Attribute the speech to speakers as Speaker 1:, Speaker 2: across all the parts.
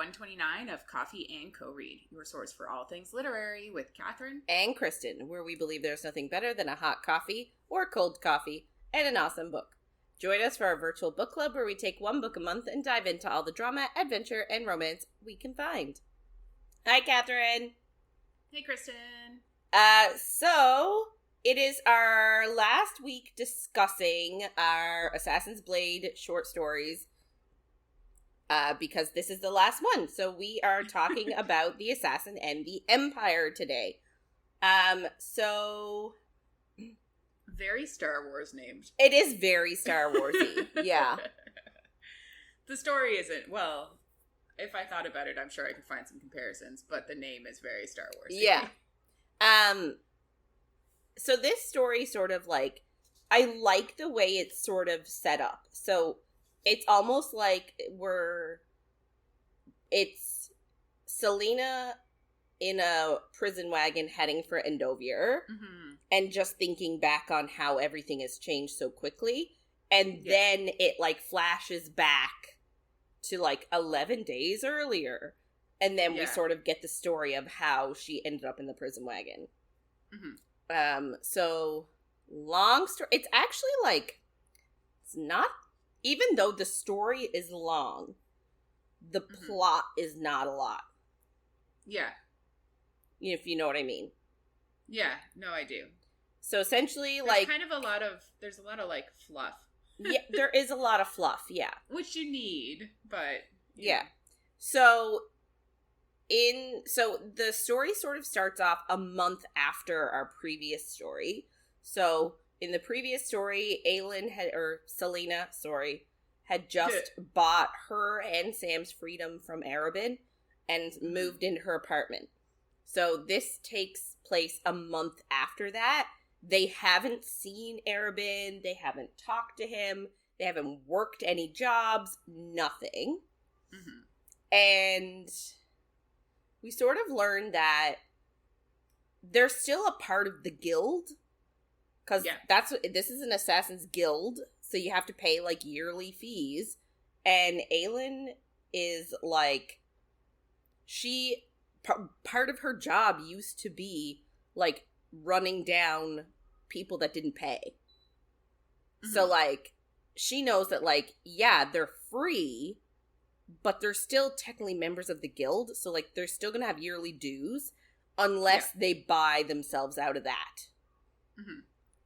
Speaker 1: 129 of Coffee and Co-Read, your source for all things literary with Catherine
Speaker 2: and Kristen, where we believe there's nothing better than a hot coffee or cold coffee and an awesome book. Join us for our virtual book club where we take one book a month and dive into all the drama, adventure, and romance we can find. Hi, Catherine.
Speaker 1: Hey, Kristen.
Speaker 2: So it is our last week discussing our Assassin's Blade short stories. Because this is the last one. So we are talking about the Assassin and the Empire today. So
Speaker 1: very Star Wars named.
Speaker 2: It is very Star Warsy. Yeah.
Speaker 1: The story isn't, well, if I thought about it, I'm sure I could find some comparisons, but the name is very Star Warsy.
Speaker 2: Yeah. So this story sort of like, I like the way it's sort of set up. So it's almost like it's Selena in a prison wagon heading for Endovier, and just thinking back on how everything has changed so quickly. And then it like flashes back to like 11 days earlier. And then we sort of get the story of how she ended up in the prison wagon. So long story. It's actually like, it's not, even though the story is long, the plot is not a lot.
Speaker 1: Yeah.
Speaker 2: If you know what I mean.
Speaker 1: Yeah, no, I do.
Speaker 2: So essentially,
Speaker 1: there's there's a lot of like fluff.
Speaker 2: Yeah, there is a lot of fluff, yeah.
Speaker 1: Which you need, but
Speaker 2: yeah. So the story sort of starts off a month after our previous story. So in the previous story, Selena had just bought her and Sam's freedom from Erebin and moved into her apartment. So this takes place a month after that. They haven't seen Erebin. They haven't talked to him. They haven't worked any jobs. Nothing. And we sort of learned that they're still a part of the guild. Because this is an assassin's guild, so you have to pay, like, yearly fees. And Aelin is, like, part of her job used to be, like, running down people that didn't pay. So, like, she knows that, like, yeah, they're free, but they're still technically members of the guild, so, like, they're still gonna have yearly dues unless they buy themselves out of that.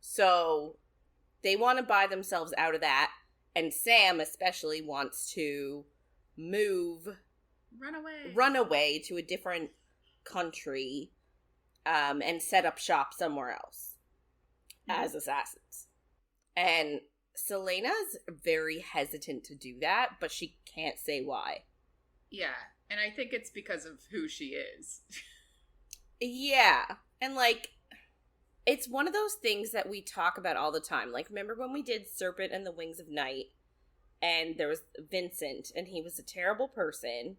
Speaker 2: So they want to buy themselves out of that, and Sam especially wants to run away to a different country, and set up shop somewhere else as assassins. And Selena's very hesitant to do that, but she can't say why.
Speaker 1: Yeah, and I think it's because of who she is.
Speaker 2: Yeah, and like, it's one of those things that we talk about all the time. Like, remember when we did Serpent and the Wings of Night, and there was Vincent, and he was a terrible person,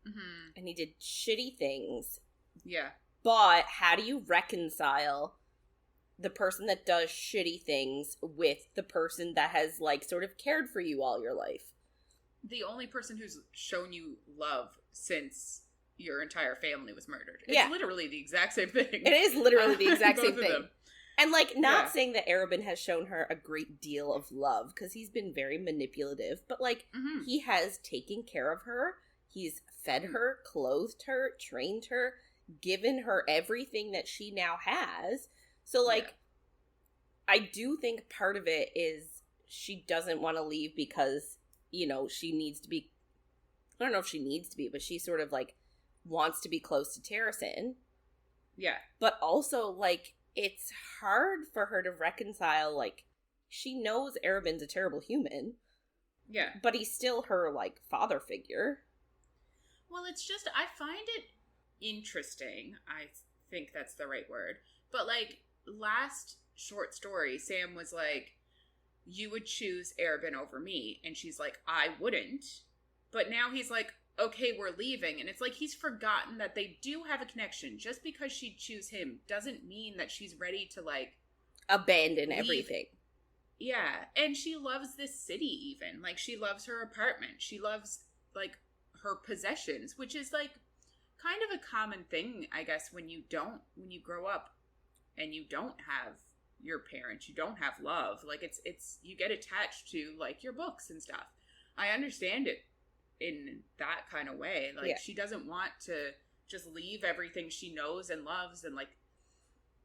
Speaker 2: and he did shitty things.
Speaker 1: Yeah.
Speaker 2: But how do you reconcile the person that does shitty things with the person that has, like, sort of cared for you all your life?
Speaker 1: The only person who's shown you love since your entire family was murdered. It's literally the exact same thing.
Speaker 2: It is literally the exact same thing. And, like, not saying that Erebin has shown her a great deal of love, because he's been very manipulative, but, like, he has taken care of her, he's fed her, clothed her, trained her, given her everything that she now has. So, like, I do think part of it is she doesn't want to leave because, you know, she needs to be, I don't know if she needs to be, but she sort of, like, wants to be close to Terrasen.
Speaker 1: Yeah.
Speaker 2: But also, like, it's hard for her to reconcile, like, she knows Erebin's a terrible human.
Speaker 1: Yeah.
Speaker 2: But he's still her, like, father figure.
Speaker 1: Well, it's just, I find it interesting. I think that's the right word. But, like, last short story, Sam was like, you would choose Erebin over me. And she's like, I wouldn't. But now he's like, okay, we're leaving. And it's like he's forgotten that they do have a connection. Just because she'd choose him doesn't mean that she's ready to, like,
Speaker 2: abandon everything.
Speaker 1: Yeah. And she loves this city even. Like, she loves her apartment. She loves, like, her possessions, which is like kind of a common thing, I guess, when you grow up and you don't have your parents, you don't have love. Like it's you get attached to like your books and stuff. I understand it in that kind of way. Like she doesn't want to just leave everything she knows and loves, and like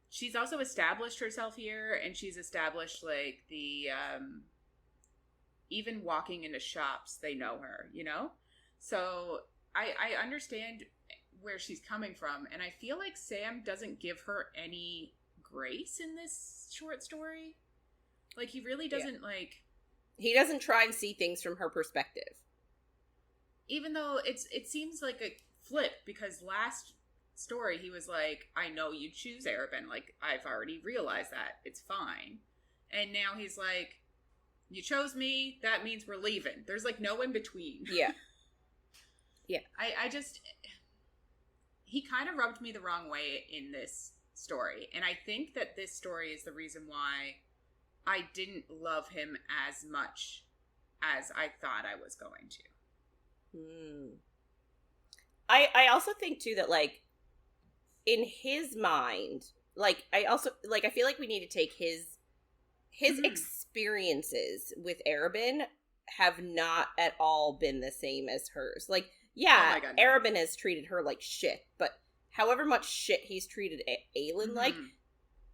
Speaker 1: she's also established herself here, and she's established like the even walking into shops, they know her, you know? So I understand where she's coming from, and I feel like Sam doesn't give her any grace in this short story. Like he really doesn't
Speaker 2: he doesn't try and see things from her perspective.
Speaker 1: Even though it seems like a flip, because last story he was like, I know you choose Arabin, like I've already realized that, it's fine. And now he's like, you chose me, that means we're leaving. There's like no in between. Yeah. I just, he kind of rubbed me the wrong way in this story, and I think that this story is the reason why I didn't love him as much as I thought I was going to.
Speaker 2: I also think too that like in his mind, like I feel like we need to take his experiences with Arabin have not at all been the same as hers. Like, yeah, Arabin has treated her like shit, but however much shit he's treated Aelin like,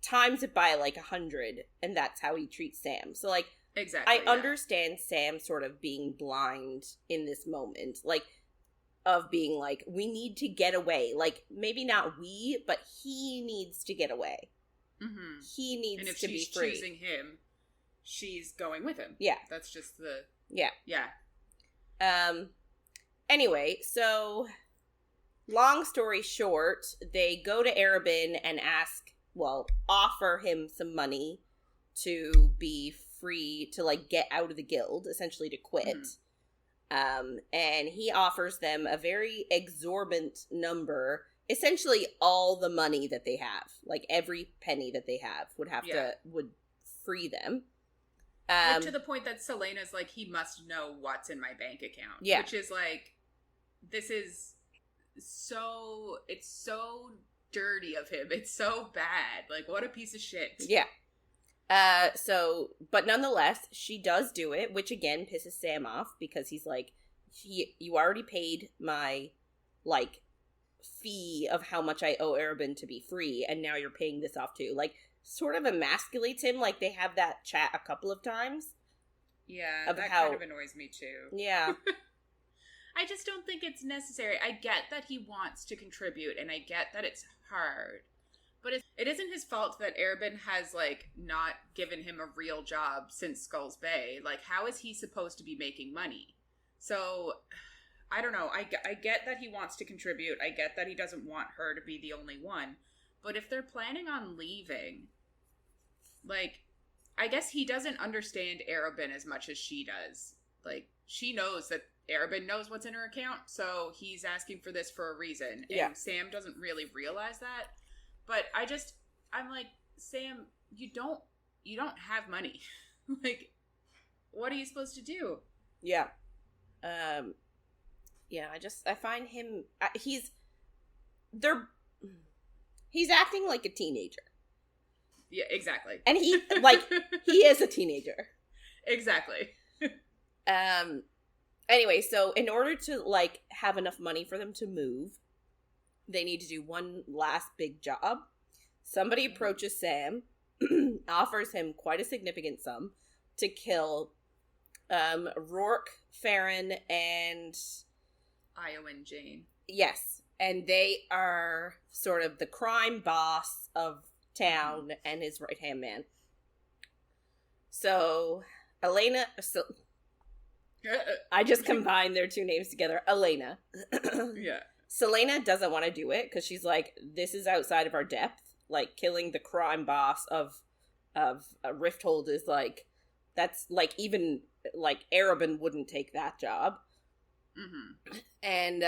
Speaker 2: times it by like 100, and that's how he treats Sam. So like, I understand Sam sort of being blind in this moment, like, of being like, we need to get away. Like, maybe not we, but he needs to get away. He needs to be free.
Speaker 1: And if she's choosing him, she's going with him.
Speaker 2: Yeah.
Speaker 1: That's just the...
Speaker 2: Yeah.
Speaker 1: Yeah.
Speaker 2: Anyway, so, long story short, they go to Arabin and offer him some money to be free, to, like, get out of the guild, essentially to quit. And he offers them a very exorbitant number, essentially all the money that they have, like every penny that they have would free them.
Speaker 1: Like to the point that Selena's like, he must know what's in my bank account. Yeah. Which is like, this is so, it's so dirty of him. It's so bad. Like, what a piece of shit.
Speaker 2: Yeah. But nonetheless, she does do it, which again pisses Sam off, because he's like, you already paid my, like, fee of how much I owe Arabin to be free, and now you're paying this off too. Like, sort of emasculates him. Like, they have that chat a couple of times.
Speaker 1: Yeah, that kind of annoys me too.
Speaker 2: Yeah.
Speaker 1: I just don't think it's necessary. I get that he wants to contribute, and I get that it's hard. But it isn't his fault that Arabin has, like, not given him a real job since Skulls Bay. Like, how is he supposed to be making money? So, I don't know. I get that he wants to contribute. I get that he doesn't want her to be the only one. But if they're planning on leaving, like, I guess he doesn't understand Arabin as much as she does. Like, she knows that Arabin knows what's in her account, so he's asking for this for a reason. And Sam doesn't really realize that. But I'm like, Sam, you don't have money. Like, what are you supposed to do?
Speaker 2: Yeah. I find him, he's acting like a teenager.
Speaker 1: Yeah, exactly.
Speaker 2: And he is a teenager.
Speaker 1: Exactly.
Speaker 2: Anyway, so in order to, like, have enough money for them to move, they need to do one last big job. Somebody approaches Sam, offers him quite a significant sum to kill Rourke, Farron, and
Speaker 1: Eowyn Jane.
Speaker 2: Yes, and they are sort of the crime boss of town and his right-hand man. So, Elena... I just combined their two names together. Elena.
Speaker 1: Yeah.
Speaker 2: Selena doesn't want to do it because she's like, this is outside of our depth. Like, killing the crime boss of Rifthold is like, that's like, even like Arabin wouldn't take that job. And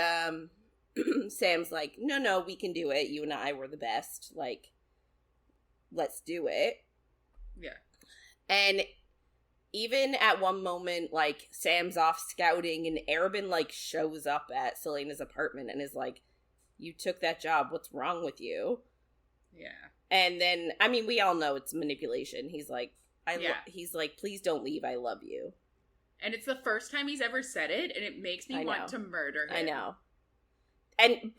Speaker 2: Sam's like, no, we can do it. You and I were the best. Like, let's do it.
Speaker 1: Yeah.
Speaker 2: And even at one moment, like, Sam's off scouting and Arobynn, like, shows up at Celaena's apartment and is like, you took that job, what's wrong with you?
Speaker 1: Yeah.
Speaker 2: And then, I mean, we all know it's manipulation. He's like, he's like, please don't leave, I love you.
Speaker 1: And it's the first time he's ever said it, and it makes me want to murder him.
Speaker 2: I know. And,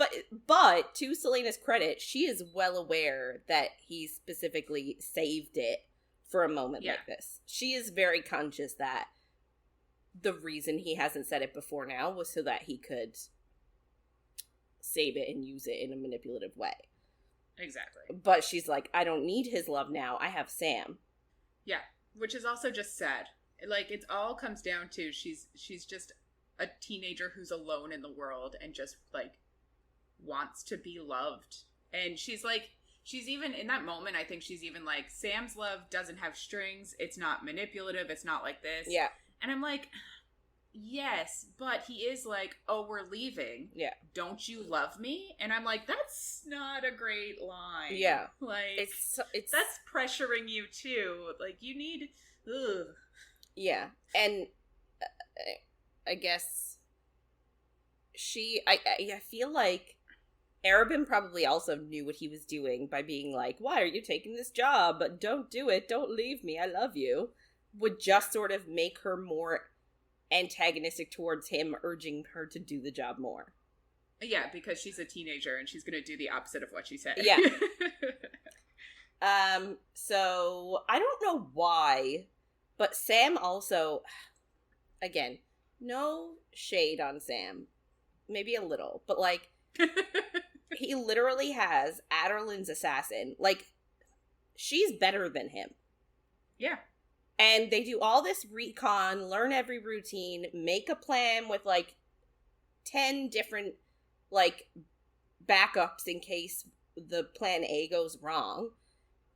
Speaker 2: but, to Celaena's credit, she is well aware that he specifically saved it for a moment like this. She is very conscious that the reason he hasn't said it before now was so that he could save it and use it in a manipulative way.
Speaker 1: Exactly.
Speaker 2: But she's like, I don't need his love now. I have Sam.
Speaker 1: Yeah, which is also just sad. Like, it all comes down to she's just a teenager who's alone in the world and just, like, wants to be loved. And she's like, she's even, in that moment, I think she's even like, Sam's love doesn't have strings. It's not manipulative. It's not like this.
Speaker 2: Yeah.
Speaker 1: And I'm like, yes, but he is like, oh, we're leaving.
Speaker 2: Yeah.
Speaker 1: Don't you love me? And I'm like, that's not a great line.
Speaker 2: Yeah.
Speaker 1: Like,
Speaker 2: it's
Speaker 1: that's pressuring you too. Like, you need, ugh.
Speaker 2: Yeah. And I guess I feel like Arobynn probably also knew what he was doing by being like, why are you taking this job? Don't do it. Don't leave me. I love you. Would just sort of make her more antagonistic towards him, urging her to do the job more.
Speaker 1: Yeah, because she's a teenager and she's going to do the opposite of what she said.
Speaker 2: Yeah. So I don't know why, but Sam also, again, no shade on Sam. Maybe a little, but like, he literally has Aderlin's assassin. Like, she's better than him.
Speaker 1: Yeah.
Speaker 2: And they do all this recon, learn every routine, make a plan with, like, 10 different, like, backups in case the plan A goes wrong.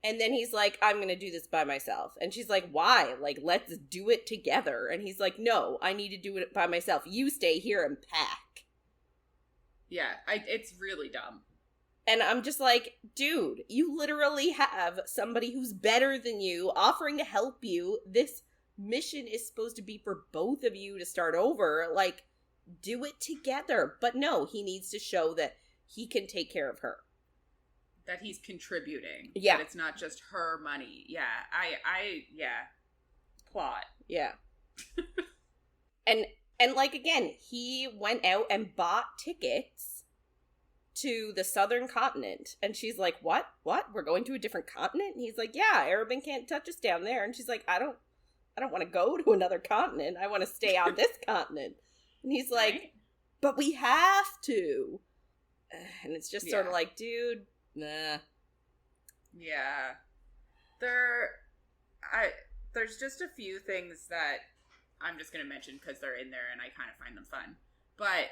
Speaker 2: And then he's like, I'm going to do this by myself. And she's like, why? Like, let's do it together. And he's like, no, I need to do it by myself. You stay here and pack.
Speaker 1: Yeah, it's really dumb.
Speaker 2: And I'm just like, dude, you literally have somebody who's better than you offering to help you. This mission is supposed to be for both of you to start over. Like, do it together. But no, he needs to show that he can take care of her.
Speaker 1: That he's contributing.
Speaker 2: Yeah.
Speaker 1: That it's not just her money. Yeah. Yeah. Plot.
Speaker 2: Yeah. And like, again, he went out and bought tickets to the southern continent. And she's like, what? We're going to a different continent? And he's like, yeah, Arobynn can't touch us down there. And she's like, I don't want to go to another continent. I want to stay on this continent. And he's like, right? But we have to. And it's just sort of like, dude, nah.
Speaker 1: Yeah. There's just a few things that I'm just going to mention because they're in there and I kind of find them fun. But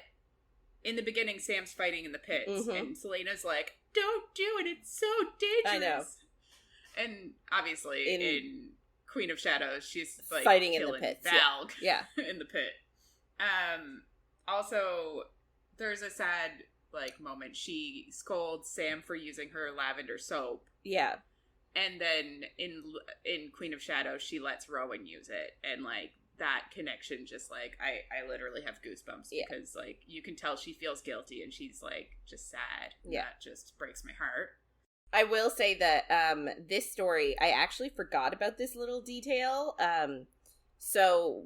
Speaker 1: in the beginning, Sam's fighting in the pits, and Celaena's like, don't do it, it's so dangerous. I know. And obviously, in Queen of Shadows, she's like
Speaker 2: fighting in the pits.
Speaker 1: Valg
Speaker 2: in
Speaker 1: the pit. Also, there's a sad, like, moment. She scolds Sam for using her lavender soap.
Speaker 2: Yeah.
Speaker 1: And then in Queen of Shadows, she lets Rowan use it. And, like, that connection just, like, I literally have goosebumps because, like, you can tell she feels guilty and she's, like, just sad. Yeah. That just breaks my heart.
Speaker 2: I will say that this story, I actually forgot about this little detail. So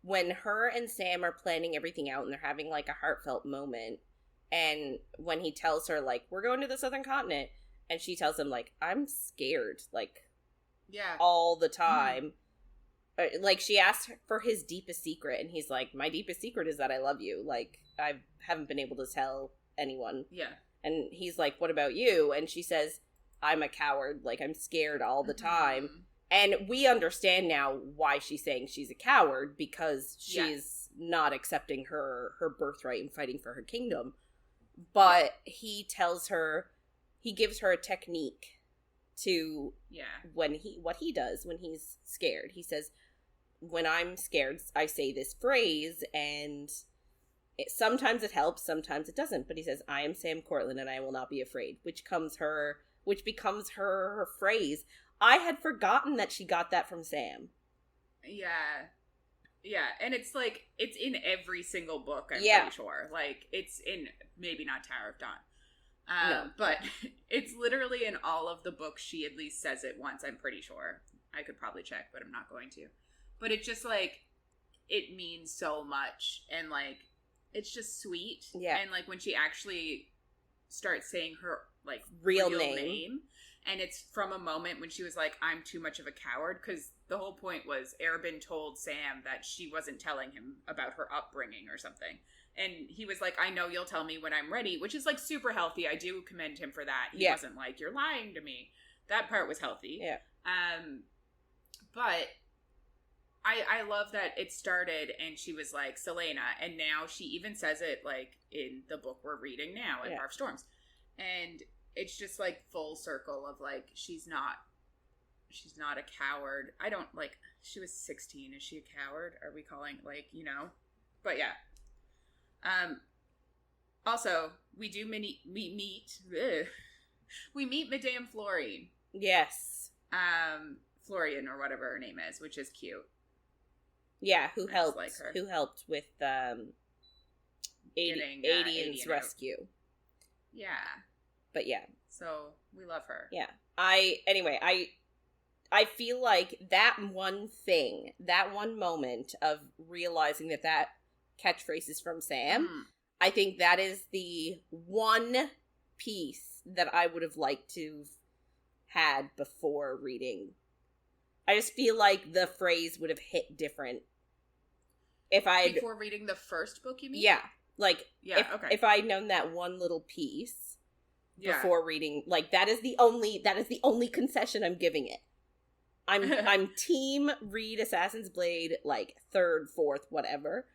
Speaker 2: when her and Sam are planning everything out and they're having, like, a heartfelt moment, and when he tells her, like, we're going to the southern continent, and she tells him, like, I'm scared, like, all the time. Like, she asked for his deepest secret, and he's like, my deepest secret is that I love you. Like, I haven't been able to tell anyone.
Speaker 1: Yeah.
Speaker 2: And he's like, what about you? And she says, I'm a coward. Like, I'm scared all the time. And we understand now why she's saying she's a coward, because she's not accepting her birthright and fighting for her kingdom. But he tells her, he gives her a technique to what he does when he's scared. He says, when I'm scared, I say this phrase, and sometimes it helps, sometimes it doesn't. But he says, I am Sam Cortland and I will not be afraid, which becomes her phrase. I had forgotten that she got that from Sam.
Speaker 1: Yeah, and it's like, it's in every single book, I'm pretty sure. Like, it's in, maybe not Tower of Dawn. No. But it's literally in all of the books. She at least says it once, I'm pretty sure. I could probably check, but I'm not going to. But it's just like, it means so much, and like, it's just sweet. Yeah. And like, when she actually starts saying her like real name, and it's from a moment when she was like, I'm too much of a coward, because the whole point was Erebin told Sam that she wasn't telling him about her upbringing or something. And he was like, I know you'll tell me when I'm ready, which is like super healthy. I do commend him for that. He wasn't like, you're lying to me. That part was healthy. Yeah. But I love that it started and she was like, Selena, and now she even says it like in the book we're reading now in Barf Storms. And it's just like full circle of like, she's not a coward. I don't like, she was 16. Is she a coward? Are we calling like, you know? But yeah. Also, we meet Madame Florine. Yes. Florian or whatever her name is, which is cute.
Speaker 2: Yeah, who helped with Adian's rescue.
Speaker 1: Yeah.
Speaker 2: But yeah.
Speaker 1: So, we love her.
Speaker 2: Yeah. I feel like that one thing, that one moment of realizing that catchphrase is from Sam, I think that is the one piece that I would have liked to have had before reading. I just feel like the phrase would have hit different if I
Speaker 1: before reading the first book, you mean?
Speaker 2: Yeah. Like, if I'd known that one little piece before reading, like, that is the only concession I'm giving it. I'm team read Assassin's Blade, like, 3rd, 4th, whatever.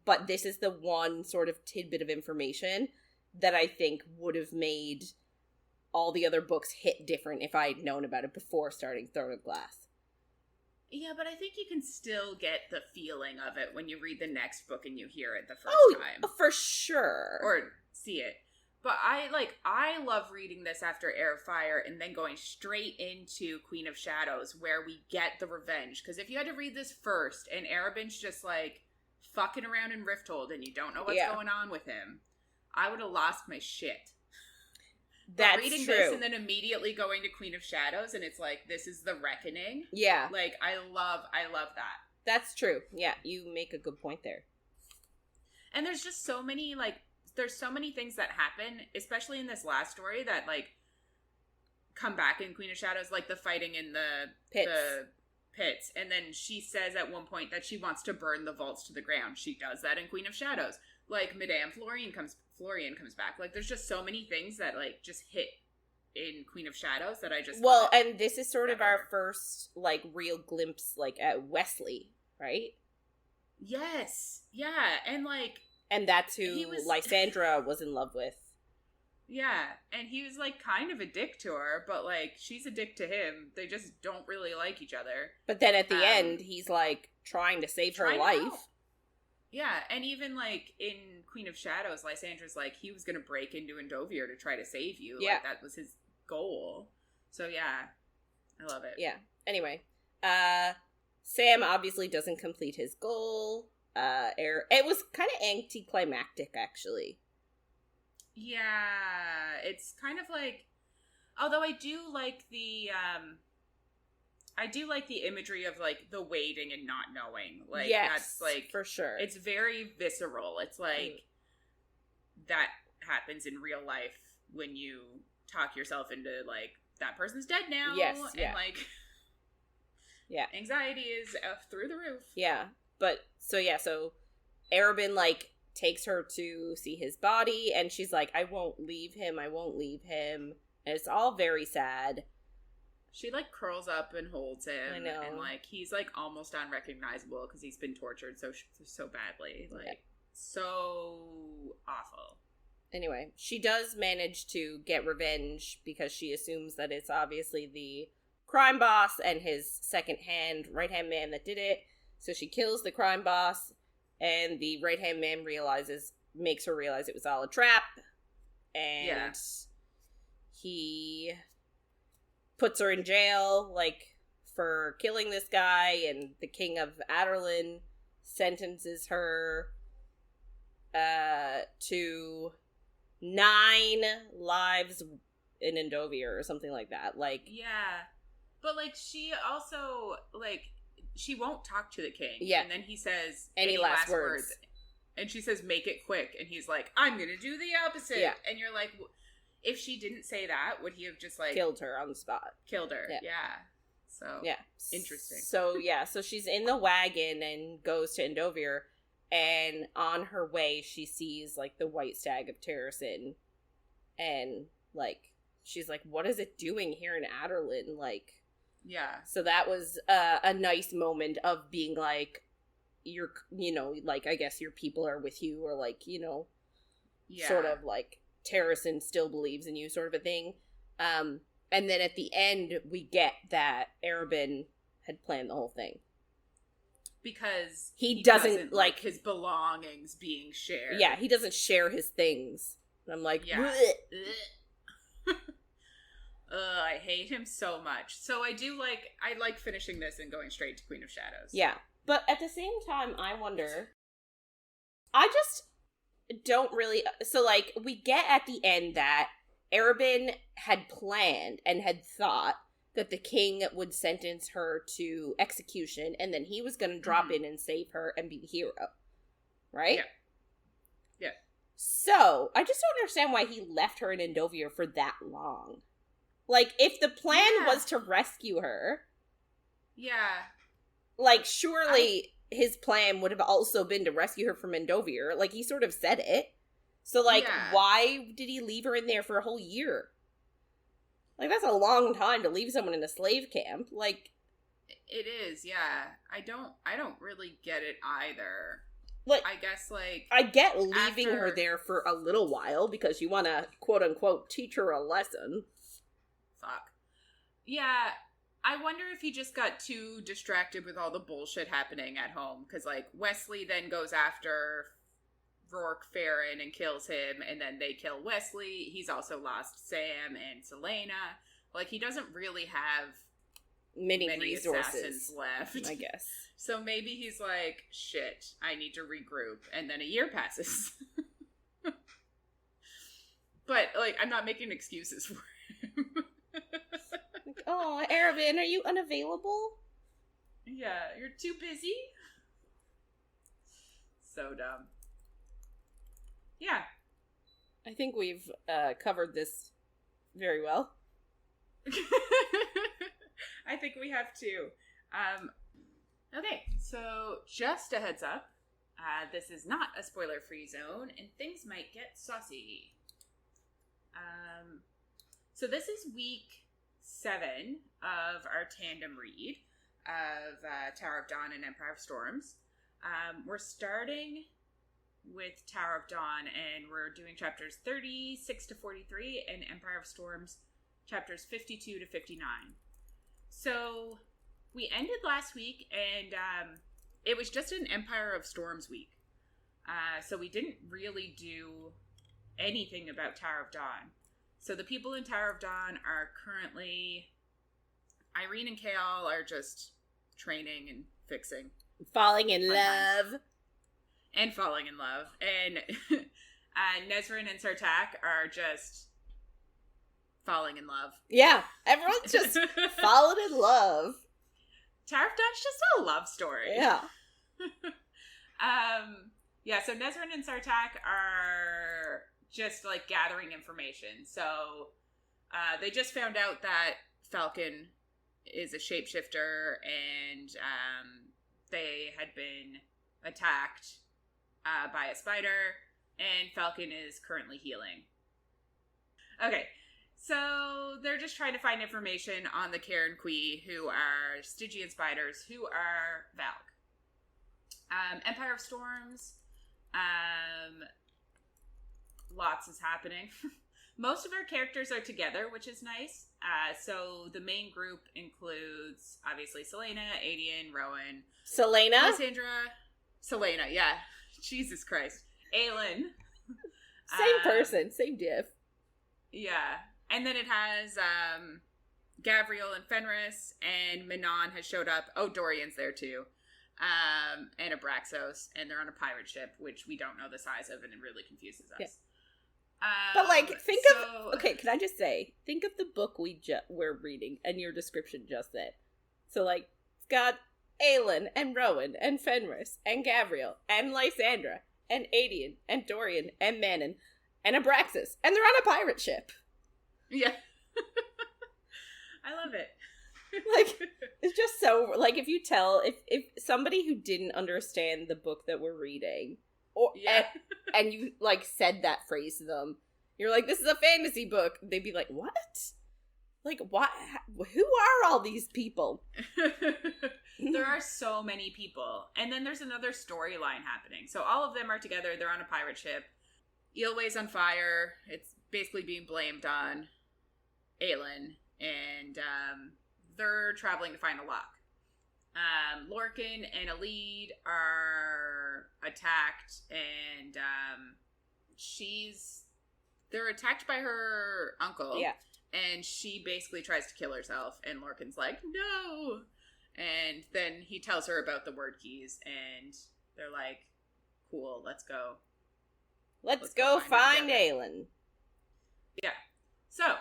Speaker 2: But this is the one sort of tidbit of information that I think would have made all the other books hit different if I had known about it before starting Throne of Glass.
Speaker 1: Yeah, but I think you can still get the feeling of it when you read the next book and you hear it the first time.
Speaker 2: Oh, for sure.
Speaker 1: Or see it. But I love reading this after Heir of Fire and then going straight into Queen of Shadows where we get the revenge. Because if you had to read this first and Erebin's just like fucking around in Rifthold and you don't know what's going on with him, I would have lost my shit. That's reading true. This and then immediately going to Queen of Shadows and it's like, this is the reckoning. Yeah. Like, I love that.
Speaker 2: That's true. Yeah, you make a good point there.
Speaker 1: And there's just so many, like, there's so many things that happen, especially in this last story, that, like, come back in Queen of Shadows, like the fighting in the pits. And then she says at one point that she wants to burn the vaults to the ground. She does that in Queen of Shadows. Like, Madame Florian comes back. Like, there's just so many things that, like, just hit in Queen of Shadows that I just...
Speaker 2: Well, and this is sort of our first, like, real glimpse, like, at Wesley, right?
Speaker 1: Yes. Yeah, and, like...
Speaker 2: And that's who Lysandra was in love with.
Speaker 1: Yeah, and he was, like, kind of a dick to her, but, like, she's a dick to him. They just don't really like each other.
Speaker 2: But then at the end, he's, like, trying to save her life.
Speaker 1: Yeah, and even, like, in Queen of Shadows, Lysandra's like, he was going to break into Endovier to try to save you. Yeah. Like, that was his goal. So, yeah, I love it.
Speaker 2: Yeah. Anyway, Sam obviously doesn't complete his goal. It was kind of anticlimactic, actually.
Speaker 1: Yeah, it's kind of like, although I do like the imagery of, like, the waiting and not knowing. Like, yes, that's, like... for sure. It's very visceral. It's, like, that happens in real life when you talk yourself into, like, that person's dead now. Yes, and, like... Yeah. Anxiety is through the roof.
Speaker 2: Yeah, but, so Erebin, like, takes her to see his body, and she's like, I won't leave him. And it's all very sad.
Speaker 1: She, like, curls up and holds him.
Speaker 2: I know.
Speaker 1: And, like, he's, like, almost unrecognizable because he's been tortured so badly. Like, so awful.
Speaker 2: Anyway, she does manage to get revenge because she assumes that it's obviously the crime boss and his right-hand man that did it. So she kills the crime boss, and the right-hand man makes her realize it was all a trap. And he puts her in jail, like, for killing this guy, and the king of Aelin sentences her to 9 lives in Endovir or something like that. Like,
Speaker 1: yeah, but like she also like she won't talk to the king.
Speaker 2: Yeah,
Speaker 1: and then he says
Speaker 2: any last words,
Speaker 1: and she says, "Make it quick," and he's like, "I'm gonna do the opposite."
Speaker 2: Yeah,
Speaker 1: and you're like, if she didn't say that, would he have just like
Speaker 2: killed her on the spot?
Speaker 1: Killed her, yeah. So
Speaker 2: yeah,
Speaker 1: interesting.
Speaker 2: So so she's in the wagon and goes to Endovir. And on her way, she sees, like, the white stag of Terrasin. And, like, she's like, what is it doing here in Aelin? Like,
Speaker 1: yeah.
Speaker 2: So that was a nice moment of being like, you're, you know, like, I guess your people are with you, or, like, you know, sort of, like, Terrasin still believes in you, sort of a thing. And then at the end, we get that Erebin had planned the whole thing.
Speaker 1: Because
Speaker 2: he doesn't like
Speaker 1: his belongings being shared.
Speaker 2: Yeah, he doesn't share his things. And I'm like,
Speaker 1: yeah. I hate him so much. So I like finishing this and going straight to Queen of Shadows.
Speaker 2: Yeah. But at the same time, I wonder, I just don't really, so like, we get at the end that Erebin had planned and had thought that the king would sentence her to execution, and then he was going to drop in and save her and be the hero. Right?
Speaker 1: Yeah.
Speaker 2: So, I just don't understand why he left her in Endovir for that long. Like, if the plan was to rescue her...
Speaker 1: Yeah.
Speaker 2: Like, surely his plan would have also been to rescue her from Endovir. Like, he sort of said it. So, like, why did he leave her in there for a whole year? Like, that's a long time to leave someone in a slave camp. Like,
Speaker 1: it is, yeah. I don't really get it either.
Speaker 2: Like,
Speaker 1: I guess, like,
Speaker 2: I get leaving her there for a little while because you want to, quote unquote, teach her a lesson.
Speaker 1: Fuck. Yeah, I wonder if he just got too distracted with all the bullshit happening at home. Because, like, Wesley then goes after Rourke Farron and kills him, and then they kill Wesley. He's also lost Sam and Selena. Like, he doesn't really have many resources assassins left,
Speaker 2: I guess.
Speaker 1: So maybe he's like, shit, I need to regroup, and then a year passes. But, like, I'm not making excuses for him.
Speaker 2: Like, oh, Erebin, are you unavailable?
Speaker 1: Yeah, you're too busy? So dumb. Yeah.
Speaker 2: I think we've covered this very well.
Speaker 1: I think we have too. Okay, so just a heads up. This is not a spoiler-free zone, and things might get saucy. So this is week 7 of our tandem read of Tower of Dawn and Empire of Storms. We're starting with Tower of Dawn, and we're doing chapters 36 to 43, and Empire of Storms chapters 52 to 59. So we ended last week, and it was just an Empire of Storms week. So we didn't really do anything about Tower of Dawn. So the people in Tower of Dawn are currently... Yrene and Chaol are just training and fixing.
Speaker 2: Falling in love.
Speaker 1: And falling in love. And Nesryn and Sartaq are just falling in love.
Speaker 2: Yeah, everyone's just falling in love.
Speaker 1: Tower of Dawn's just a love story.
Speaker 2: Yeah.
Speaker 1: Yeah, so Nesryn and Sartaq are just, like, gathering information. So they just found out that Falcon is a shapeshifter, and they had been attacked by a spider, and Falcon is currently healing. Okay, so they're just trying to find information on the Karen Kui, who are Stygian spiders, who are Valk. Empire of Storms, lots is happening. Most of our characters are together, which is nice. So the main group includes, obviously, Selena, Aelin, Rowan.
Speaker 2: Selena?
Speaker 1: Lysandra. Selena, yeah. Jesus Christ. Aelin.
Speaker 2: Same person, same diff.
Speaker 1: Yeah. And then it has Gavriel and Fenris, and Manon has showed up. Oh, Dorian's there too. And Abraxos, and they're on a pirate ship, which we don't know the size of, and it really confuses us.
Speaker 2: Yeah. But, like, okay, can I just say, think of the book we're reading, and your description just said. So, like, it's got Aelin, and Rowan, and Fenris, and Gavriel, and Lysandra, and Aedion, and Dorian, and Manon, and Abraxas, and they're on a pirate ship.
Speaker 1: Yeah. I love it.
Speaker 2: Like, it's just so, like, if you tell, if somebody who didn't understand the book that we're reading, or and you, like, said that phrase to them, you're like, this is a fantasy book, they'd be like, what? Like, what? Who are all these people?
Speaker 1: There are so many people. And then there's another storyline happening. So all of them are together, they're on a pirate ship. Eelway's on fire. It's basically being blamed on Aelin, and they're traveling to find a lock. Lorcan and Elide are attacked, and they're attacked by her uncle.
Speaker 2: Yeah.
Speaker 1: And she basically tries to kill herself, and Lorcan's like, no! And then he tells her about the word keys, and they're like, cool, let's go.
Speaker 2: Let's go find Aelin.
Speaker 1: Yeah. So,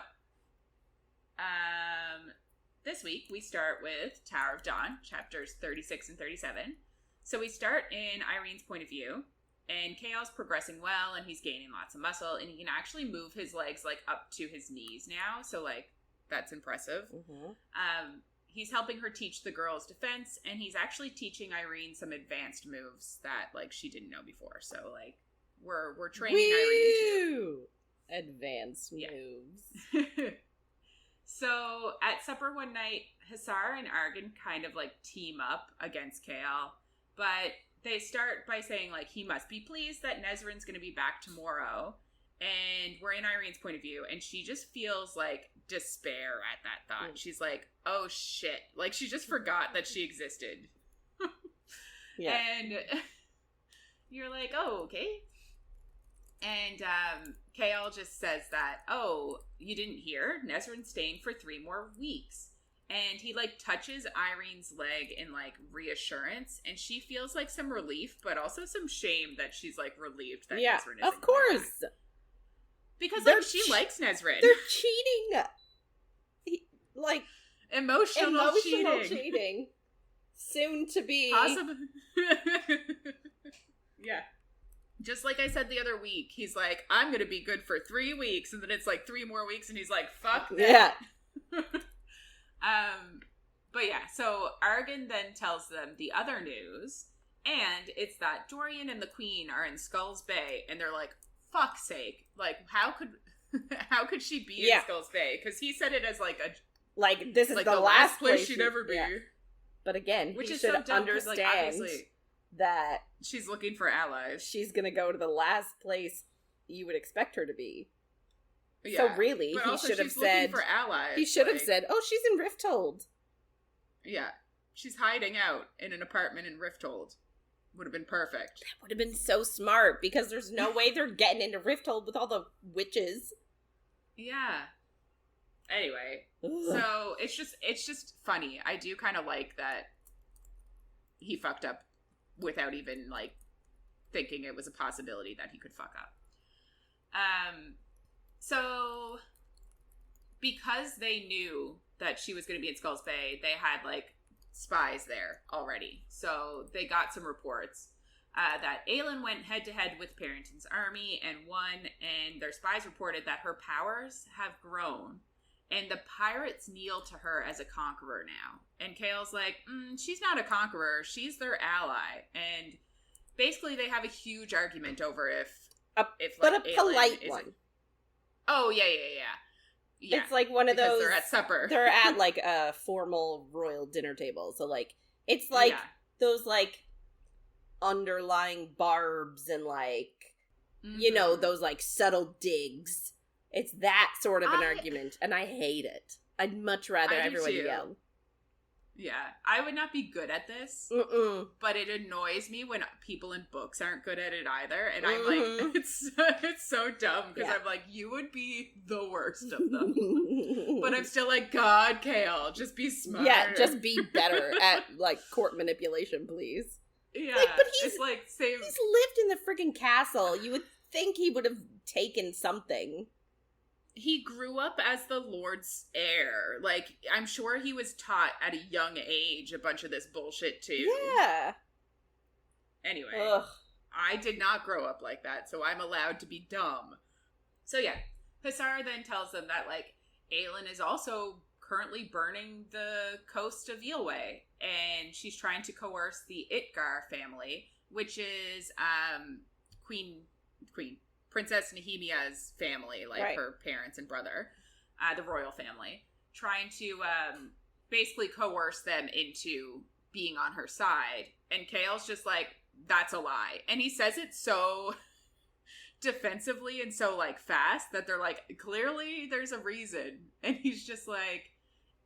Speaker 1: this week we start with Tower of Dawn, chapters 36 and 37. So we start in Yrene's point of view, and Chaol's progressing well, and he's gaining lots of muscle, and he can actually move his legs, like, up to his knees now, so, like, that's impressive. Mm-hmm. He's helping her teach the girls defense, and he's actually teaching Yrene some advanced moves that, like, she didn't know before, so, like, we're training Yrene too.
Speaker 2: Advanced moves.
Speaker 1: So, at supper one night, Hussar and Argan kind of, like, team up against Chaol, but they start by saying, like, he must be pleased that Nesryn's going to be back tomorrow, and we're in Irene's point of view, and she just feels, like, despair at that thought. She's like, oh, shit. Like, she just forgot that she existed. Yeah. And you're like, oh, okay. And Chaol just says that, oh, you didn't hear? Nesryn's staying for 3 more weeks. And he, like, touches Irene's leg in, like, reassurance. And she feels, like, some relief, but also some shame that she's, like, relieved that Nesryn isn't
Speaker 2: of course.
Speaker 1: Back. Because, like, she likes Nesryn.
Speaker 2: They're cheating. Like,
Speaker 1: emotional cheating.
Speaker 2: Soon to be.
Speaker 1: Possible. Yeah. Just like I said the other week, he's like, I'm going to be good for 3 weeks. And then it's, like, 3 more weeks, and he's like, fuck that. Yeah. But yeah, so Argan then tells them the other news, and it's that Dorian and the Queen are in Skulls Bay, and they're like, fuck's sake, like, how could she be in Skulls Bay? Because he said it as, like,
Speaker 2: this is, like, the last place
Speaker 1: she'd ever be. Yeah.
Speaker 2: But again, which he should understand, like, obviously, that
Speaker 1: she's looking for allies.
Speaker 2: She's gonna go to the last place you would expect her to be. Yeah. So really, he should have said,
Speaker 1: for allies.
Speaker 2: He should have said, oh, she's in Rifthold.
Speaker 1: Yeah. She's hiding out in an apartment in Rifthold. Would have been perfect.
Speaker 2: That would have been so smart, because there's no way they're getting into Rifthold with all the witches.
Speaker 1: Yeah. Anyway, so it's just funny. I do kind of like that he fucked up without even, like, thinking it was a possibility that he could fuck up. So, because they knew that she was going to be in Skulls Bay, they had, like, spies there already. So, they got some reports that Aelin went head-to-head with Parrington's army and won, and their spies reported that her powers have grown, and the pirates kneel to her as a conqueror now. And Chaol's like, she's not a conqueror, she's their ally. And basically they have a huge argument over if
Speaker 2: but a polite one.
Speaker 1: Oh, yeah.
Speaker 2: It's like one of those.
Speaker 1: They're at supper.
Speaker 2: They're at, like, a formal royal dinner table. So, like, it's like those, like, underlying barbs and, like, you know, those, like, subtle digs. It's that sort of an argument, and I hate it. I'd much rather everyone yell.
Speaker 1: Yeah, I would not be good at this, but it annoys me when people in books aren't good at it either, and I'm like, it's so dumb, because I'm like, you would be the worst of them. But I'm still like, God, Chaol, just be smart.
Speaker 2: Yeah, just be better at, like, court manipulation, please.
Speaker 1: Yeah,
Speaker 2: like, but
Speaker 1: it's like,
Speaker 2: he's lived in the friggin' castle. You would think he would have taken something.
Speaker 1: He grew up as the Lord's heir. Like, I'm sure he was taught at a young age a bunch of this bullshit, too.
Speaker 2: Yeah.
Speaker 1: Anyway, I did not grow up like that, so I'm allowed to be dumb. So yeah, Hussar then tells them that, like, Aelin is also currently burning the coast of Eelway, and she's trying to coerce the Itgar family, which is, Princess Nehemia's family, like her parents and brother, the royal family, trying to basically coerce them into being on her side. And Chaol's just like, that's a lie. And he says it so defensively and so, like, fast that they're like, clearly there's a reason. And he's just like,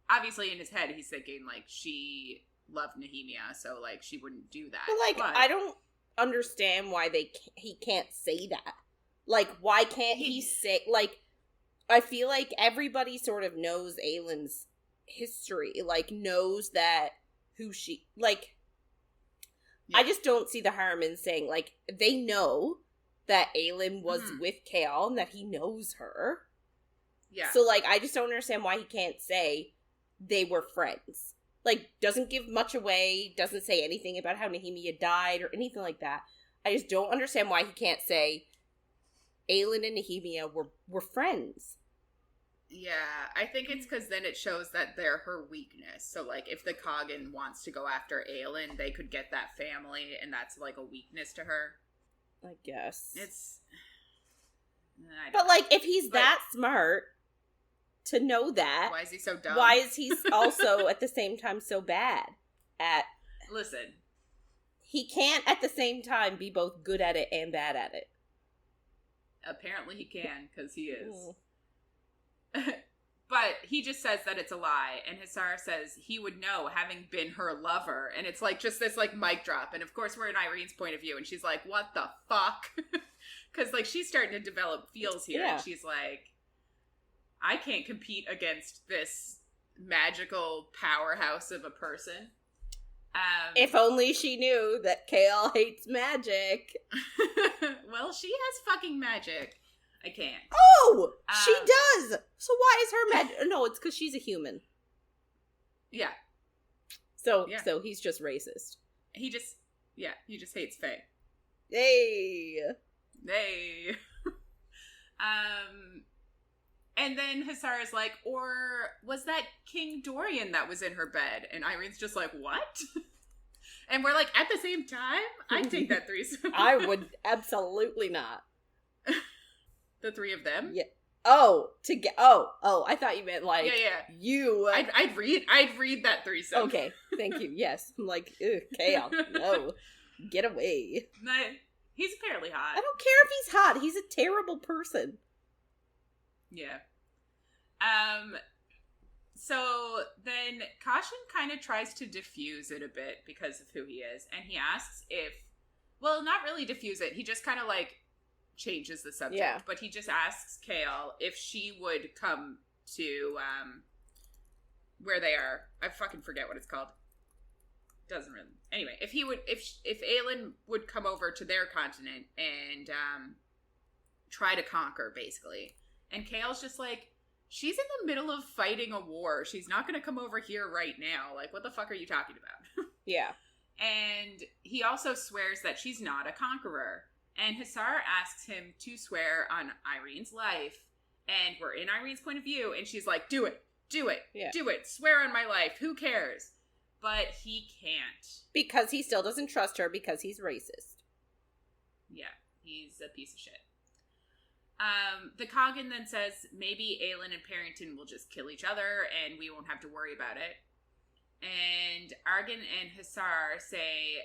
Speaker 1: obviously in his head he's thinking, like, she loved Nehemia, so, like, she wouldn't do that.
Speaker 2: But I don't understand why he can't say that. Like, why can't he say, like, I feel like everybody sort of knows Aelin's history, like, knows that who she, like, I just don't see the harm in saying, like, they know that Aelin was with Chaol and that he knows her.
Speaker 1: Yeah.
Speaker 2: So, like, I just don't understand why he can't say they were friends. Like, doesn't give much away, doesn't say anything about how Nehemia died or anything like that. I just don't understand why he can't say Aelin and Nehemia were friends.
Speaker 1: Yeah, I think it's because then it shows that they're her weakness. So, like, if the Coggin wants to go after Aelin, they could get that family, and that's, like, a weakness to her.
Speaker 2: I guess.
Speaker 1: But,
Speaker 2: like, if he's that smart to know that...
Speaker 1: Why is he so dumb?
Speaker 2: Why is he also, at the same time, so bad at...
Speaker 1: Listen.
Speaker 2: He can't, at the same time, be both good at it and bad at it.
Speaker 1: Apparently he can, because he is. But he just says that it's a lie, and Hussar says he would know, having been her lover, and it's like just this, like, mic drop, and of course we're in Yrene's point of view, and she's like, what the fuck? Because, like, she's starting to develop feels here, and she's like, I can't compete against this magical powerhouse of a person.
Speaker 2: If only she knew that Chaol hates magic.
Speaker 1: Well, she has fucking magic. I can't.
Speaker 2: Oh! She does! So why is her magic... No, it's because she's a human.
Speaker 1: Yeah.
Speaker 2: So he's just racist.
Speaker 1: He just hates Faye.
Speaker 2: Hey!
Speaker 1: And then Hussar is like, or was that King Dorian that was in her bed? And Yrene's just like, what? And we're like, at the same time? I'd take that threesome.
Speaker 2: I would absolutely not.
Speaker 1: The three of them?
Speaker 2: Yeah. Oh, I thought you meant like you.
Speaker 1: I'd read that threesome.
Speaker 2: Okay, thank you. Yes. I'm like, ew, Chaol, no. Get away.
Speaker 1: He's apparently hot.
Speaker 2: I don't care if he's hot. He's a terrible person.
Speaker 1: Yeah. So then Caution kind of tries to diffuse it a bit because of who he is, and he asks well, not really diffuse it, he just kind of, like, changes the subject, but he just asks Chaol if she would come to, where they are. I fucking forget what it's called. Doesn't really. Anyway, if Aelin would come over to their continent and, try to conquer, basically. And Chaol's just like, she's in the middle of fighting a war. She's not going to come over here right now. Like, what the fuck are you talking about?
Speaker 2: Yeah.
Speaker 1: And he also swears that she's not a conqueror. And Hussar asks him to swear on Yrene's life. And we're in Yrene's point of view. And she's like, do it.
Speaker 2: Yeah.
Speaker 1: Do it. Swear on my life. Who cares? But he can't.
Speaker 2: Because he still doesn't trust her because he's racist.
Speaker 1: Yeah. He's a piece of shit. The Coggin then says maybe Aelin and Parrington will just kill each other and we won't have to worry about it. And Argan and Hussar say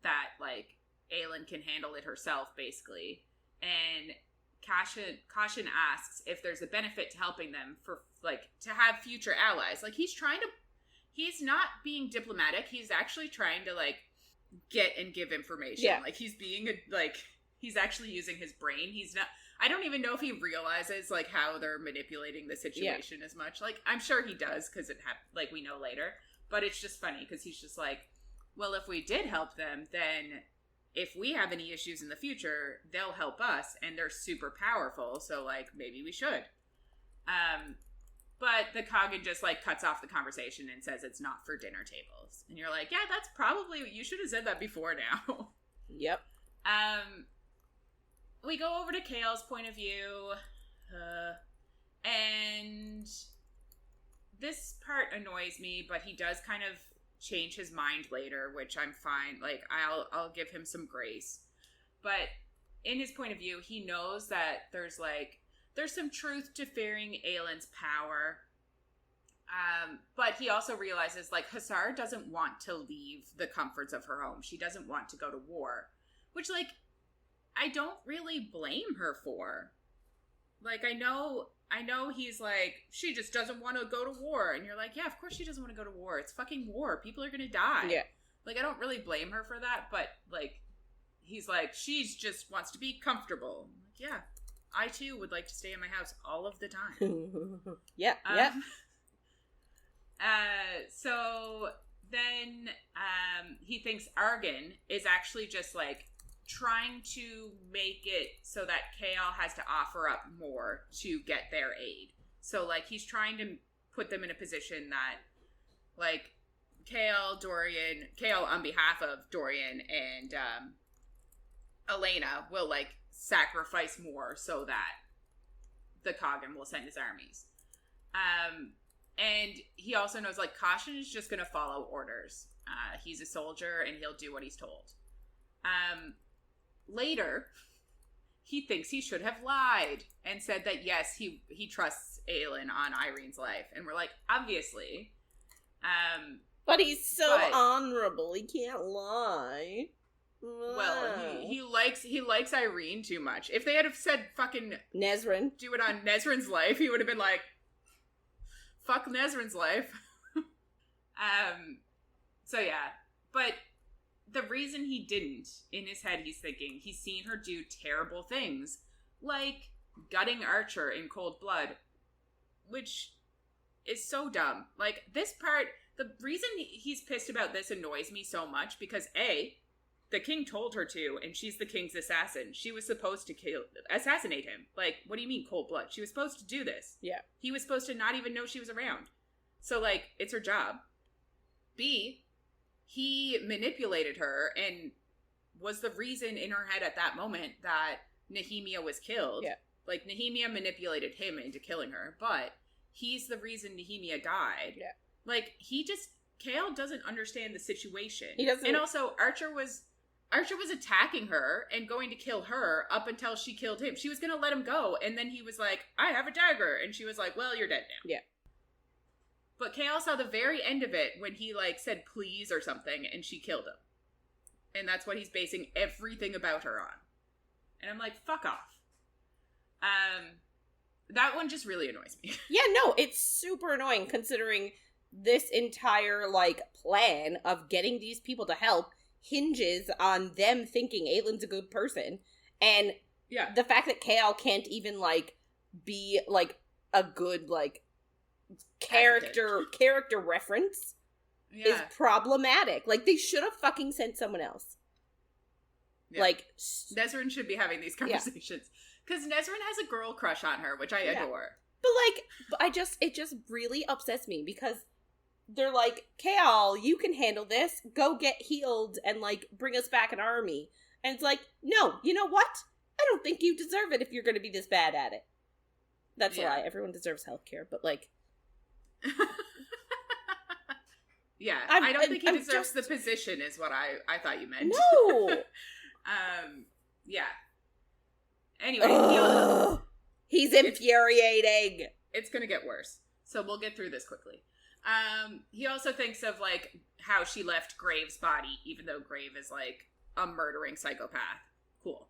Speaker 1: that, like, Aelin can handle it herself, basically. And Caution asks if there's a benefit to helping them for, like, to have future allies. Like, he's trying he's not being diplomatic. He's actually trying to, like, get and give information.
Speaker 2: Yeah.
Speaker 1: Like, he's being, he's actually using his brain. He's not... I don't even know if he realizes, like, how they're manipulating the situation as much. Like, I'm sure he does, because like, we know later. But it's just funny, because he's just like, well, if we did help them, then if we have any issues in the future, they'll help us, and they're super powerful, so, like, maybe we should. But the Kagan just, like, cuts off the conversation and says it's not for dinner tables. And you're like, yeah, that's probably... You should have said that before now.
Speaker 2: Yep.
Speaker 1: We go over to Chaol's point of view, and this part annoys me, but he does kind of change his mind later, which I'm fine. Like, I'll give him some grace. But in his point of view, he knows that there's some truth to fearing Aelin's power. But he also realizes, like, Hussar doesn't want to leave the comforts of her home. She doesn't want to go to war, which, like, I don't really blame her for. Like, I know he's like, she just doesn't want to go to war. And you're like, yeah, of course she doesn't want to go to war. It's fucking war. People are going to die.
Speaker 2: Yeah.
Speaker 1: Like, I don't really blame her for that. But, like, he's like, she just wants to be comfortable. I'm like, yeah, I too would like to stay in my house all of the time.
Speaker 2: Yeah.
Speaker 1: So then he thinks Argan is actually just, like, trying to make it so that Chaol has to offer up more to get their aid. So, like, he's trying to put them in a position that, like, Chaol on behalf of Dorian and Elena will, like, sacrifice more so that the Kagan will send his armies. And he also knows, like, Caution is just going to follow orders. He's a soldier and he'll do what he's told. Later, he thinks he should have lied and said that, yes, he trusts Aelin on Yrene's life. And we're like, obviously.
Speaker 2: But he's so honorable, he can't lie.
Speaker 1: Well, he likes Yrene too much. If they had have said fucking
Speaker 2: Nesryn,
Speaker 1: do it on Nesryn's life, he would have been like, fuck Nesryn's life. So yeah. But the reason he didn't, in his head, he's thinking he's seen her do terrible things, like gutting Archer in cold blood, which is so dumb. Like, this part, the reason he's pissed about this annoys me so much, because A, the king told her to, and she's the king's assassin. She was supposed to assassinate him. Like, what do you mean cold blood? She was supposed to do this.
Speaker 2: Yeah.
Speaker 1: He was supposed to not even know she was around. So, like, it's her job. B, he manipulated her and was the reason in her head at that moment that Nehemia was killed.
Speaker 2: Yeah. Like,
Speaker 1: Nehemia manipulated him into killing her, but he's the reason Nehemia died.
Speaker 2: Yeah.
Speaker 1: Like, Chaol doesn't understand the situation.
Speaker 2: He doesn't.
Speaker 1: And also, Archer was attacking her and going to kill her up until she killed him. She was going to let him go, and then he was like, I have a dagger. And she was like, well, you're dead now.
Speaker 2: Yeah.
Speaker 1: But Chaol saw the very end of it when he, like, said please or something, and she killed him. And that's what he's basing everything about her on. And I'm like, fuck off. That one just really annoys me.
Speaker 2: Yeah, no, it's super annoying considering this entire, like, plan of getting these people to help hinges on them thinking Aelin's a good person. And
Speaker 1: yeah,
Speaker 2: the fact that Chaol can't even, like, be, like, a good, like, character reference is problematic. Like, they should have fucking sent someone else.
Speaker 1: Yeah.
Speaker 2: Like,
Speaker 1: Nesryn should be having these conversations. Because Nesryn has a girl crush on her, which I adore.
Speaker 2: But, like, it just really upsets me because they're like, Chaol, you can handle this. Go get healed and, like, bring us back an army. And it's like, no, you know what? I don't think you deserve it if you're going to be this bad at it. That's a lie. Everyone deserves healthcare, but, like...
Speaker 1: Yeah, I don't think he deserves the position is what I thought you meant.
Speaker 2: No!
Speaker 1: Yeah. Anyway,
Speaker 2: he's infuriating.
Speaker 1: It's gonna get worse. So we'll get through this quickly. He also thinks of, like, how she left Grave's body, even though Grave is, like, a murdering psychopath. Cool.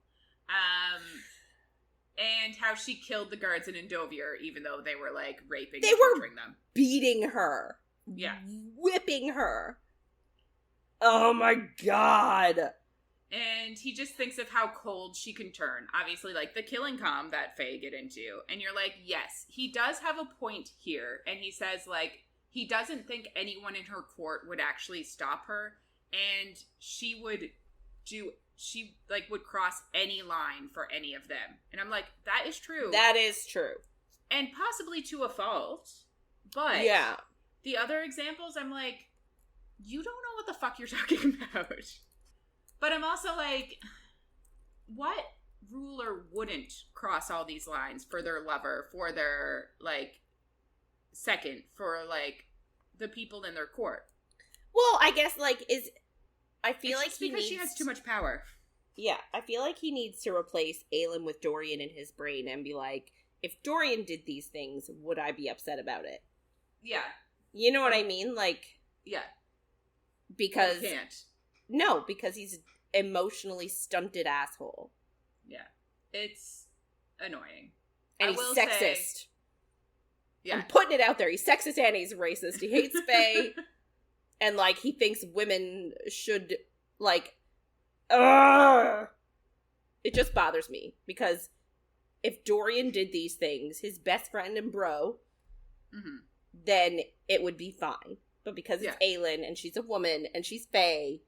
Speaker 1: And how she killed the guards in Endovier, even though they were, like, raping and torturing them.
Speaker 2: Beating her. whipping her. Oh my god.
Speaker 1: And he just thinks of how cold she can turn. Obviously, like, the killing calm that Fae get into. And you're like, yes, he does have a point here. And he says, like, he doesn't think anyone in her court would actually stop her. And she would cross any line for any of them. And I'm like, that is true.
Speaker 2: That is true.
Speaker 1: And possibly to a fault. But
Speaker 2: yeah,
Speaker 1: the other examples, I'm like, you don't know what the fuck you're talking about. But I'm also like, what ruler wouldn't cross all these lines for their lover, for their, like, second, for, like, the people in their court?
Speaker 2: Well, I guess, like, I feel
Speaker 1: it's
Speaker 2: like
Speaker 1: because she has too much power.
Speaker 2: Yeah, I feel like he needs to replace Aelin with Dorian in his brain and be like, if Dorian did these things, would I be upset about it?
Speaker 1: Yeah.
Speaker 2: You know what I mean? Like,
Speaker 1: yeah.
Speaker 2: Because...
Speaker 1: You can't.
Speaker 2: No, because he's emotionally stunted asshole.
Speaker 1: Yeah. It's annoying.
Speaker 2: And he's sexist.
Speaker 1: Yeah.
Speaker 2: I'm putting it out there. He's sexist and he's racist. He hates Fae. And, like, he thinks women should, like... It just bothers me. Because if Dorian did these things, his best friend and bro, then it would be fine. But because it's Aelin, and she's a woman, and she's Fae...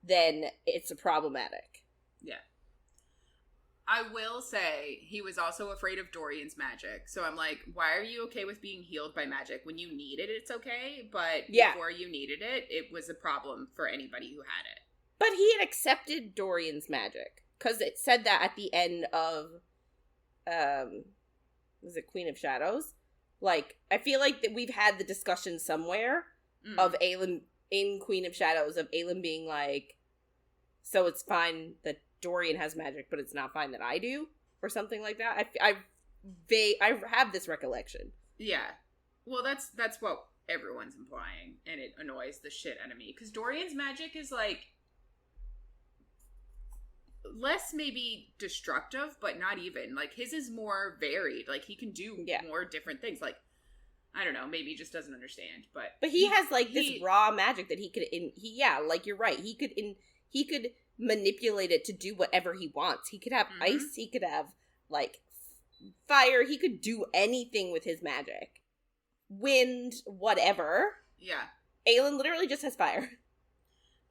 Speaker 2: then it's problematic.
Speaker 1: Yeah. I will say, he was also afraid of Dorian's magic. So I'm like, why are you okay with being healed by magic? When you need it, it's okay. But before you needed it, it was a problem for anybody who had it.
Speaker 2: But he had accepted Dorian's magic. Because it said that at the end of, was it Queen of Shadows? Like, I feel like that we've had the discussion somewhere of Aelin... in Queen of Shadows, of Aelin being like, so it's fine that Dorian has magic, but it's not fine that I do? Or something like that. I have this recollection.
Speaker 1: Yeah. Well, that's what everyone's implying, and it annoys the shit out of me. Because Dorian's magic is, like, less maybe destructive, but not even. Like, his is more varied. Like, he can do more different things. Like, I don't know, maybe he just doesn't understand, but
Speaker 2: he has, like, this raw magic that he could, like, you're right, he could manipulate it to do whatever he wants. He could have ice, he could have, like, fire, he could do anything with his magic. Wind, whatever.
Speaker 1: Yeah.
Speaker 2: Aelin literally just has fire.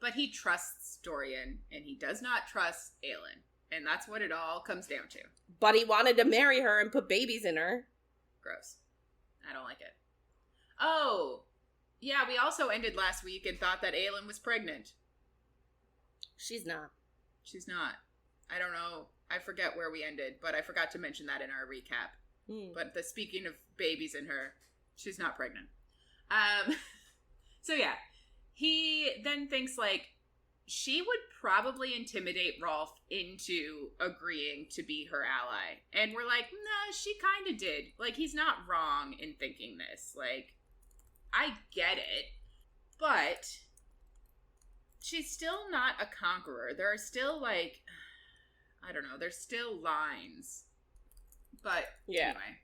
Speaker 1: But he trusts Dorian, and he does not trust Aelin, and that's what it all comes down to.
Speaker 2: But he wanted to marry her and put babies in her.
Speaker 1: Gross. I don't like it. Oh, yeah, we also ended last week and thought that Aelin was pregnant.
Speaker 2: She's not.
Speaker 1: She's not. I don't know. I forget where we ended, but I forgot to mention that in our recap. But speaking of babies in her, she's not pregnant. So yeah, he then thinks, like, she would probably intimidate Rolf into agreeing to be her ally. And we're like, nah, she kind of did. Like, he's not wrong in thinking this. Like, I get it. But she's still not a conqueror. There are still, like, I don't know, there's still lines. But anyway.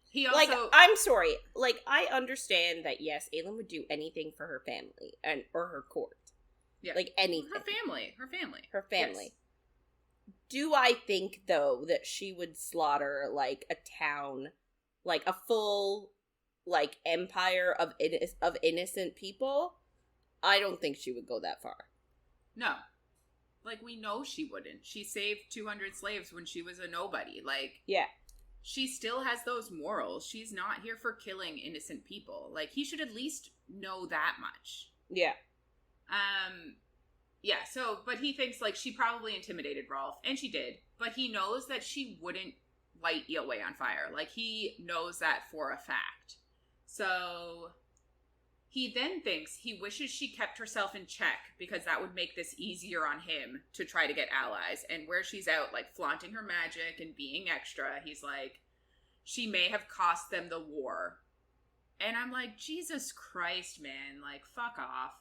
Speaker 1: He also...
Speaker 2: Like, I'm sorry. Like, I understand that, yes, Aelin would do anything for her family or her court.
Speaker 1: Yeah.
Speaker 2: Like, anything.
Speaker 1: Her family.
Speaker 2: Yes. Do I think, though, that she would slaughter, like, a town, like, a full, like, empire of innocent people? I don't think she would go that far.
Speaker 1: No. Like, we know she wouldn't. She saved 200 slaves when she was a nobody. Like,
Speaker 2: yeah.
Speaker 1: She still has those morals. She's not here for killing innocent people. Like, he should at least know that much.
Speaker 2: Yeah.
Speaker 1: Yeah, so, but he thinks, like, she probably intimidated Rolf, and she did, but he knows that she wouldn't light Yilway on fire. Like, he knows that for a fact. So, he then thinks he wishes she kept herself in check, because that would make this easier on him to try to get allies, and where she's out, like, flaunting her magic and being extra, he's like, she may have cost them the war. And I'm like, Jesus Christ, man, like, fuck off.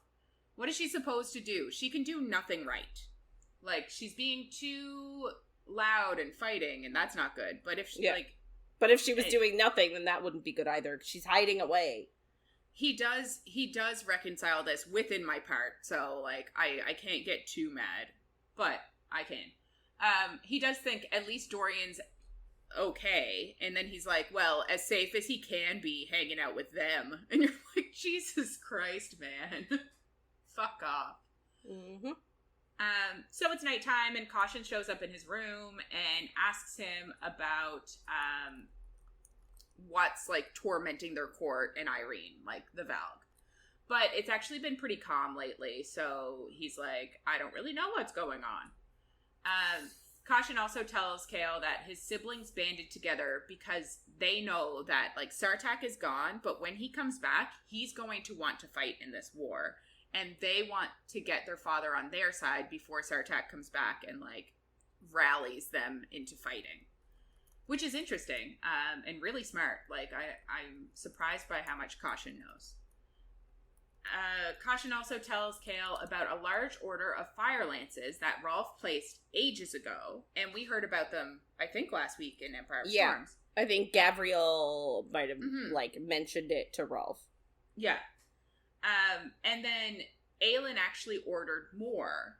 Speaker 1: What is she supposed to do? She can do nothing right. Like, she's being too loud and fighting, and that's not good. But if she,
Speaker 2: but if she was doing nothing, then that wouldn't be good either. She's hiding away.
Speaker 1: he does reconcile this within my part, so, like, I can't get too mad, but I can. He does think at least Dorian's okay, and then he's like, well, as safe as he can be hanging out with them. And you're like, Jesus Christ, man. Fuck off.
Speaker 2: Mm-hmm.
Speaker 1: So it's nighttime, and Caution shows up in his room and asks him about what's, like, tormenting their court and Yrene, like the Valg. But it's actually been pretty calm lately, so he's like, I don't really know what's going on. Caution also tells Chaol that his siblings banded together because they know that, like, Sartaq is gone, but when he comes back, he's going to want to fight in this war. And they want to get their father on their side before Sartaq comes back and, like, rallies them into fighting. Which is interesting, and really smart. Like, I'm surprised by how much Caution knows. Caution also tells Chaol about a large order of fire lances that Rolf placed ages ago, and we heard about them, I think, last week in Empire of Storms.
Speaker 2: I think Gavriel might have, like, mentioned it to Rolf.
Speaker 1: Yeah. And then Aelin actually ordered more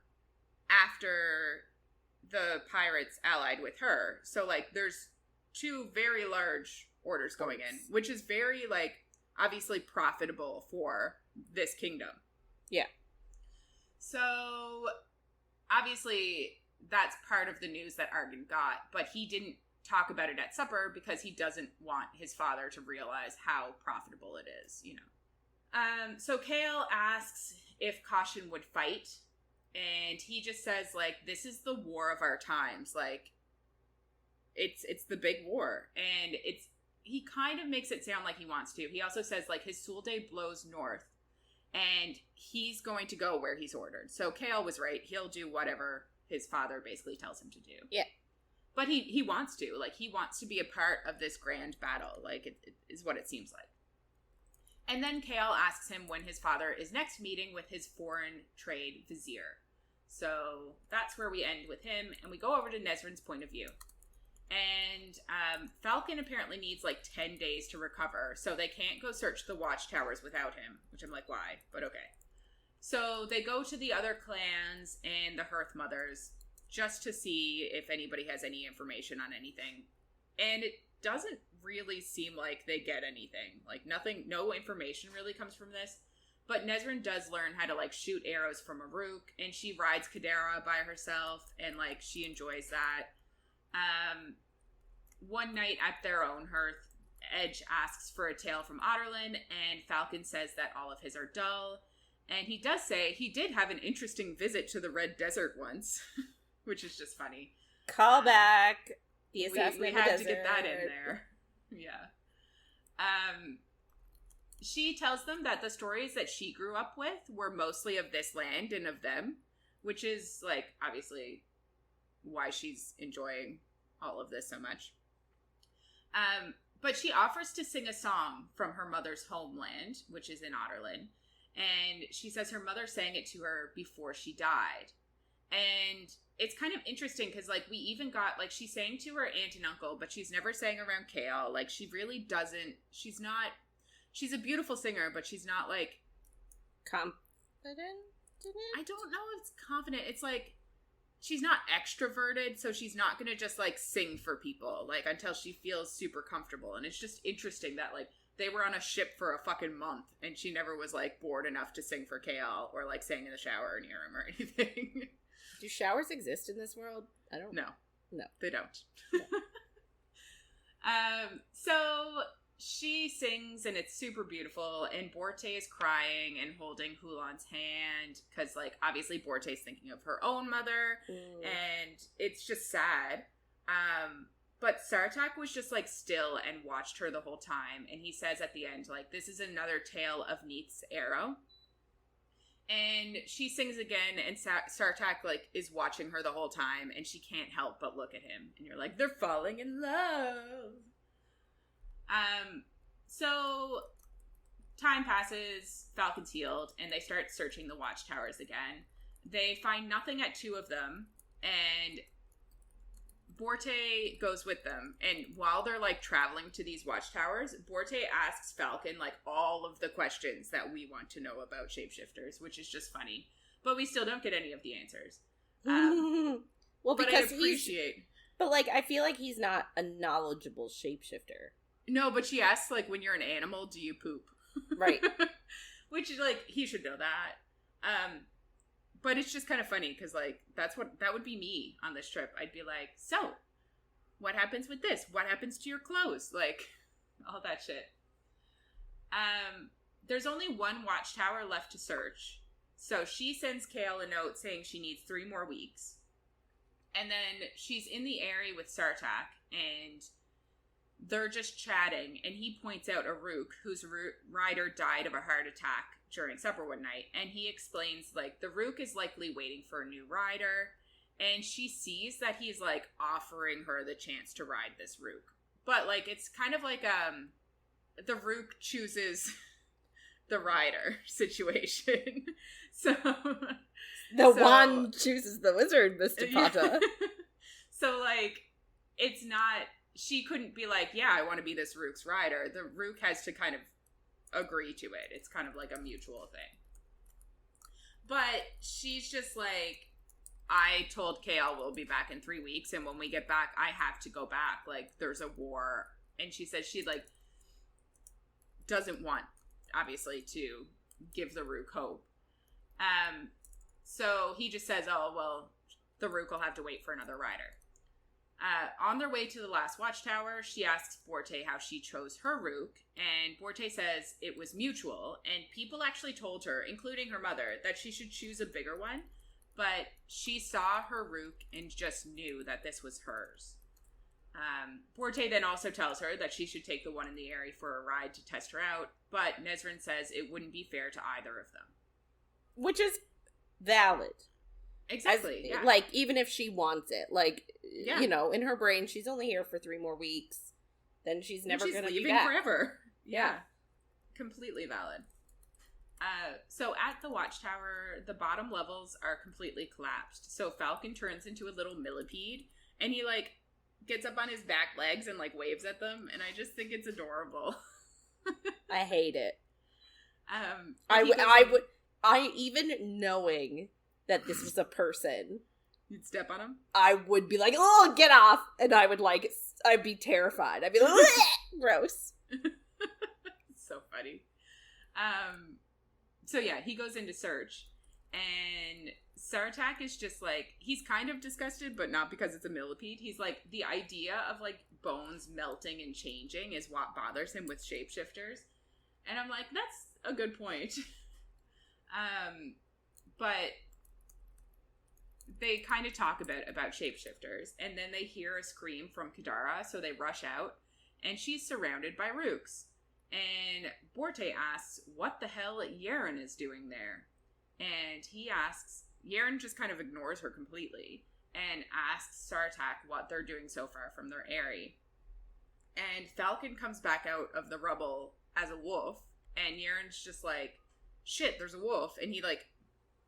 Speaker 1: after the pirates allied with her. So, like, there's 2 very large orders going in, which is very, like, obviously profitable for this kingdom.
Speaker 2: Yeah.
Speaker 1: So, obviously, that's part of the news that Argan got, but he didn't talk about it at supper because he doesn't want his father to realize how profitable it is, you know. So Chaol asks if Caution would fight, and he just says, like, this is the war of our times. Like, it's the big war, and he kind of makes it sound like he wants to. He also says, like, his Sulde blows north, and he's going to go where he's ordered. So Chaol was right. He'll do whatever his father basically tells him to do.
Speaker 2: Yeah.
Speaker 1: But he wants to. Like, he wants to be a part of this grand battle. Like, it is what it seems like. And then Chaol asks him when his father is next meeting with his foreign trade vizier. So that's where we end with him, and we go over to Nesryn's point of view. And Falcon apparently needs, like, 10 days to recover, so they can't go search the watchtowers without him, which I'm like, why? But okay. So they go to the other clans and the Hearth Mothers just to see if anybody has any information on anything. And it doesn't really seem like they get anything. Like, nothing, no information really comes from this. But Nesryn does learn how to, like, shoot arrows from a rook, and she rides Kadara by herself, and, like, she enjoys that. One night at their own hearth, Edge asks for a tale from Aelin, and Falcon says that all of his are dull. And he does say he did have an interesting visit to the Red Desert once, which is just funny.
Speaker 2: Call back. The assassin
Speaker 1: we
Speaker 2: in the
Speaker 1: had
Speaker 2: desert.
Speaker 1: to get that in there. Yeah. She tells them that the stories that she grew up with were mostly of this land and of them, which is, like, obviously why she's enjoying all of this so much. But she offers to sing a song from her mother's homeland, which is in Aelin, and she says her mother sang it to her before she died. And it's kind of interesting because, like, we even got, like, she sang to her aunt and uncle, but she's never sang around Chaol. Like, she really doesn't, she's a beautiful singer, but she's not, like,
Speaker 2: confident in it?
Speaker 1: I don't know if it's confident. It's like, she's not extroverted, so she's not gonna just, like, sing for people, like, until she feels super comfortable. And it's just interesting that, like, they were on a ship for a fucking month, and she never was, like, bored enough to sing for Chaol, or, like, sang in the shower near him or anything.
Speaker 2: Do showers exist in this world? I don't know.
Speaker 1: No, they don't.
Speaker 2: No.
Speaker 1: So she sings, and it's super beautiful, and Borte is crying and holding Hulan's hand, because, like, obviously Borte's thinking of her own mother, and it's just sad. But Sartaq was just, like, still and watched her the whole time, and he says at the end, like, this is another tale of Neith's arrow. And she sings again, and Sartaq, like, is watching her the whole time, and she can't help but look at him. And you're like, they're falling in love. So time passes, Falcon's healed, and they start searching the watchtowers again. They find nothing at 2 of them, and Borte goes with them, and while they're, like, traveling to these watchtowers, Borte asks Falcon, like, all of the questions that we want to know about shapeshifters, which is just funny. But we still don't get any of the answers.
Speaker 2: Well,
Speaker 1: but
Speaker 2: because
Speaker 1: I appreciate...
Speaker 2: But, like, I feel like he's not a knowledgeable shapeshifter.
Speaker 1: No, but she asks, like, when you're an animal, do you poop?
Speaker 2: Right.
Speaker 1: Which is, like, he should know that. But it's just kind of funny, because, like, that would be me on this trip. I'd be like, so, what happens with this? What happens to your clothes? Like, all that shit. There's only one watchtower left to search. So she sends Chaol a note saying she needs 3 more weeks. And then she's in the area with Sartaq, and they're just chatting, and he points out Aruk, whose rider died of a heart attack during supper one night, and he explains, like, the Rook is likely waiting for a new rider, and she sees that he's, like, offering her the chance to ride this Rook. But, like, it's kind of like, the Rook chooses the rider situation. So...
Speaker 2: The wand chooses the wizard, Mr. Pata.
Speaker 1: So, like, it's not... She couldn't be like, yeah, I want to be this Rook's rider. The Rook has to kind of agree to it. It's kind of like a mutual thing. But she's just like, I told Chaol we'll be back in 3 weeks, and when we get back, I have to go back. Like, there's a war. And she says she, like, doesn't want, obviously, to give the Rook hope. So he just says, oh, well, the Rook will have to wait for another rider. On their way to the last watchtower, she asks Borte how she chose her Rook, and Borte says it was mutual, and people actually told her, including her mother, that she should choose a bigger one, but she saw her Rook and just knew that this was hers. Borte then also tells her that she should take the one in the area for a ride to test her out, but Nesryn says it wouldn't be fair to either of them.
Speaker 2: Which is valid.
Speaker 1: Exactly. Yeah.
Speaker 2: Like, even if she wants it. Like, you know, in her brain, she's only here for 3 more weeks. Then she's never going to be back.
Speaker 1: Forever. Yeah. Completely valid. So at the watchtower, the bottom levels are completely collapsed. So Falcon turns into a little millipede, and he, like, gets up on his back legs and, like, waves at them, and I just think it's adorable.
Speaker 2: I hate it. Even knowing that this was a person,
Speaker 1: you'd step on him? I
Speaker 2: would be like, oh, get off! And I'd be terrified. I'd be like, gross.
Speaker 1: So funny. So yeah, he goes in to search, and Sartaq is just like, he's kind of disgusted, but not because it's a millipede. He's like, the idea of, like, bones melting and changing is what bothers him with shapeshifters. And I'm like, that's a good point. But they kind of talk about shapeshifters, and then they hear a scream from Kadara, so they rush out, and she's surrounded by Rooks. And Borte asks what the hell Yrene is doing there. And Yrene just kind of ignores her completely, and asks Sartaq what they're doing so far from their eyrie. And Falcon comes back out of the rubble as a wolf, and Yrene's just like, shit, there's a wolf. And he, like,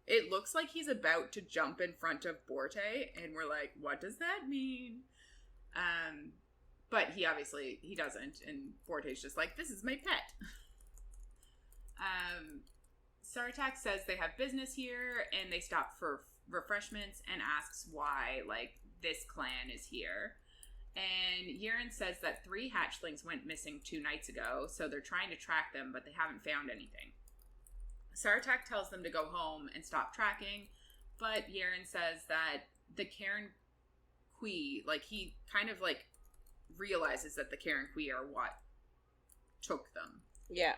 Speaker 1: it looks like he's about to jump in front of Borte, and we're like, what does that mean? But he doesn't, and Borte's just like, this is my pet. Sartaq says they have business here, and they stop for refreshments, and asks why, like, this clan is here. And Yrene says that 3 hatchlings went missing 2 nights ago, so they're trying to track them, but they haven't found anything. Sartaq tells them to go home and stop tracking, but Yrene says that the Karen Kui, like, he kind of, like, realizes that the Karen Kui are what took them.
Speaker 2: Yeah.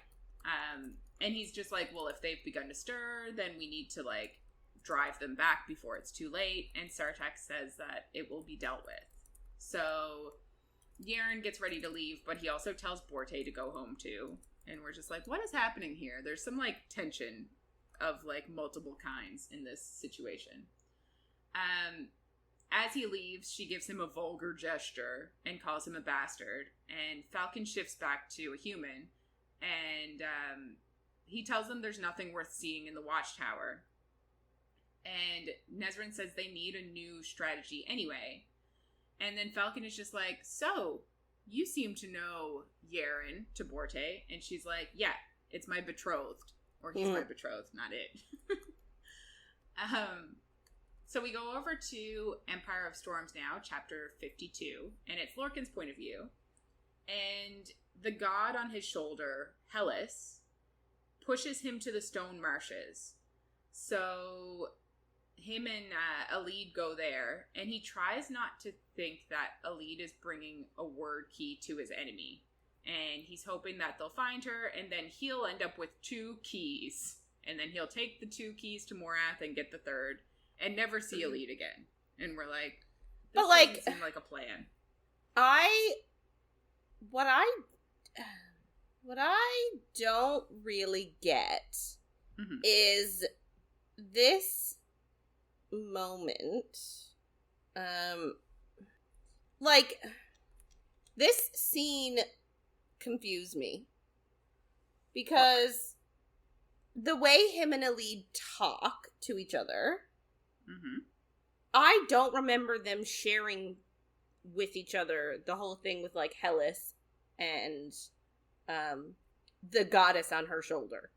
Speaker 1: And he's just like, well, if they've begun to stir, then we need to, like, drive them back before it's too late. And Sartaq says that it will be dealt with. So Yrene gets ready to leave, but he also tells Borte to go home too. And we're just like, what is happening here? There's some, like, tension of, like, multiple kinds in this situation. As he leaves, she gives him a vulgar gesture and calls him a bastard. And Falcon shifts back to a human. And he tells them there's nothing worth seeing in the watchtower. And Nesryn says they need a new strategy anyway. And then Falcon is just like, so, you seem to know Yrene to Borte. And she's like, yeah, it's my betrothed. Or he's my betrothed, not it. So we go over to Empire of Storms now, chapter 52. And it's Lorcan's point of view. And the god on his shoulder, Hellas, pushes him to the stone marshes. So him and Elide go there, and he tries not to think that Elide is bringing a word key to his enemy. And he's hoping that they'll find her, and then he'll end up with 2 keys. And then he'll take the 2 keys to Morath and get the 3rd, and never see Elide again. And we're like, this doesn't seem like a plan.
Speaker 2: What I don't really get is this moment, this scene confused me because the way him and Elide talk to each other, I don't remember them sharing with each other the whole thing with like Hellas and the goddess on her shoulder.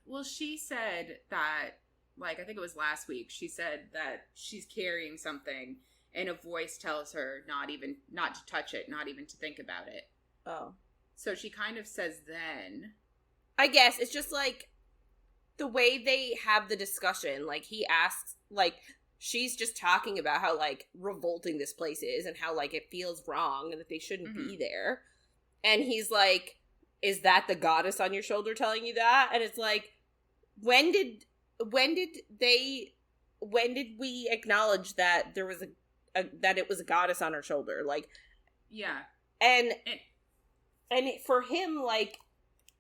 Speaker 1: Well, she said that, like, I think it was last week, she said that she's carrying something and a voice tells her not to touch it, not even to think about it.
Speaker 2: Oh.
Speaker 1: So she kind of says then.
Speaker 2: I guess it's just like the way they have the discussion, like he asks, like she's just talking about how like revolting this place is and how like it feels wrong and that they shouldn't be there. And he's like, is that the goddess on your shoulder telling you that? And it's like, when did we acknowledge that there was that it was a goddess on her shoulder? Like,
Speaker 1: yeah.
Speaker 2: And for him, like,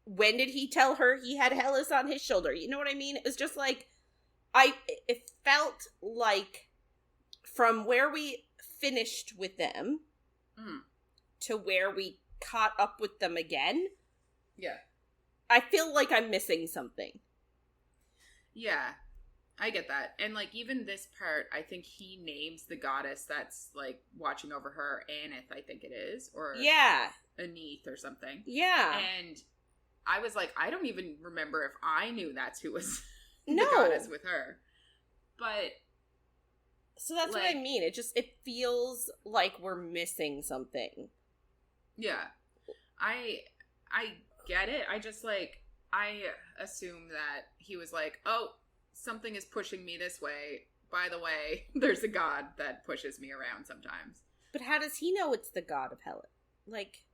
Speaker 2: when did he tell her he had Hellas on his shoulder? You know what I mean? It's just like, it felt like from where we finished with them to where we caught up with them again.
Speaker 1: Yeah.
Speaker 2: I feel like I'm missing something.
Speaker 1: Yeah, I get that. And, like, even this part, I think he names the goddess that's, like, watching over her, Aneth, I think it is. Or
Speaker 2: yeah.
Speaker 1: Aneth or something.
Speaker 2: Yeah.
Speaker 1: And I was like, I don't even remember if I knew that's who was
Speaker 2: the
Speaker 1: goddess with her. But
Speaker 2: so that's like, what I mean. It feels like we're missing something.
Speaker 1: Yeah. I get it. I just, like, I assume that he was like, oh, something is pushing me this way. By the way, there's a god that pushes me around sometimes.
Speaker 2: But how does he know it's the god of Helen? Like,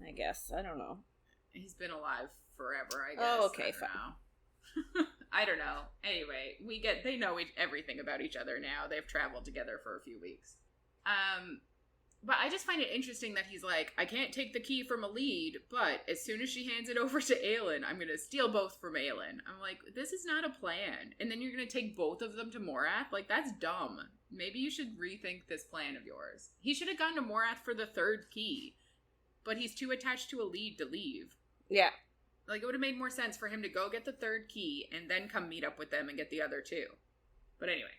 Speaker 2: I guess. I don't know.
Speaker 1: He's been alive forever, I guess.
Speaker 2: Oh, okay, fine.
Speaker 1: I don't know. Anyway, they know everything about each other now. They've traveled together for a few weeks. But I just find it interesting that he's like, I can't take the key from Elide, but as soon as she hands it over to Aelin, I'm going to steal both from Aelin. I'm like, this is not a plan. And then you're going to take both of them to Morath? Like, that's dumb. Maybe you should rethink this plan of yours. He should have gone to Morath for the 3rd key, but he's too attached to Elide to leave.
Speaker 2: Yeah.
Speaker 1: Like, it would have made more sense for him to go get the 3rd key and then come meet up with them and get the other 2. But anyway.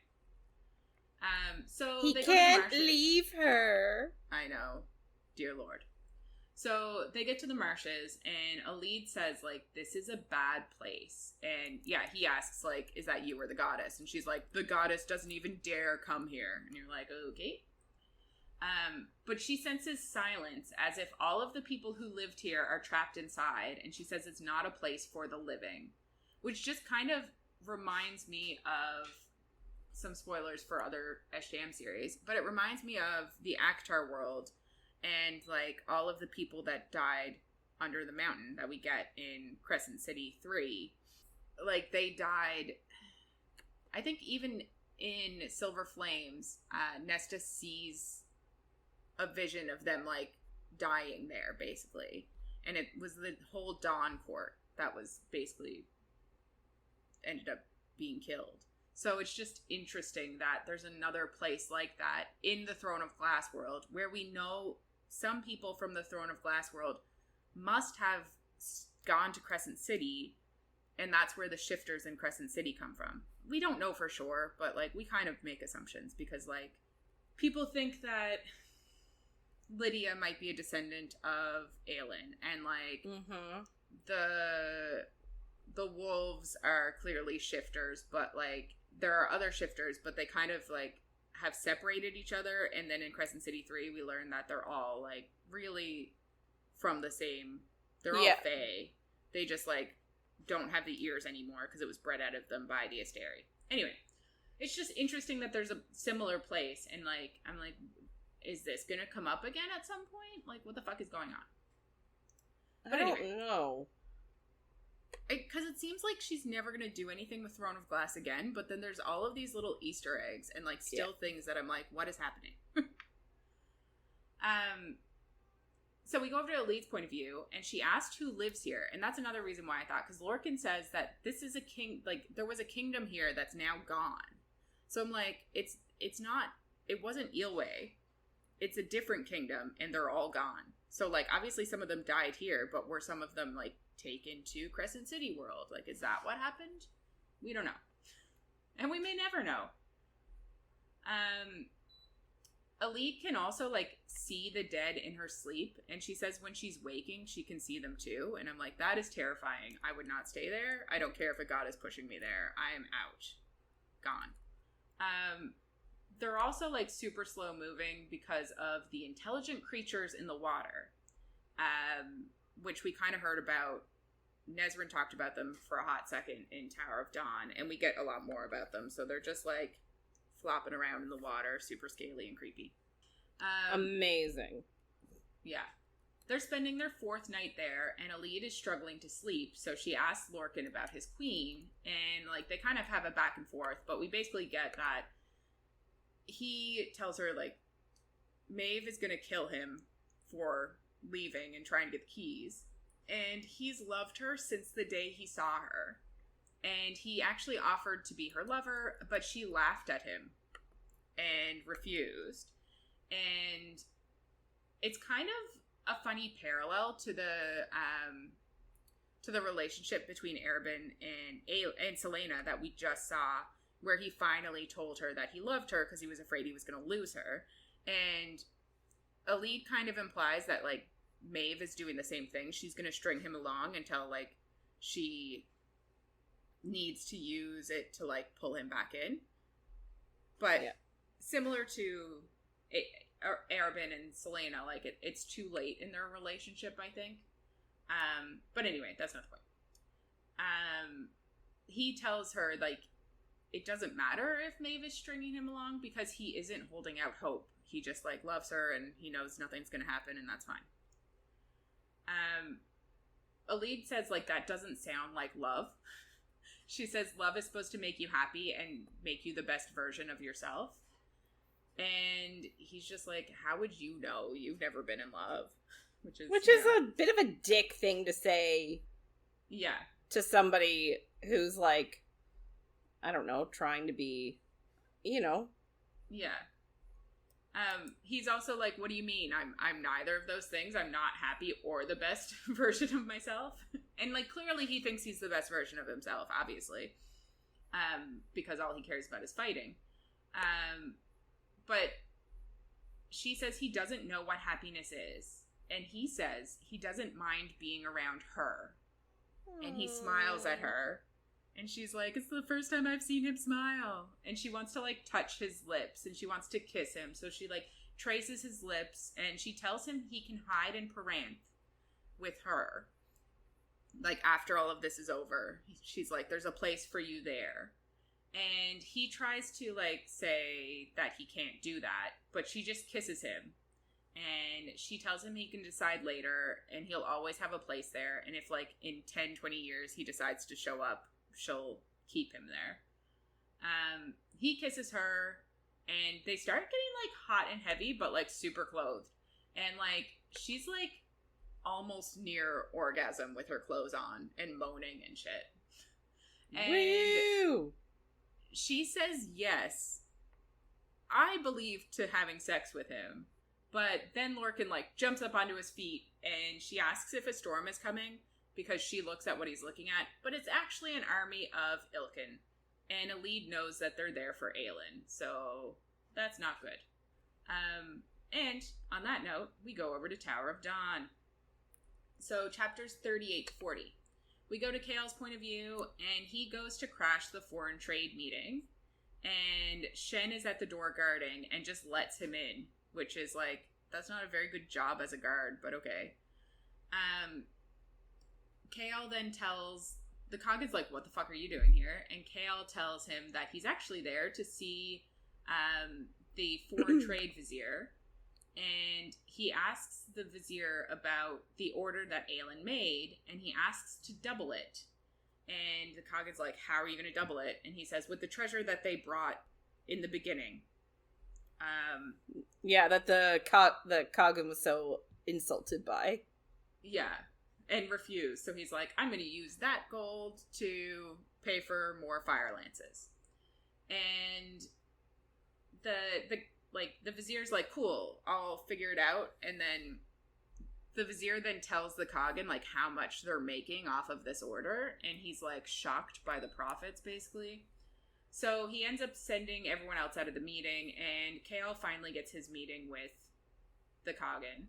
Speaker 1: So
Speaker 2: he
Speaker 1: they
Speaker 2: can't leave her.
Speaker 1: I know. Dear Lord. So they get to the marshes and Elide says, like, this is a bad place. And yeah, he asks, like, is that you or the goddess? And she's like, the goddess doesn't even dare come here. And you're like, okay. But she senses silence as if all of the people who lived here are trapped inside. And she says it's not a place for the living, which just kind of reminds me of some spoilers for other SJM series, but it reminds me of the Akhtar world and, like, all of the people that died under the mountain that we get in Crescent City 3. Like, they died, I think even in Silver Flames, Nesta sees a vision of them, like, dying there, basically. And it was the whole Dawn Court that was basically ended up being killed. So it's just interesting that there's another place like that in the Throne of Glass world where we know some people from the Throne of Glass world must have gone to Crescent City, and that's where the shifters in Crescent City come from. We don't know for sure, but, like, we kind of make assumptions because, like, people think that Lydia might be a descendant of Aelin, and like the wolves are clearly shifters, but like there are other shifters, but they kind of like have separated each other. And then in Crescent City 3 we learn that they're all like really from the same, they're all fae. They just like don't have the ears anymore because it was bred out of them by the Asteri. Anyway, it's just interesting that there's a similar place, and like I'm like, is this gonna come up again at some point? Like, what the fuck is going on?
Speaker 2: But I don't know.
Speaker 1: Because it seems like she's never gonna do anything with Throne of Glass again, but then there's all of these little Easter eggs and like still things that I'm like, what is happening? So we go over to Elide's point of view, and she asked who lives here, and that's another reason why I thought, because Lorcan says that this is a king, like there was a kingdom here that's now gone. So I'm like, it wasn't Eelway. It's a different kingdom, and they're all gone. So like obviously some of them died here, but were some of them like taken to Crescent City world? Like, is that what happened? We don't know, and we may never know. Elide can also like see the dead in her sleep, and she says when she's waking she can see them too, and I'm like, that is terrifying. I would not stay there. I don't care if a god is pushing me there. I am out. Gone. They're also like super slow moving because of the intelligent creatures in the water, which we kind of heard about. Nesryn talked about them for a hot second in Tower of Dawn, and we get a lot more about them. So they're just like flopping around in the water, super scaly and creepy.
Speaker 2: Amazing.
Speaker 1: Yeah. They're spending their 4th night there, and Elide is struggling to sleep, so she asks Lorcan about his queen, and like they kind of have a back and forth, but we basically get that he tells her like Maeve is gonna kill him for leaving and trying to get the keys, and he's loved her since the day he saw her. And he actually offered to be her lover, but she laughed at him and refused. And it's kind of a funny parallel to the relationship between Erebin and Selena that we just saw, where he finally told her that he loved her because he was afraid he was going to lose her. And Elide kind of implies that like Maeve is doing the same thing. She's going to string him along until like she needs to use it to like pull him back in. But similar to Erebin and Selena, like it's too late in their relationship, I think. But anyway, that's not the point. He tells her like it doesn't matter if Maeve is stringing him along because he isn't holding out hope. He just like loves her and he knows nothing's gonna happen, and that's fine. Elide says like that doesn't sound like love. She says love is supposed to make you happy and make you the best version of yourself. And he's just like, how would you know? You've never been in love. Which is
Speaker 2: a bit of a dick thing to say.
Speaker 1: Yeah.
Speaker 2: To somebody who's like, I don't know, trying to be, you know.
Speaker 1: Yeah. He's also like, what do you mean? I'm neither of those things. I'm not happy or the best version of myself. And like clearly he thinks he's the best version of himself, obviously. Because all he cares about is fighting. But she says he doesn't know what happiness is. And he says he doesn't mind being around her. And he smiles at her. And she's like, it's the first time I've seen him smile. And she wants to, like, touch his lips. And she wants to kiss him. So she, like, traces his lips. And she tells him he can hide in Paranth with her. Like, after all of this is over. She's like, there's a place for you there. And he tries to, like, say that he can't do that. But she just kisses him. And she tells him he can decide later. And he'll always have a place there. And if, like, in 10, 20 years he decides to show up, she'll keep him there. He kisses her, and they start getting, like, hot and heavy, but, like, super clothed. And, like, she's, like, almost near orgasm with her clothes on, and moaning and shit. And
Speaker 2: woo!
Speaker 1: She says yes, I believe, to having sex with him. But then Lorcan, like, jumps up onto his feet, and she asks if a storm is coming, because she looks at what he's looking at, but it's actually an army of Ilkin. And Elide knows that they're there for Aelin, so that's not good. And on that note, we go over to Tower of Dawn. So chapters 38 to 40. We go to Chaol's point of view, and he goes to crash the foreign trade meeting. And Shen is at the door guarding and just lets him in, which is like, that's not a very good job as a guard, but okay. Chaol then tells, the Kaghan's like, what the fuck are you doing here? And Chaol tells him that he's actually there to see the foreign trade vizier. And he asks the vizier about the order that Aelin made, and he asks to double it. And the Kaghan's like, how are you going to double it? And he says, with the treasure that they brought in the beginning.
Speaker 2: Yeah, that the Kaghan was so insulted by.
Speaker 1: Yeah, and refused. So he's like, I'm going to use that gold to pay for more fire lances. And the vizier's like, cool, I'll figure it out. And then the vizier then tells the Kaghan, like, how much they're making off of this order. And he's, like, shocked by the profits, basically. So he ends up sending everyone else out of the meeting. And Chaol finally gets his meeting with the Kaghan.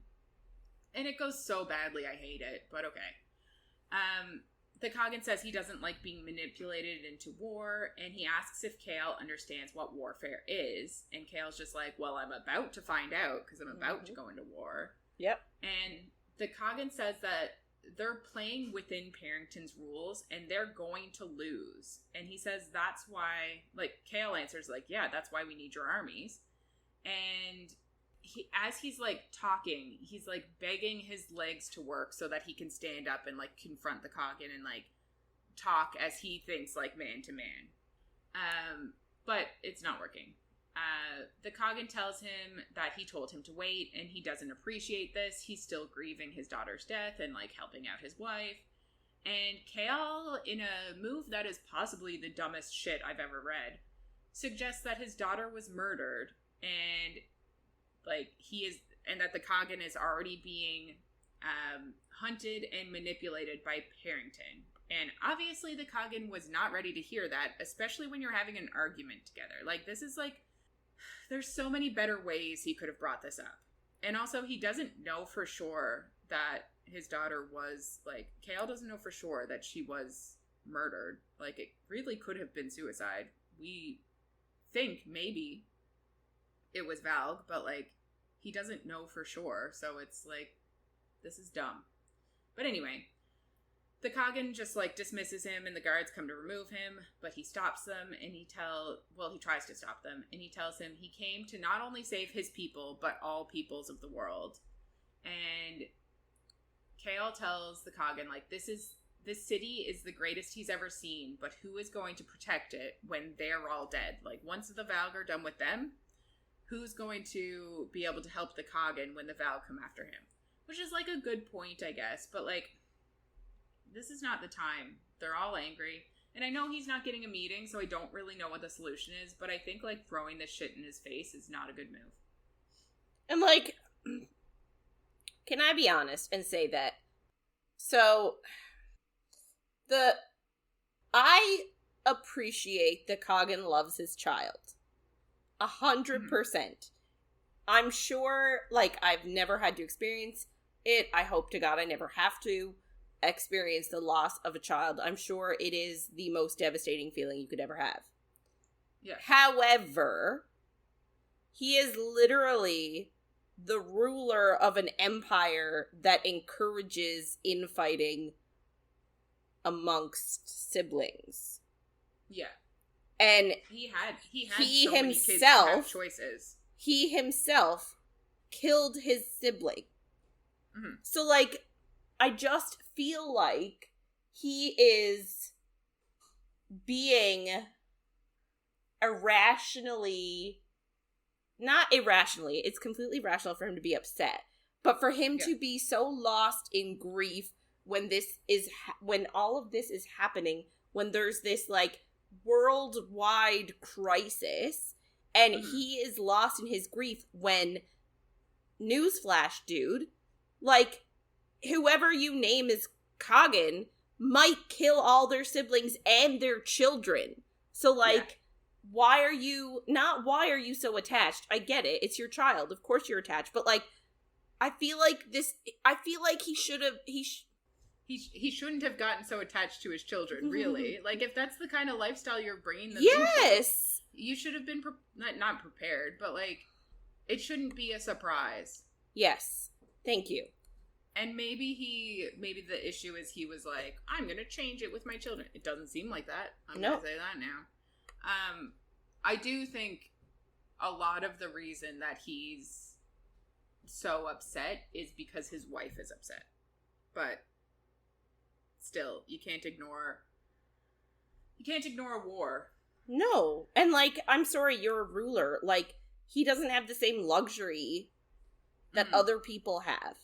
Speaker 1: And it goes so badly, I hate it. But okay. The Kaghan says he doesn't like being manipulated into war. And he asks if Chaol understands what warfare is. And Chaol's just like, well, I'm about to find out. Because I'm about to go into war.
Speaker 2: Yep.
Speaker 1: And the Kaghan says that they're playing within Parrington's rules and they're going to lose. And he says that's why, like, Chaol answers, like, yeah, that's why we need your armies. And as he's, like, talking, he's, like, begging his legs to work so that he can stand up and, like, confront the Kaghan and, like, talk as he thinks, like, man to man. But it's not working. The Kaghan tells him that he told him to wait, and he doesn't appreciate this. He's still grieving his daughter's death and, like, helping out his wife. And Chaol, in a move that is possibly the dumbest shit I've ever read, suggests that his daughter was murdered, and, like, and that the Kaghan is already being hunted and manipulated by Parrington. And obviously the Kaghan was not ready to hear that, especially when you're having an argument together. Like, this is, like, there's so many better ways he could have brought this up. And also, he doesn't know for sure that his daughter was, like, Chaol doesn't know for sure that she was murdered. Like, it really could have been suicide. We think maybe it was Valg, but, like, he doesn't know for sure. So it's, like, this is dumb. But anyway, the Kaghan just, like, dismisses him, and the guards come to remove him, but he stops them, and he tries to stop them, and he tells him he came to not only save his people, but all peoples of the world. And Chaol tells the Kaghan, like, this city is the greatest he's ever seen, but who is going to protect it when they're all dead? Like, once the Valg are done with them, who's going to be able to help the Kaghan when the Valg come after him? Which is, like, a good point, I guess, but, like, this is not the time. They're all angry. And I know he's not getting a meeting, so I don't really know what the solution is, but I think, like, throwing this shit in his face is not a good move.
Speaker 2: And, like, can I be honest and say that? So, I appreciate the Kaghan loves his child. 100%. I'm sure, like, I've never had to experience it. I hope to God I never have to experience the loss of a child. I'm sure it is the most devastating feeling you could ever have.
Speaker 1: Yeah.
Speaker 2: However, he is literally the ruler of an empire that encourages infighting amongst siblings.
Speaker 1: Yeah.
Speaker 2: And
Speaker 1: he had
Speaker 2: he
Speaker 1: so
Speaker 2: himself,
Speaker 1: many kids to have choices.
Speaker 2: He himself killed his sibling.
Speaker 1: Mm-hmm.
Speaker 2: So, like, I just feel like he is being not irrationally, it's completely rational for him to be upset, but for him to be so lost in grief when when all of this is happening, when there's this, like, worldwide crisis, and he is lost in his grief when, newsflash, dude, like, whoever you name as Kaghan might kill all their siblings and their children. So, like, why are you so attached? I get it. It's your child. Of course you're attached. But, like, I feel like he should have,
Speaker 1: he shouldn't have gotten so attached to his children, really. Like, if that's the kind of lifestyle you're bringing them into, you should have been, not prepared, but, like, it shouldn't be a surprise.
Speaker 2: Yes. Thank you.
Speaker 1: And maybe the issue is he was like, I'm going to change it with my children. It doesn't seem like that. I'm going to say that now. I do think a lot of the reason that he's so upset is because his wife is upset. But still, you can't ignore a war.
Speaker 2: No. And, like, I'm sorry, you're a ruler. Like, he doesn't have the same luxury that other people have.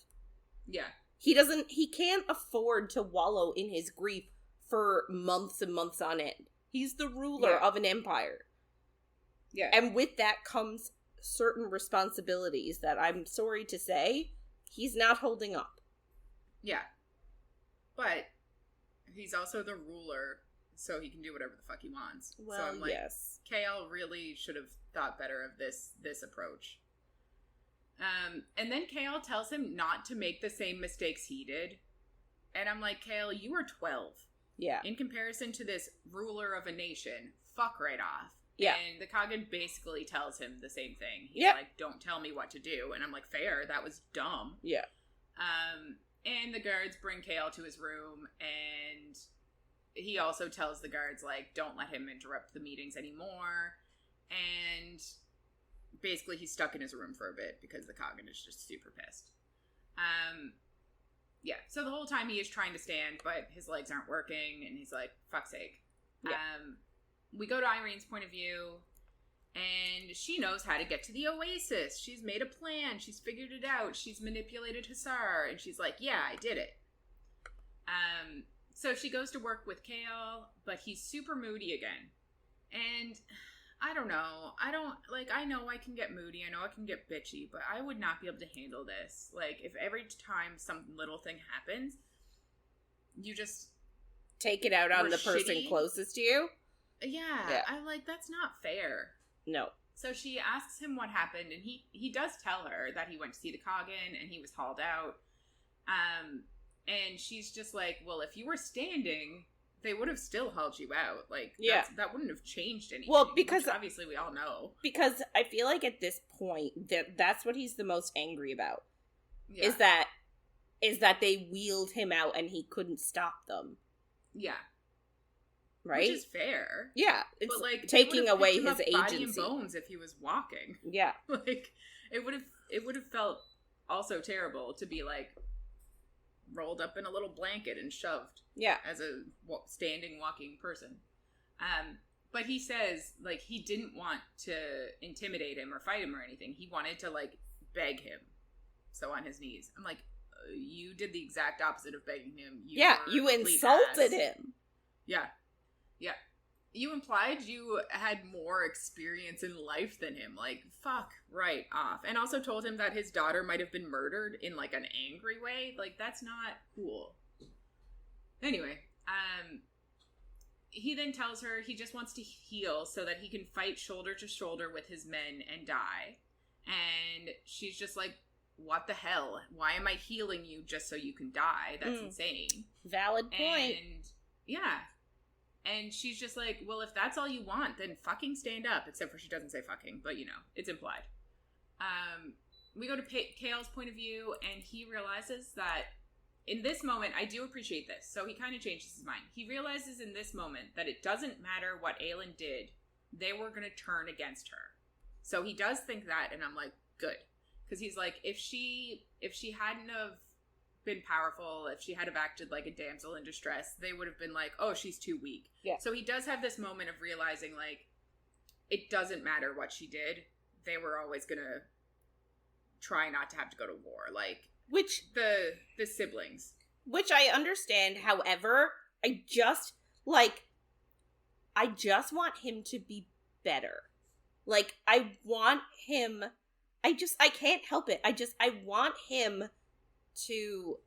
Speaker 1: Yeah.
Speaker 2: He can't afford to wallow in his grief for months and months on end. He's the ruler of an empire.
Speaker 1: Yeah.
Speaker 2: And with that comes certain responsibilities that, I'm sorry to say, he's not holding up.
Speaker 1: Yeah. But he's also the ruler, so he can do whatever the fuck he wants.
Speaker 2: Well,
Speaker 1: so I'm like,
Speaker 2: yes.
Speaker 1: Chaol really should have thought better of this approach. And then Chaol tells him not to make the same mistakes he did. And I'm like, Chaol, you are 12.
Speaker 2: Yeah.
Speaker 1: In comparison to this ruler of a nation, fuck right off.
Speaker 2: Yeah.
Speaker 1: And the Kagan basically tells him the same thing. He's like, don't tell me what to do. And I'm like, fair, that was dumb.
Speaker 2: Yeah.
Speaker 1: And the guards bring Chaol to his room, and he also tells the guards, like, don't let him interrupt the meetings anymore. And basically he's stuck in his room for a bit because the Kagan is just super pissed. Yeah, so the whole time he is trying to stand, but his legs aren't working, and he's like, fuck's sake. Yeah. We go to Yrene's point of view, and she knows how to get to the Oasis. She's made a plan. She's figured it out. She's manipulated Hussar, and she's like, yeah, I did it. So she goes to work with Chaol, but he's super moody again. And I don't know. I know I can get moody. I know I can get bitchy, but I would not be able to handle this. Like, if every time some little thing happens, you just
Speaker 2: take it out on the person closest to you.
Speaker 1: Yeah. I'm like, that's not fair.
Speaker 2: No.
Speaker 1: So she asks him what happened, and he does tell her that he went to see the Kagan and he was hauled out. And she's just like, well, if you were standing, they would have still hauled you out. Like, that wouldn't have changed anything.
Speaker 2: Well, because
Speaker 1: obviously we all know.
Speaker 2: Because I feel like at this point that's what he's the most angry about. Yeah. Is that they wheeled him out and he couldn't stop them.
Speaker 1: Yeah.
Speaker 2: Right?
Speaker 1: Which is fair.
Speaker 2: Yeah. It's
Speaker 1: but, like,
Speaker 2: taking away his agency.
Speaker 1: Body and bones if he was walking.
Speaker 2: Yeah.
Speaker 1: Like, it would have felt also terrible to be, like, rolled up in a little blanket and shoved.
Speaker 2: Yeah.
Speaker 1: As a standing, walking person. But he says, like, he didn't want to intimidate him or fight him or anything. He wanted to, like, beg him. So on his knees. I'm like, you did the exact opposite of begging him.
Speaker 2: You insulted him.
Speaker 1: Yeah. Yeah. You implied you had more experience in life than him. Like, fuck right off. And also told him that his daughter might have been murdered in, like, an angry way. Like, that's not cool. Anyway, he then tells her he just wants to heal so that he can fight shoulder to shoulder with his men and die. And she's just like, what the hell? Why am I healing you just so you can die? That's insane.
Speaker 2: Valid point.
Speaker 1: And, yeah. And she's just like, well, if that's all you want, then fucking stand up. Except for she doesn't say fucking, but, you know, it's implied. We go to Chaol's point of view, and he realizes that in this moment, I do appreciate this. So he kind of changes his mind. He realizes in this moment that it doesn't matter what Aelin did. They were going to turn against her. So he does think that, and I'm like, good. Because he's like, if she hadn't have been powerful, if she had have acted like a damsel in distress, they would have been like, oh, she's too weak.
Speaker 2: Yeah.
Speaker 1: So he does have this moment of realizing, like, it doesn't matter what she did. They were always gonna try not to have to go to war. Like,
Speaker 2: which
Speaker 1: the siblings.
Speaker 2: Which I understand, however, I just want him to be better. Like, I want him, I can't help it. I want him to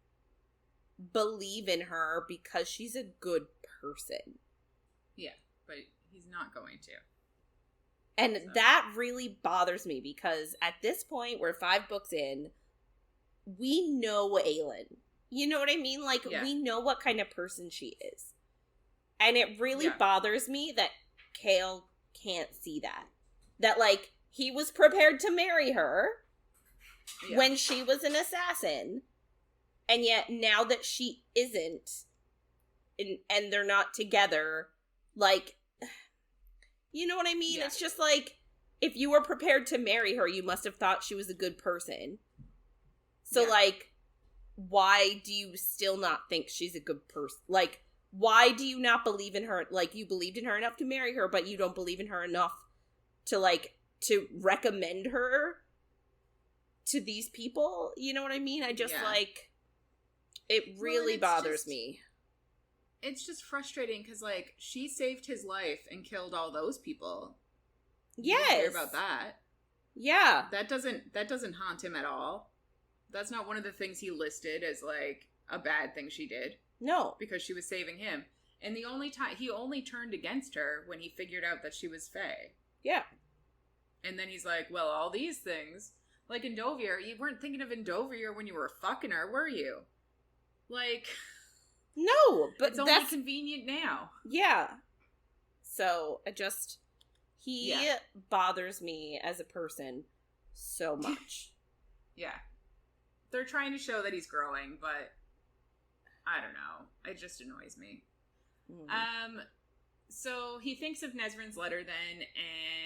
Speaker 2: believe in her because she's a good person.
Speaker 1: Yeah, but he's not going to.
Speaker 2: And that really bothers me because at this point, we're 5 books in, we know Aelin. You know what I mean? Like, we know what kind of person she is. And it really bothers me that Chaol can't see that. That, like, he was prepared to marry her when she was an assassin. And yet, now that she isn't, and they're not together, like... You know what I mean? Yeah. It's just like, if you were prepared to marry her, you must have thought she was a good person. So, like, why do you still not think she's a good person? Like, why do you not believe in her? Like, you believed in her enough to marry her, but you don't believe in her enough to, like, to recommend her to these people? You know what I mean? I just, like, it really bothers me.
Speaker 1: It's just frustrating because, like, she saved his life and killed all those people.
Speaker 2: Yes.
Speaker 1: You don't hear about that.
Speaker 2: Yeah.
Speaker 1: That doesn't haunt him at all. That's not one of the things he listed as, like, a bad thing she did.
Speaker 2: No.
Speaker 1: Because she was saving him. And the only time, he only turned against her when he figured out that she was Fae.
Speaker 2: Yeah.
Speaker 1: And then he's like, well, all these things. Like, Endovier, you weren't thinking of Endovier when you were fucking her, were you? Like...
Speaker 2: No, but
Speaker 1: it's only convenient now.
Speaker 2: Yeah. So, he bothers me as a person so much.
Speaker 1: Yeah. They're trying to show that he's growing, but I don't know. It just annoys me. So he thinks of Nesryn's letter then,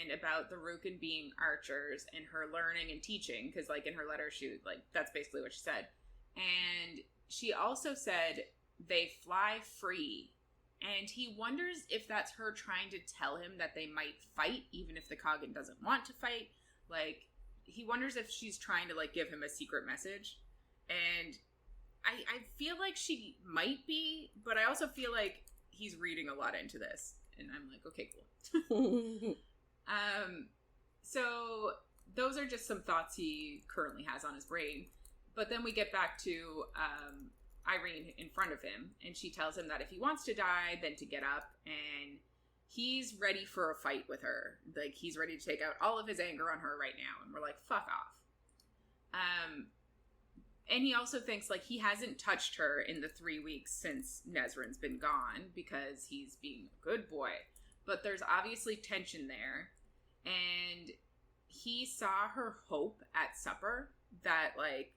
Speaker 1: and about the Lorcan being archers and her learning and teaching, because, like, in her letter, that's basically what she said. And she also said... they fly free, and he wonders if that's her trying to tell him that they might fight, even if the Coggin doesn't want to fight. Like, he wonders if she's trying to, like, give him a secret message, and I feel like she might be, but I also feel like he's reading a lot into this, and I'm like, okay, cool. So those are just some thoughts he currently has on his brain, but then we get back to, Yrene in front of him, and she tells him that if he wants to die, then to get up, and he's ready for a fight with her. Like, he's ready to take out all of his anger on her right now, and we're like, fuck off. And he also thinks, like, he hasn't touched her in the 3 weeks since Nesryn's been gone, because he's being a good boy. But there's obviously tension there, and he saw her hope at supper that, like,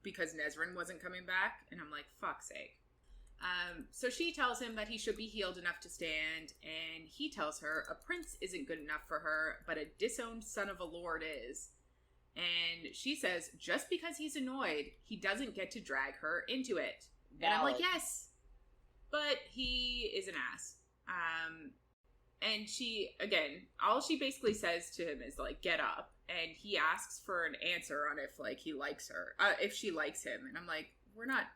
Speaker 1: because Nesryn wasn't coming back, and I'm like, fuck's sake. So she tells him that he should be healed enough to stand, and he tells her a prince isn't good enough for her, but a disowned son of a lord is. And she says, just because he's annoyed, he doesn't get to drag her into it. Valid. And I'm like, yes, but he is an ass. And she, again, all she basically says to him is, like, get up. And he asks for an answer on if, like, he likes her, if she likes him. And I'm like, we're not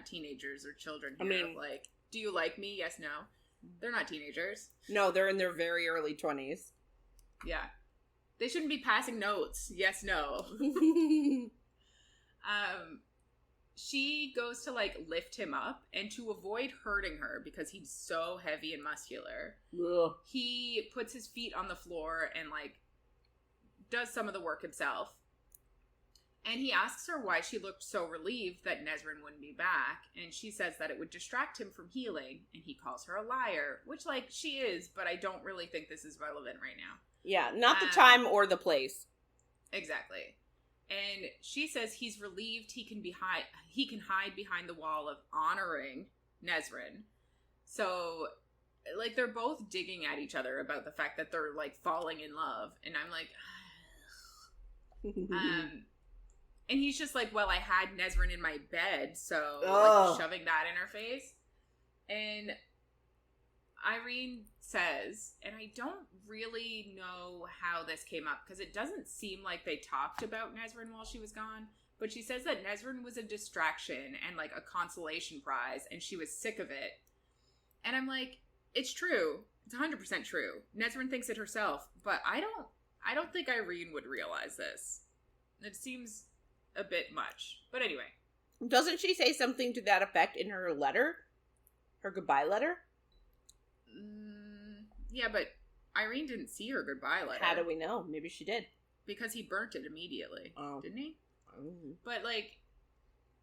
Speaker 1: teenagers or children here. I mean, like, do you like me? Yes, no. They're not teenagers.
Speaker 2: No, they're in their very early 20s.
Speaker 1: Yeah. They shouldn't be passing notes. Yes, no. She goes to, like, lift him up, and to avoid hurting her, because he's so heavy and muscular, he puts his feet on the floor and, like, does some of the work himself. And he asks her why she looked so relieved that Nesryn wouldn't be back, and she says that it would distract him from healing, and he calls her a liar, which, like, she is, but I don't really think this is relevant right now.
Speaker 2: Yeah, not the time or the place.
Speaker 1: Exactly. And she says he's relieved he can hide behind the wall of honoring Nesryn. So, like, they're both digging at each other about the fact that they're, like, falling in love, and I'm like, and he's just like, well, I had Nesryn in my bed, so, like, shoving that in her face. And Yrene says, and I don't really know how this came up, because it doesn't seem like they talked about Nesryn while she was gone, but she says that Nesryn was a distraction and, like, a consolation prize, and she was sick of it. And I'm like, it's true. It's 100% true. Nesryn thinks it herself, but I don't think Yrene would realize this. It seems a bit much. But anyway.
Speaker 2: Doesn't she say something to that effect in her letter? Her goodbye letter?
Speaker 1: Yeah, but Yrene didn't see her goodbye letter.
Speaker 2: How do we know? Maybe she did.
Speaker 1: Because he burnt it immediately.
Speaker 2: Oh.
Speaker 1: Didn't he?
Speaker 2: Mm-hmm.
Speaker 1: But, like,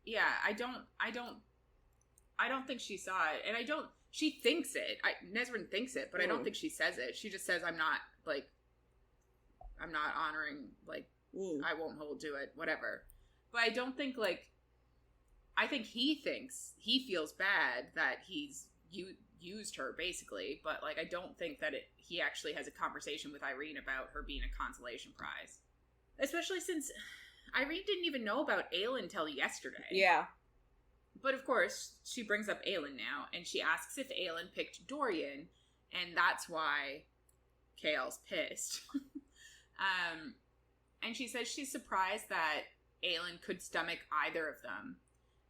Speaker 1: yeah, I don't think she saw it. And she thinks it. Nesryn thinks it, but I don't think she says it. She just says, I'm not honoring, like, I won't hold to it, whatever. But I don't think, like, I think he feels bad that he's used her, basically. But, like, I don't think that he actually has a conversation with Yrene about her being a consolation prize. Especially since Yrene didn't even know about Aelin till yesterday.
Speaker 2: Yeah.
Speaker 1: But, of course, she brings up Aelin now, and she asks if Aelin picked Dorian, and that's why Chaol's pissed. And she says she's surprised that Aelin could stomach either of them.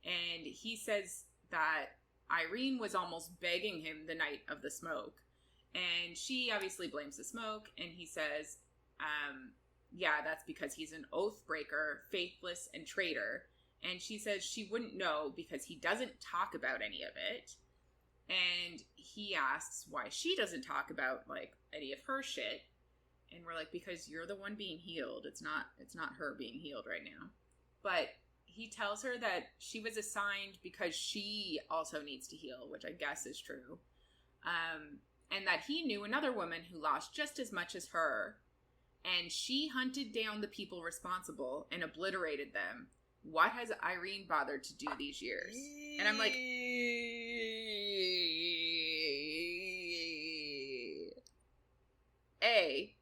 Speaker 1: And he says that Yrene was almost begging him the night of the smoke. And she obviously blames the smoke, and he says, yeah, that's because he's an oath breaker, faithless, and traitor. And she says she wouldn't know because he doesn't talk about any of it. And he asks why she doesn't talk about, like, any of her shit. And we're like, because you're the one being healed. It's not her being healed right now. But he tells her that she was assigned because she also needs to heal, which I guess is true. And that he knew another woman who lost just as much as her. And she hunted down the people responsible and obliterated them. What has Yrene bothered to do these years? And I'm like, A,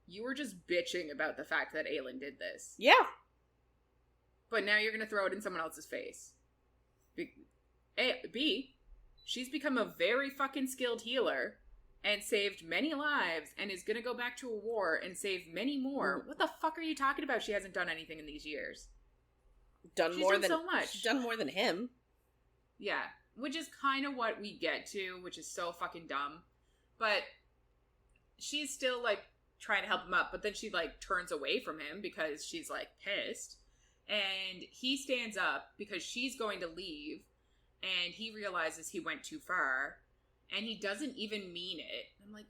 Speaker 1: you were just bitching about the fact that Aelin did this.
Speaker 2: Yeah.
Speaker 1: But now you're going to throw it in someone else's face. B, she's become a very fucking skilled healer and saved many lives and is going to go back to a war and save many more. What the fuck are you talking about? She hasn't done anything in these years.
Speaker 2: She's done so much. She's done more than him.
Speaker 1: Yeah. Which is kind of what we get to, which is so fucking dumb. But she's still, like, trying to help him up, but then she, like, turns away from him because she's, like, pissed. And he stands up because she's going to leave, and he realizes he went too far, and he doesn't even mean it. I'm like,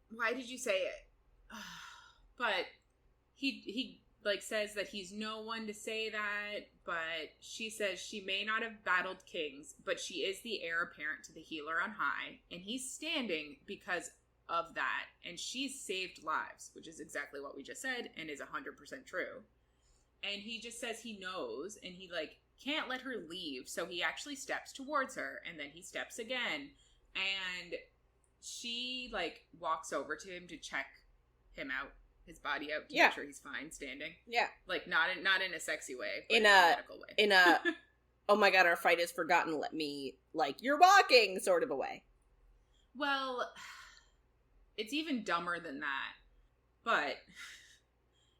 Speaker 1: why did you say it? But he like, says that he's no one to say that, but she says she may not have battled kings, but she is the heir apparent to the healer on high, and he's standing because of that, and she's saved lives, which is exactly what we just said, and is 100% true. And he just says he knows, and he, like, can't let her leave, so he actually steps towards her, and then he steps again, and she, like, walks over to him to check him out, his body out, to make sure he's fine standing. Yeah. Like, not in a sexy way, but in a medical way.
Speaker 2: In a, oh my god, our fight is forgotten, let me, like, you're walking sort of a way.
Speaker 1: Well, it's even dumber than that, but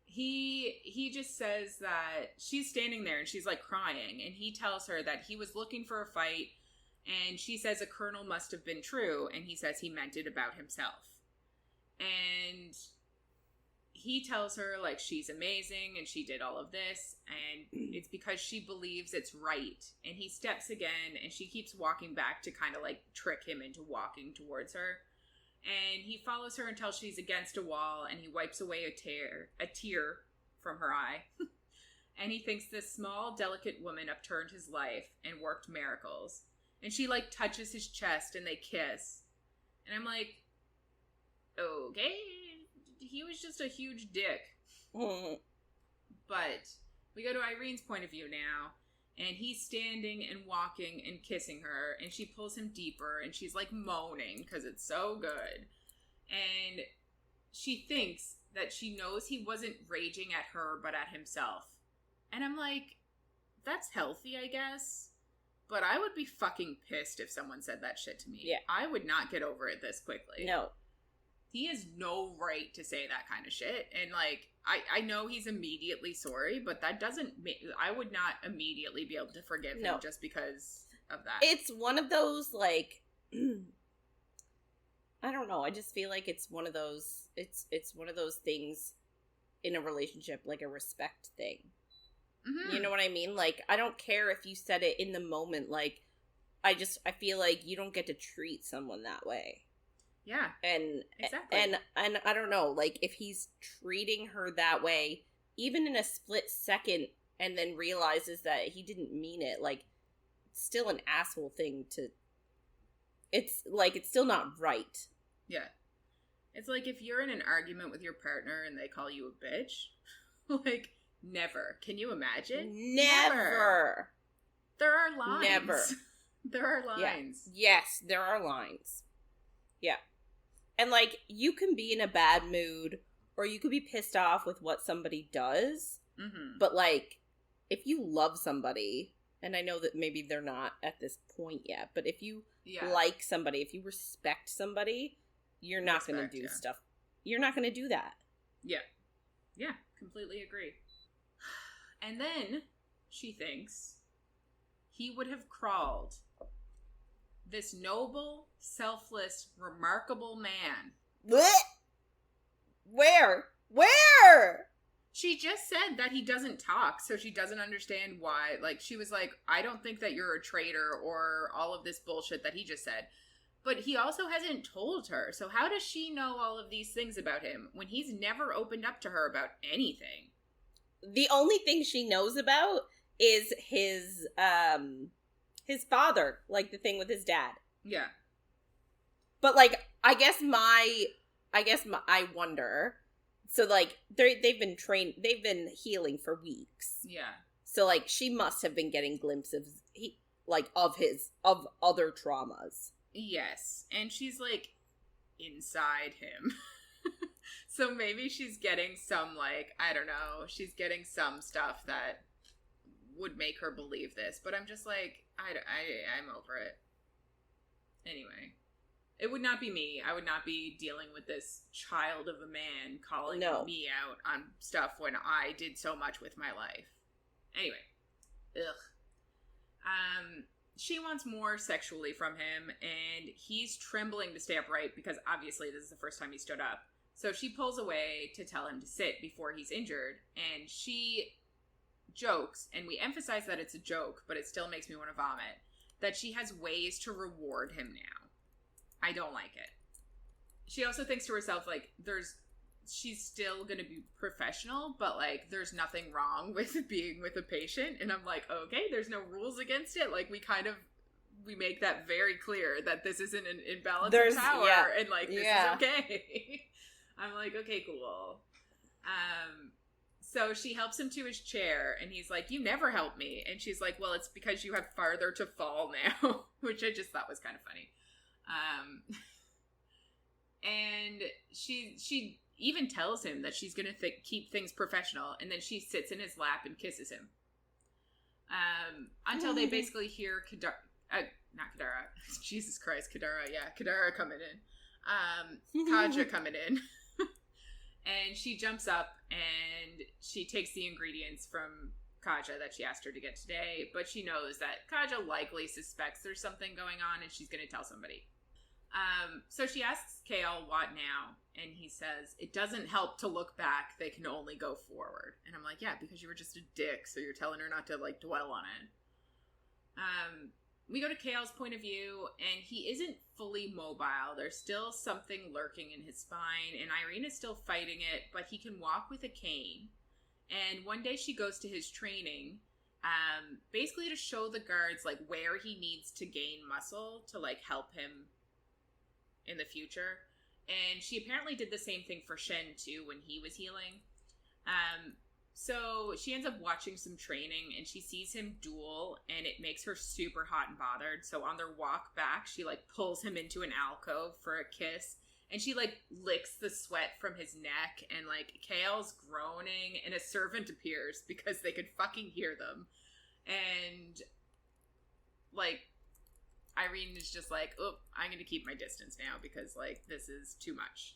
Speaker 1: he just says that she's standing there and she's, like, crying, and he tells her that he was looking for a fight, and she says a colonel must have been true, and he says he meant it about himself. And he tells her, like, she's amazing and she did all of this, and it's because she believes it's right. And he steps again, and she keeps walking back to kind of, like, trick him into walking towards her. And he follows her until she's against a wall, and he wipes away a tear from her eye. And he thinks this small, delicate woman upturned his life and worked miracles. And she, like, touches his chest, and they kiss. And I'm like, okay, he was just a huge dick. But we go to Irene's point of view now, and he's standing and walking and kissing her, and she pulls him deeper, and she's, like, moaning because it's so good. And she thinks that she knows he wasn't raging at her but at himself. And I'm like, that's healthy, I guess. But I would be fucking pissed if someone said that shit to me. Yeah. I would not get over it this quickly. No. He has no right to say that kind of shit. And, like, I know he's immediately sorry, but that doesn't I would not immediately be able to forgive him just because of that.
Speaker 2: It's one of those, like, I don't know. I just feel like it's one of those, it's one of those things in a relationship, like a respect thing. Mm-hmm. You know what I mean? Like, I don't care if you said it in the moment. Like, I feel like you don't get to treat someone that way.
Speaker 1: Yeah.
Speaker 2: And
Speaker 1: exactly.
Speaker 2: And I don't know, like, if he's treating her that way, even in a split second, and then realizes that he didn't mean it, like, it's still an asshole thing to... It's, like, it's still not right.
Speaker 1: Yeah. It's like if you're in an argument with your partner and they call you a bitch, like, never. Can you imagine?
Speaker 2: Never.
Speaker 1: There are lines.
Speaker 2: Never.
Speaker 1: There are lines.
Speaker 2: Yeah. Yes, there are lines. Yeah. And, like, you can be in a bad mood, or you could be pissed off with what somebody does, but, like, if you love somebody, and I know that maybe they're not at this point yet, but if you like somebody, if you respect somebody, you're not going to do stuff. You're not going to do that. Yeah.
Speaker 1: Yeah, completely agree. And then she thinks he would have crawled. This noble, selfless, remarkable man.
Speaker 2: Where? Where?
Speaker 1: She just said that he doesn't talk, so she doesn't understand why. Like, she was like, I don't think that you're a traitor or all of this bullshit that he just said. But he also hasn't told her, so how does she know all of these things about him when he's never opened up to her about anything?
Speaker 2: The only thing she knows about is his father, like the thing with his dad.
Speaker 1: Yeah.
Speaker 2: But, like, I wonder. So, like, they've been healing for weeks.
Speaker 1: Yeah.
Speaker 2: So, like, she must have been getting glimpses of other traumas.
Speaker 1: Yes. And she's, like, inside him. So maybe she's getting some, like, I don't know, she's getting some stuff that would make her believe this. But I'm just like, I'm over it. Anyway. It would not be me. I would not be dealing with this child of a man calling me out on stuff when I did so much with my life. Anyway. Ugh. She wants more sexually from him, and he's trembling to stay upright because obviously this is the first time he stood up. So she pulls away to tell him to sit before he's injured, and she jokes, and we emphasize that it's a joke, but it still makes me want to vomit, that she has ways to reward him now. I don't like it. She also thinks to herself, like, she's still gonna be professional, but, like, there's nothing wrong with being with a patient. And I'm like, okay, there's no rules against it. Like, we make that very clear that this isn't an imbalance of power. Yeah. And, like, this is okay. I'm like, okay, cool. So she helps him to his chair, and he's like, you never help me. And she's like, well, it's because you have farther to fall now, which I just thought was kind of funny. And she even tells him that she's gonna keep things professional, and then she sits in his lap and kisses him. Until they basically hear Jesus Christ, Kadara coming in. Kaja coming in. And she jumps up and she takes the ingredients from Kaja that she asked her to get today, but she knows that Kaja likely suspects there's something going on and she's going to tell somebody. So she asks Chaol, what now? And he says, it doesn't help to look back. They can only go forward. And I'm like, yeah, because you were just a dick, so you're telling her not to, like, dwell on it. We go to Chaol's point of view, and he isn't fully mobile. There's still something lurking in his spine, and Yrene is still fighting it, but he can walk with a cane. And one day she goes to his training, basically to show the guards, like, where he needs to gain muscle to, like, help him in the future. And she apparently did the same thing for Shen, too, when he was healing. So she ends up watching some training, and she sees him duel, and it makes her super hot and bothered. So on their walk back, she, like, pulls him into an alcove for a kiss, and she, like, licks the sweat from his neck, and, like, Chaol's groaning, and a servant appears because they could fucking hear them. And, like, Yrene is just like, oh, I'm going to keep my distance now because, like, this is too much.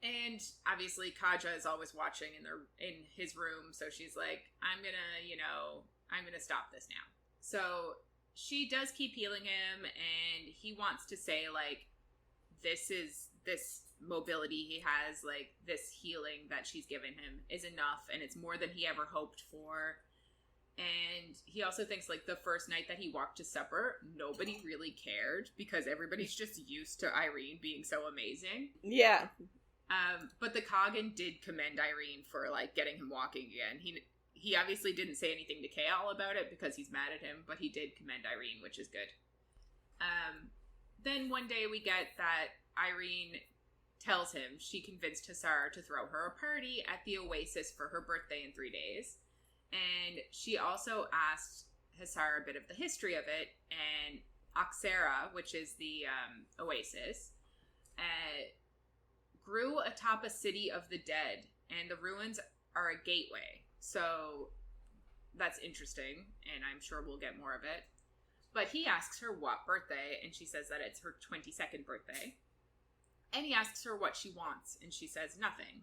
Speaker 1: And obviously Kaja is always watching in his room, so she's like, I'm gonna stop this now. So she does keep healing him, and he wants to say, like, this mobility he has, like, this healing that she's given him is enough, and it's more than he ever hoped for. And he also thinks, like, the first night that he walked to supper, nobody really cared because everybody's just used to Yrene being so amazing.
Speaker 2: Yeah.
Speaker 1: But the Coggin did commend Yrene for, like, getting him walking again. He obviously didn't say anything to Chaol about it because he's mad at him, but he did commend Yrene, which is good. Then one day we get that Yrene tells him she convinced Hasar to throw her a party at the Oasis for her birthday in 3 days. And she also asked Hasar a bit of the history of it, and Oxera, which is the Oasis, grew atop a city of the dead, and the ruins are a gateway. So that's interesting, and I'm sure we'll get more of it. But he asks her what birthday, and she says that it's her 22nd birthday. And he asks her what she wants, and she says nothing.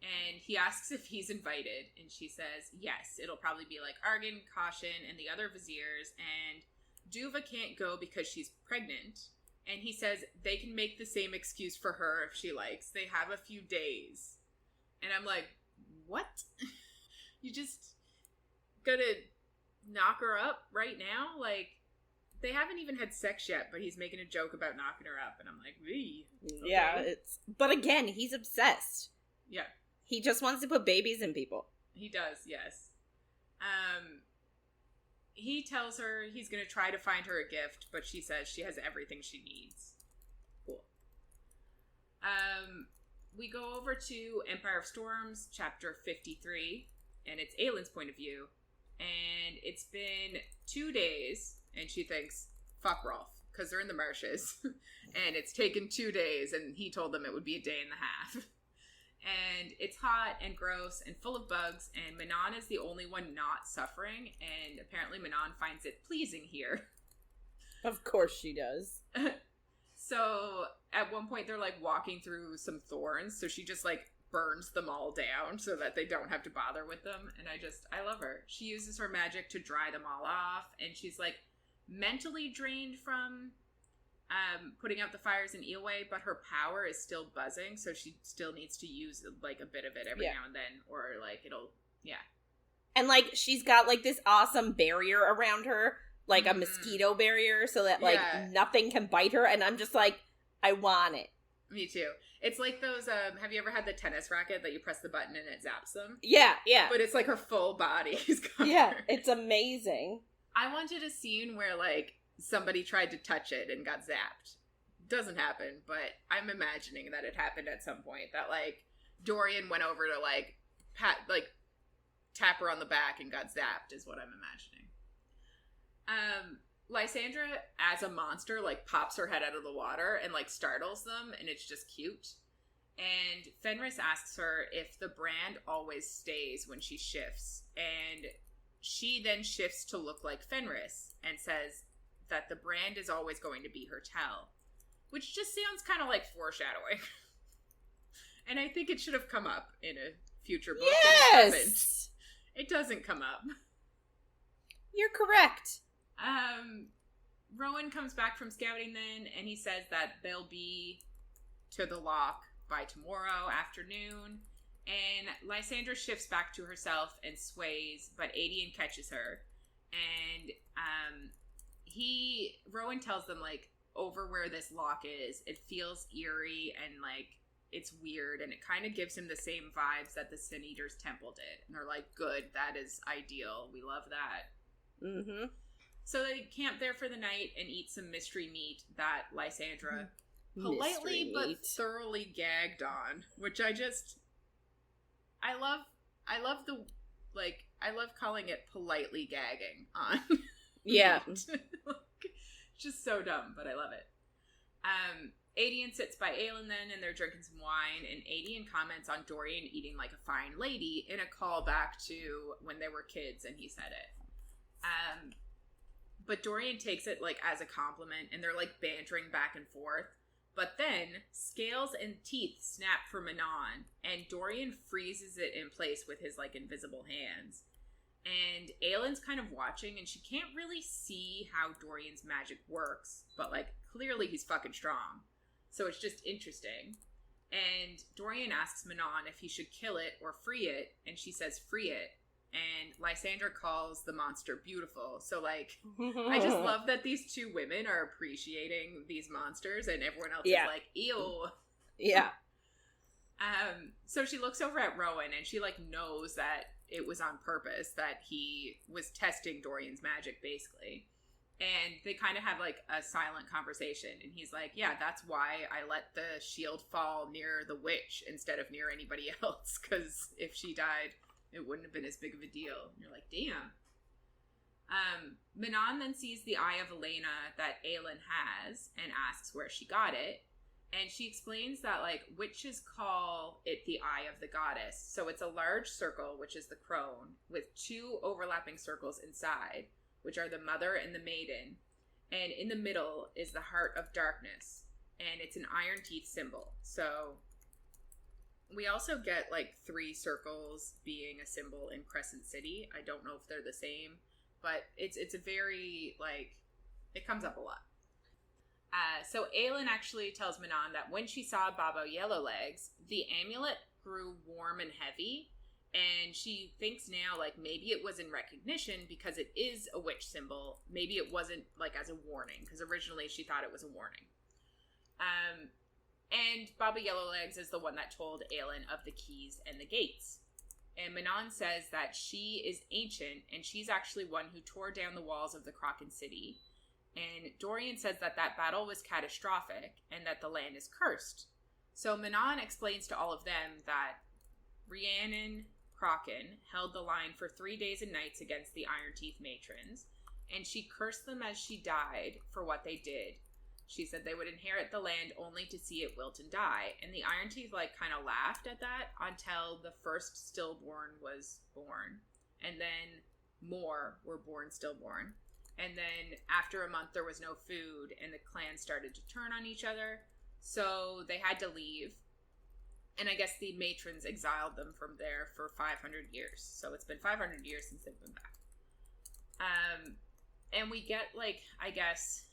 Speaker 1: And he asks if he's invited, and she says yes. It'll probably be like Argan, Caution, and the other viziers, and Duva can't go because she's pregnant. And he says they can make the same excuse for her if she likes. They have a few days. And I'm like, what? You just gonna knock her up right now? Like, they haven't even had sex yet, but he's making a joke about knocking her up, and I'm like, "Wee." Okay.
Speaker 2: Yeah, but again, he's obsessed.
Speaker 1: Yeah.
Speaker 2: He just wants to put babies in people.
Speaker 1: He does, yes. He tells her he's going to try to find her a gift, but she says she has everything she needs. Cool. We go over to Empire of Storms, chapter 53, and it's Aelin's point of view, and it's been 2 days, and she thinks, fuck Rolf, because they're in the marshes, and it's taken 2 days, and he told them it would be a day and a half. And it's hot and gross and full of bugs, and Manon is the only one not suffering, and apparently Manon finds it pleasing here.
Speaker 2: Of course she does.
Speaker 1: So, at one point they're, like, walking through some thorns, so she just, like, burns them all down so that they don't have to bother with them, and I love her. She uses her magic to dry them all off, and she's, like, mentally drained from putting out the fires in Eoway, but her power is still buzzing, so she still needs to use, like, a bit of it every now and then, or, like, it'll,
Speaker 2: And, like, she's got, like, this awesome barrier around her, like a mosquito barrier, so that, like, nothing can bite her, and I'm just like, I want it.
Speaker 1: Me too. It's like those, have you ever had the tennis racket that you press the button and it zaps them?
Speaker 2: Yeah.
Speaker 1: But it's, like, her full body is covered.
Speaker 2: Yeah, it's amazing.
Speaker 1: I wanted a scene where, like, somebody tried to touch it and got zapped. Doesn't happen, but I'm imagining that it happened at some point. That, like, Dorian went over to, like, tap her on the back and got zapped is what I'm imagining. Lysandra, as a monster, like, pops her head out of the water and, like, startles them, and it's just cute. And Fenris asks her if the brand always stays when she shifts, and she then shifts to look like Fenris and says that the brand is always going to be her tell, which just sounds kind of like foreshadowing. And I think it should have come up in a future book.
Speaker 2: Yes!
Speaker 1: It doesn't come up.
Speaker 2: You're correct.
Speaker 1: Rowan comes back from scouting then, and he says that they'll be to the lock by tomorrow afternoon. And Lysandra shifts back to herself and sways, but Aedion catches her. And Rowan tells them, like, over where this lock is, it feels eerie and, like, it's weird, and it kind of gives him the same vibes that the Sin Eater's temple did. And they're like, good, that is ideal. We love that.
Speaker 2: Mm-hmm.
Speaker 1: So they camp there for the night and eat some mystery meat that Lysandra politely but thoroughly gagged on, which I love calling it politely gagging on.
Speaker 2: Yeah.
Speaker 1: Just so dumb, but I love it. Aedion sits by Aelin then, and they're drinking some wine, and Aedion comments on Dorian eating like a fine lady in a callback to when they were kids, and he said it. But Dorian takes it, like, as a compliment, and they're, like, bantering back and forth. But then, scales and teeth snap for Manon, and Dorian freezes it in place with his, like, invisible hands. And Aelin's kind of watching, and she can't really see how Dorian's magic works, but, like, clearly he's fucking strong. So it's just interesting. And Dorian asks Manon if he should kill it or free it, and she says free it. And Lysandra calls the monster beautiful. So, like, I just love that these two women are appreciating these monsters and everyone else is like, ew.
Speaker 2: Yeah.
Speaker 1: So she looks over at Rowan and she, like, knows that it was on purpose, that he was testing Dorian's magic, basically. And they kind of have, like, a silent conversation. And he's like, yeah, that's why I let the shield fall near the witch instead of near anybody else. Because if she died, it wouldn't have been as big of a deal. And you're like, damn. Manon then sees the eye of Elena that Aelin has and asks where she got it. And she explains that, like, witches call it the eye of the goddess. So it's a large circle, which is the crone, with two overlapping circles inside, which are the mother and the maiden. And in the middle is the heart of darkness. And it's an iron teeth symbol. So we also get, like, 3 circles being a symbol in Crescent City. I don't know if they're the same, but it's a very, like, it comes up a lot. So Aelin actually tells Manon that when she saw Babo Yellowlegs, the amulet grew warm and heavy, and she thinks now, like, maybe it was in recognition because it is a witch symbol. Maybe it wasn't, like, as a warning, because originally she thought it was a warning. And Baba Yellowlegs is the one that told Aelin of the keys and the gates. And Manon says that she is ancient, and she's actually one who tore down the walls of the Kraken City. And Dorian says that that battle was catastrophic, and that the land is cursed. So Manon explains to all of them that Rhiannon Kraken held the line for 3 days and nights against the Iron Teeth matrons, and she cursed them as she died for what they did. She said they would inherit the land only to see it wilt and die. And the Iron Teeth, like, kind of laughed at that until the first stillborn was born. And then more were born stillborn. And then after a month, there was no food, and the clans started to turn on each other. So they had to leave. And I guess the matrons exiled them from there for 500 years. So it's been 500 years since they've been back. And we get, like, I guess,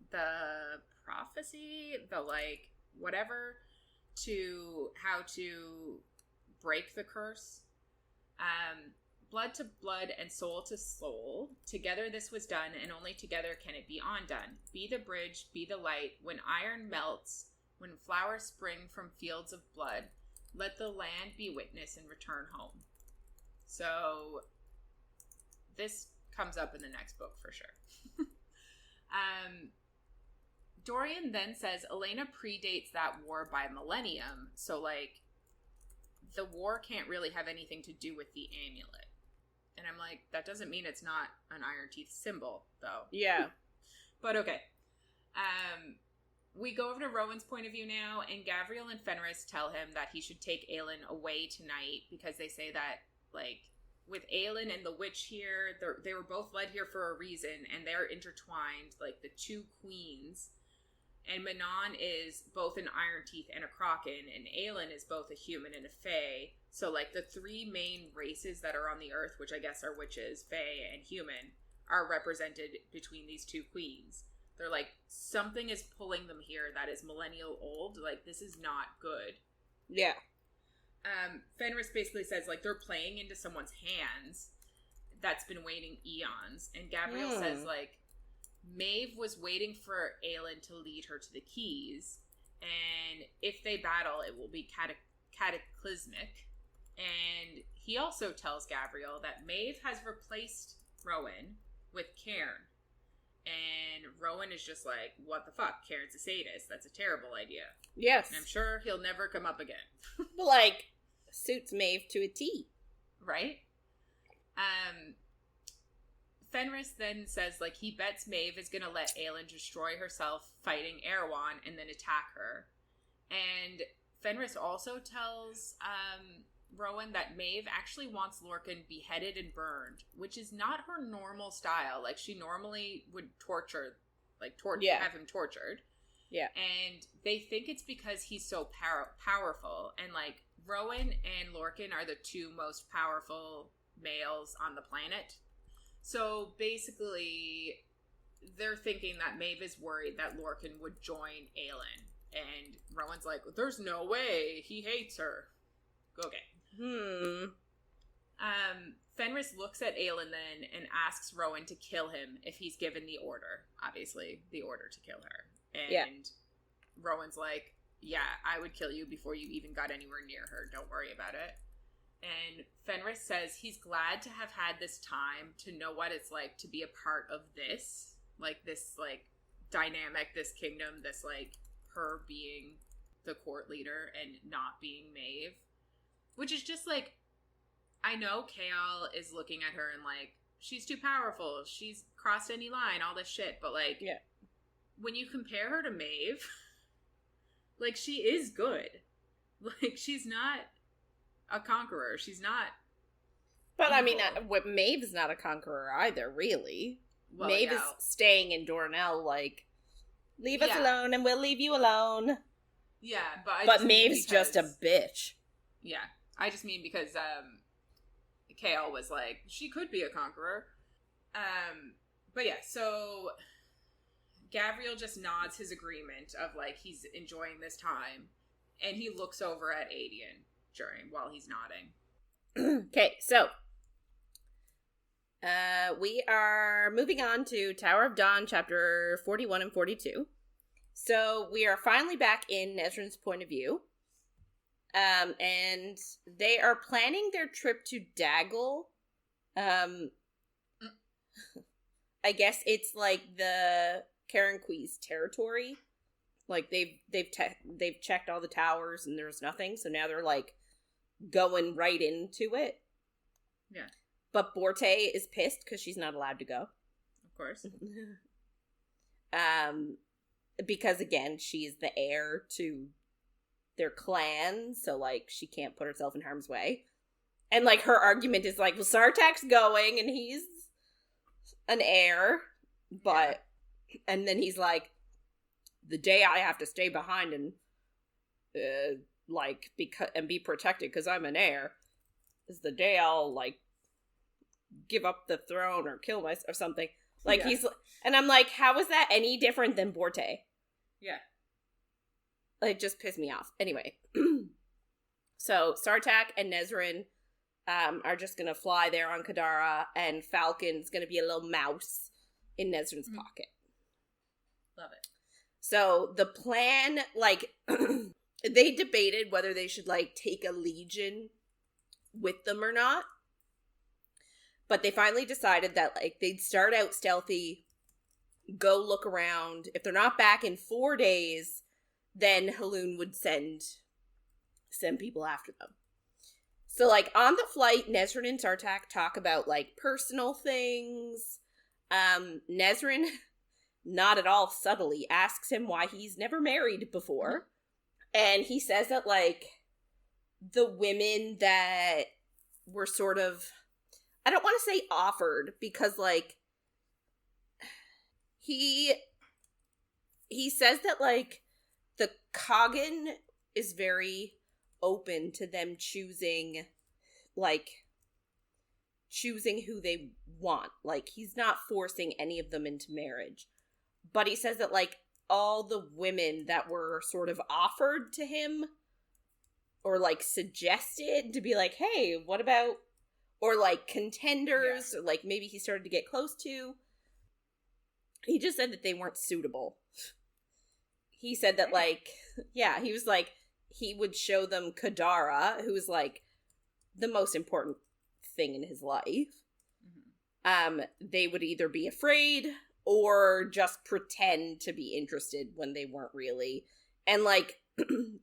Speaker 1: the prophecy, the, like, whatever, to how to break the curse. Blood to blood and soul to soul. Together this was done, and only together can it be undone. Be the bridge, be the light. When iron melts, when flowers spring from fields of blood, let the land be witness and return home. So this comes up in the next book for sure. Dorian then says Elena predates that war by millennium, so, like, the war can't really have anything to do with the amulet. And I'm like, that doesn't mean it's not an Iron Teeth symbol, though.
Speaker 2: Yeah.
Speaker 1: But okay. We go over to Rowan's point of view now, and Gavriel and Fenris tell him that he should take Aelin away tonight, because they say that, like, with Aelin and the witch here, they were both led here for a reason, and they're intertwined, like the two queens. And Manon is both an Iron Teeth and a Kraken, and Aelin is both a human and a Fae. So, like, the 3 main races that are on the Earth, which I guess are witches, Fae, and human, are represented between these 2 queens. They're like, something is pulling them here that is millennial old. Like, this is not good.
Speaker 2: Yeah.
Speaker 1: Fenris basically says, like, they're playing into someone's hands that's been waiting eons. And Gabrielle says, like, Maeve was waiting for Aelin to lead her to the keys, and if they battle, it will be cataclysmic. And he also tells Gabrielle that Maeve has replaced Rowan with Cairn. And Rowan is just like, what the fuck? Cairn's a sadist. That's a terrible idea.
Speaker 2: Yes.
Speaker 1: And I'm sure he'll never come up again.
Speaker 2: Like, suits Maeve to a T.
Speaker 1: Right? Fenris then says, like, he bets Maeve is gonna let Aelin destroy herself fighting Erewhon and then attack her. And Fenris also tells Rowan that Maeve actually wants Lorcan beheaded and burned, which is not her normal style. Like, she normally would torture, like, have him tortured.
Speaker 2: Yeah.
Speaker 1: And they think it's because he's so powerful. And, like, Rowan and Lorcan are the 2 most powerful males on the planet. So basically, they're thinking that Maeve is worried that Lorcan would join Aelin. And Rowan's like, there's no way. He hates her. Okay. Fenris looks at Aelin then and asks Rowan to kill him if he's given the order. Obviously, the order to kill her. And Rowan's like, yeah, I would kill you before you even got anywhere near her. Don't worry about it. And Fenris says he's glad to have had this time to know what it's like to be a part of this. Like, this, like, dynamic, this kingdom, this, like, her being the court leader and not being Maeve. Which is just, like, I know Chaol is looking at her and, like, she's too powerful. She's crossed any line, all this shit. But, like, when you compare her to Maeve, like, she is good. Like, she's not a conqueror. She's not.
Speaker 2: But,
Speaker 1: evil.
Speaker 2: I mean, Maeve's not a conqueror either, really.
Speaker 1: Well,
Speaker 2: Maeve is staying in Dornell, like, leave us alone and we'll leave you alone.
Speaker 1: Yeah,
Speaker 2: but Maeve's just a bitch.
Speaker 1: Yeah, I just mean because Chaol was like, she could be a conqueror. But yeah, so Gavriel just nods his agreement of, like, he's enjoying this time, and he looks over at Aedion while he's nodding.
Speaker 2: Okay, so we are moving on to Tower of Dawn, chapter 41 and 42. So we are finally back in Nesryn's point of view. And they are planning their trip to Daggle. I guess it's like the Karenque's territory. Like they've checked all the towers and there's nothing, so now they're like going right into it.
Speaker 1: Yeah.
Speaker 2: But Borte is pissed because she's not allowed to go.
Speaker 1: Of course.
Speaker 2: Because again, she's the heir to their clan, so like she can't put herself in harm's way. And like her argument is like, well, Sartaq's going and he's an heir, but and then he's like, the day I have to stay behind and like be protected because I'm an heir is the day I'll like give up the throne or kill myself or something. Like he's, and I'm like, how is that any different than Borte?
Speaker 1: Yeah.
Speaker 2: It just pissed me off. Anyway, so Sartaq and Nesryn are just gonna fly there on Kadara, and Falcon's gonna be a little mouse in Nesryn's pocket.
Speaker 1: Love it.
Speaker 2: So the plan, like, they debated whether they should like take a legion with them or not. But they finally decided that, like, they'd start out stealthy, go look around. If they're not back in 4 days, then Halun would send people after them. So, like, on the flight, Nesryn and Sartaq talk about, like, personal things. Nesryn, not at all subtly, asks him why he's never married before. And he says that, like, the women that were sort of, I don't want to say offered, because, like, he says that, like, the Coggin is very open to them choosing who they want. Like, he's not forcing any of them into marriage. But he says that, like, all the women that were sort of offered to him or, like, suggested to be like, hey, what about, or, like, contenders, or, like, maybe he started to get close to, he just said that they weren't suitable. He said that, like, yeah, he was like, he would show them Kadara, who was, like, the most important thing in his life. They would either be afraid or just pretend to be interested when they weren't really. And, like,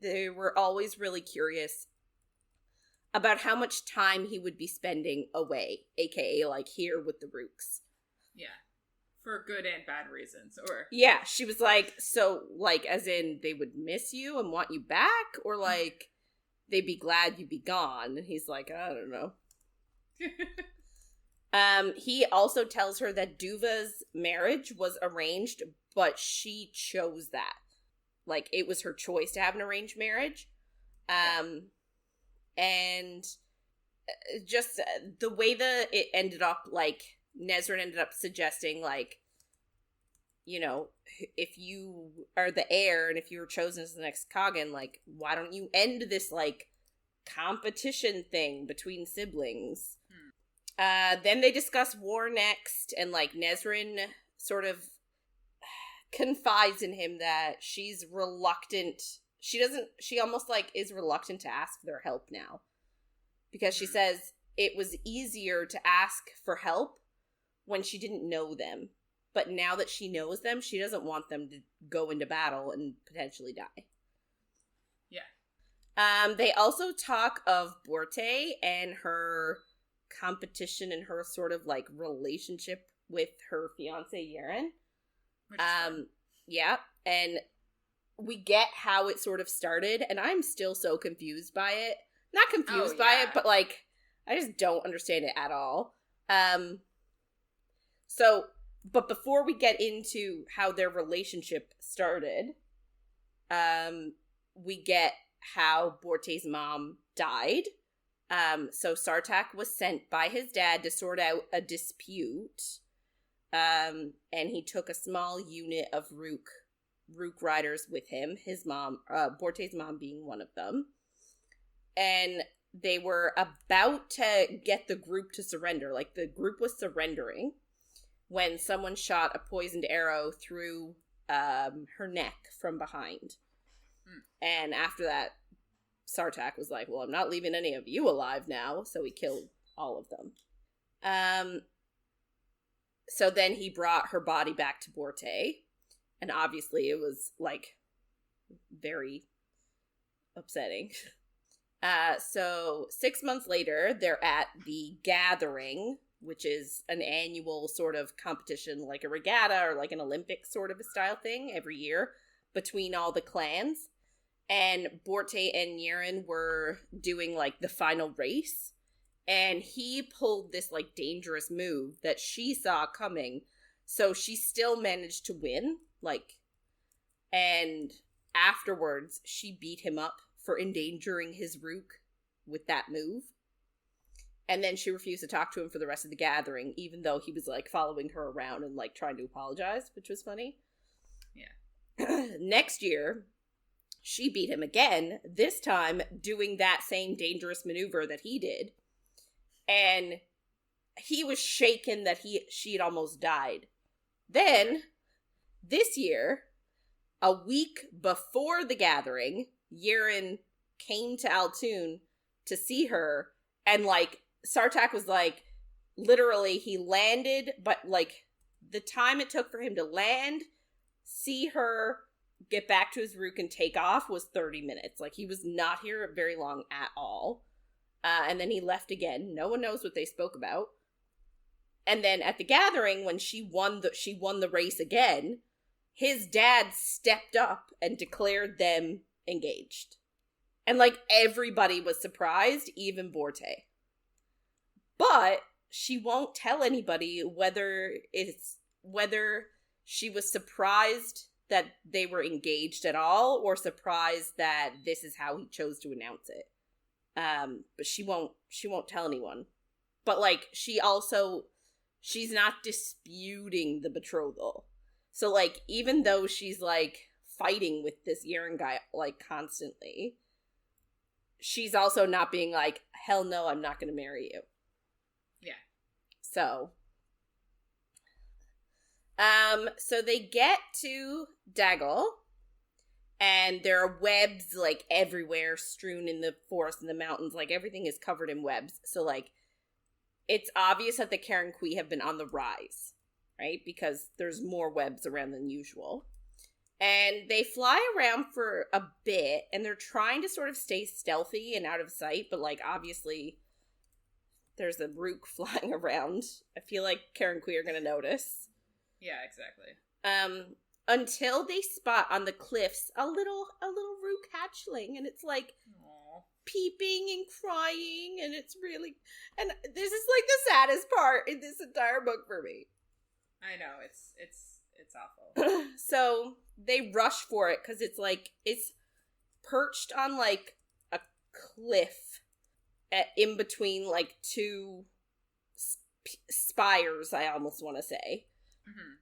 Speaker 2: they were always really curious about how much time he would be spending away, aka, like, here with the Rooks.
Speaker 1: Yeah. For good and bad reasons, or...
Speaker 2: Yeah, she was like, so, like, as in, they would miss you and want you back? Or, like, they'd be glad you'd be gone? And he's like, I don't know. He also tells her that Duva's marriage was arranged, but she chose that. Like, it was her choice to have an arranged marriage. And just the way that it ended up, like, Nesryn ended up suggesting, like, you know, if you are the heir and if you were chosen as the next Coggin, like, why don't you end this, like, competition thing between siblings? Then they discuss war next, and, like, Nesryn sort of confides in him that she's reluctant. She almost, like, is reluctant to ask for their help now. Because she says it was easier to ask for help when she didn't know them. But now that she knows them, she doesn't want them to go into battle and potentially die.
Speaker 1: Yeah.
Speaker 2: They also talk of Borte and her competition and her sort of, like, relationship with her fiance Yrene. Yeah, and we get how it sort of started, and I'm still so confused by it. Not confused by it, but, like, I just don't understand it at all. But before we get into how their relationship started, we get how Borte's mom died. So Sartaq was sent by his dad to sort out a dispute. And he took a small unit of Rook riders with him, his mom, Borte's mom being one of them. And they were about to get the group to surrender. Like, the group was surrendering when someone shot a poisoned arrow through her neck from behind. And after that, Sartaq was like, well, I'm not leaving any of you alive now, so he killed all of them. So then he brought her body back to Borte, and obviously it was, like, very upsetting. So 6 months later, they're at the Gathering, which is an annual sort of competition, like a regatta or like an Olympic sort of a style thing every year between all the clans. And Borte and Yrene were doing, like, the final race. And he pulled this, like, dangerous move that she saw coming. So she still managed to win, like, and afterwards she beat him up for endangering his Rook with that move. And then she refused to talk to him for the rest of the Gathering, even though he was, like, following her around and, like, trying to apologize, which was funny.
Speaker 1: Yeah.
Speaker 2: Next year, she beat him again, this time doing that same dangerous maneuver that he did. And he was shaken that she had almost died. Then, this year, a week before the Gathering, Yrene came to Altun to see her, and, like, Sartaq was like, literally, he landed, but, like, the time it took for him to land, see her, get back to his Rook, and take off was 30 minutes. Like, he was not here very long at all. And then he left again. No one knows what they spoke about. And then at the Gathering, when she won the race again, his dad stepped up and declared them engaged. And, like, everybody was surprised, even Borte. But she won't tell anybody whether she was surprised that they were engaged at all or surprised that this is how he chose to announce it. But she won't tell anyone. But, like, she's not disputing the betrothal. So, like, even though she's, like, fighting with this Yrene guy, like, constantly, she's also not being like, hell no, I'm not going to marry you.
Speaker 1: Yeah.
Speaker 2: So they get to Daggle, and there are webs, like, everywhere, strewn in the forest and the mountains. Like, everything is covered in webs. So, like, it's obvious that the Karen Kui have been on the rise, right? Because there's more webs around than usual. And they fly around for a bit, and they're trying to sort of stay stealthy and out of sight, but, like, obviously there's a Rook flying around. I feel like Karen Kui are going to notice.
Speaker 1: Yeah, exactly.
Speaker 2: Until they spot on the cliffs a little Rook hatchling, and it's like,
Speaker 1: aww,
Speaker 2: peeping and crying, and it's really, and this is like the saddest part in this entire book for me.
Speaker 1: I know, it's awful.
Speaker 2: So they rush for it because it's like, it's perched on like a cliff in between like two spires, I almost want to say.
Speaker 1: Mm-hmm.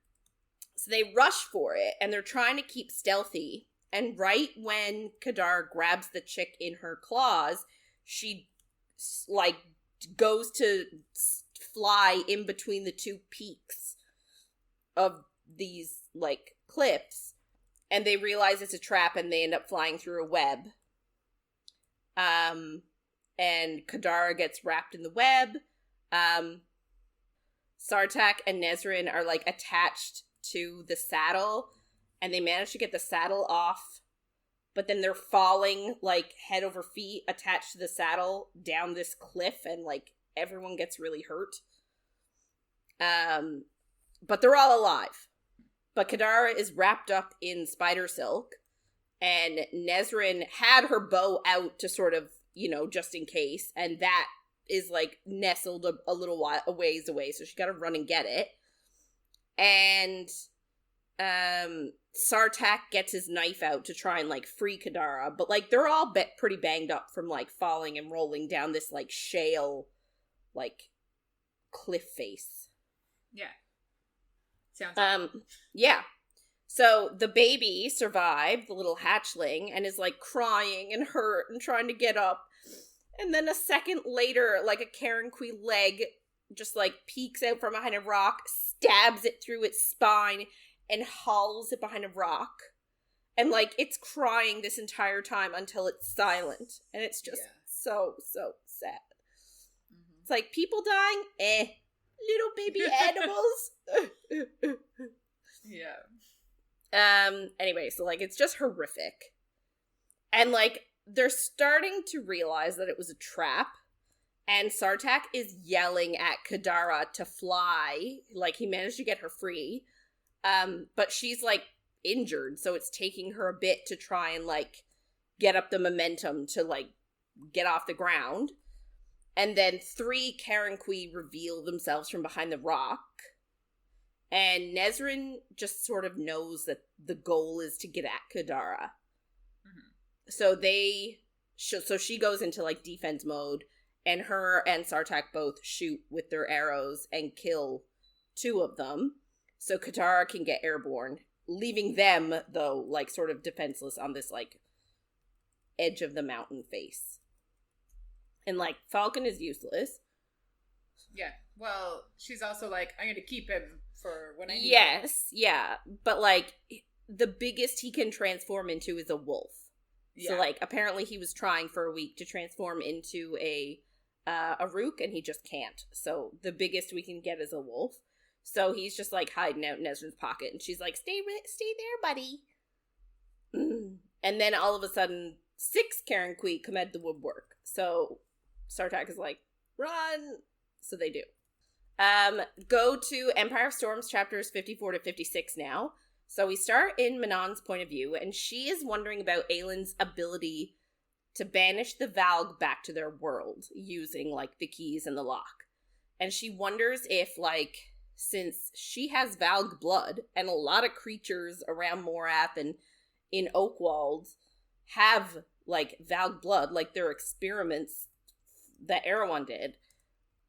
Speaker 2: So they rush for it, and they're trying to keep stealthy. And right when Kadar grabs the chick in her claws, she, like, goes to fly in between the two peaks of these, like, cliffs, and they realize it's a trap, and they end up flying through a web. And Kadara gets wrapped in the web. Sartaq and Nesryn are, like, attached to the saddle, and they manage to get the saddle off, but then they're falling, like, head over feet, attached to the saddle, down this cliff, and, like, everyone gets really hurt. But they're all alive. But Kadara is wrapped up in spider silk, and Nesryn had her bow out to sort of, you know, just in case, and that is, like, nestled a little while, a ways away, so she gotta run and get it. And Sartaq gets his knife out to try and, like, free Kadara, but, like, they're all pretty banged up from, like, falling and rolling down this, like, shale, like, cliff face.
Speaker 1: Yeah. Sounds
Speaker 2: yeah. So the baby survived, the little hatchling, and is, like, crying and hurt and trying to get up. And then a second later, like, a Karenqui leg just, like, peeks out from behind a rock, stabs it through its spine, and hauls it behind a rock. And, like, it's crying this entire time until it's silent. And it's just so sad. Mm-hmm. It's like, people dying? Little baby animals?
Speaker 1: Yeah.
Speaker 2: Anyway, so, like, it's just horrific. And, like, they're starting to realize that it was a trap. And Sartaq is yelling at Kadara to fly. Like, he managed to get her free. But she's, like, injured, so it's taking her a bit to try and, like, get up the momentum to, like, get off the ground. And then 3 Karenqui reveal themselves from behind the rock. And Nesryn just sort of knows that the goal is to get at Kadara. Mm-hmm. So she goes into, like, defense mode, and her and Sartaq both shoot with their arrows and kill 2 of them. So Kadara can get airborne, leaving them, though, like, sort of defenseless on this, like, edge of the mountain face. And, like, Falcon is useless.
Speaker 1: Yeah. Well, she's also like, I'm going to keep him for when I need him.
Speaker 2: Yes, yeah. But, like, the biggest he can transform into is a wolf. Yeah. So, like, apparently he was trying for a week to transform into a rook, and he just can't. So the biggest we can get is a wolf. So he's just, like, hiding out in Nesryn's pocket, and she's like, stay there, buddy. And then all of a sudden, 6 Karenqui come out of the woodwork. So Sartaq is like, run! So they do. Go to Empire of Storms chapters 54 to 56 now. So we start in Manon's point of view, and she is wondering about Aelin's ability to banish the Valg back to their world using, like, the keys and the lock. And she wonders if, like, since she has Valg blood, and a lot of creatures around Morath and in Oakwald have, like, Valg blood, like their experiments that Erewhon did,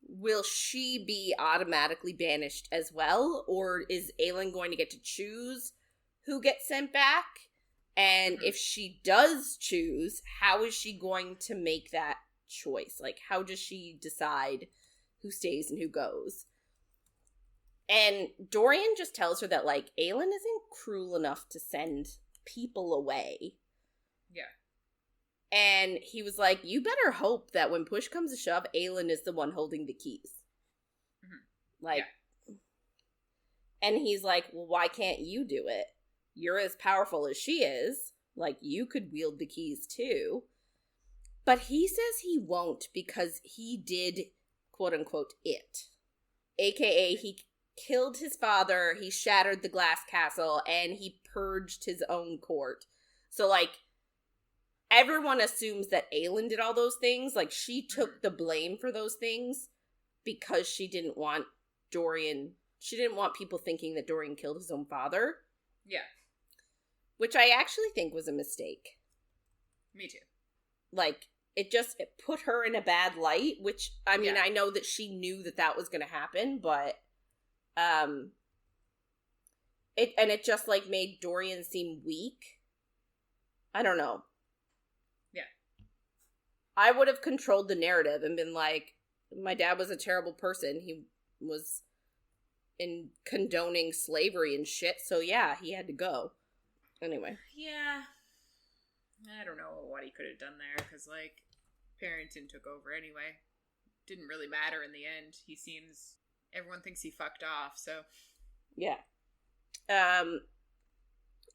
Speaker 2: will she be automatically banished as well? Or is Aelin going to get to choose who gets sent back? And if she does choose, how is she going to make that choice? Like, how does she decide who stays and who goes? And Dorian just tells her that, like, Aelin isn't cruel enough to send people away.
Speaker 1: Yeah.
Speaker 2: And he was like, you better hope that when push comes to shove, Aelin is the one holding the keys. Mm-hmm. Like, yeah. And he's like, well, why can't you do it? You're as powerful as she is. Like, you could wield the keys too. But he says he won't because he did, quote-unquote, it. AKA, he killed his father, he shattered the glass castle, and he purged his own court. So, like, everyone assumes that Aelin did all those things. Like, she took the blame for those things because she didn't want people thinking that Dorian killed his own father.
Speaker 1: Yeah.
Speaker 2: Which I actually think was a mistake.
Speaker 1: Me too. Like,
Speaker 2: it put her in a bad light, which, I mean, I know that she knew that was going to happen, but, it just, like, made Dorian seem weak. I don't know.
Speaker 1: Yeah.
Speaker 2: I would have controlled the narrative and been like, my dad was a terrible person. He was in condoning slavery and shit, so yeah, he had to go. Anyway.
Speaker 1: Yeah. I don't know what he could have done there, because, like, Parrington took over anyway. Didn't really matter in the end. Everyone thinks he fucked off, so.
Speaker 2: Yeah.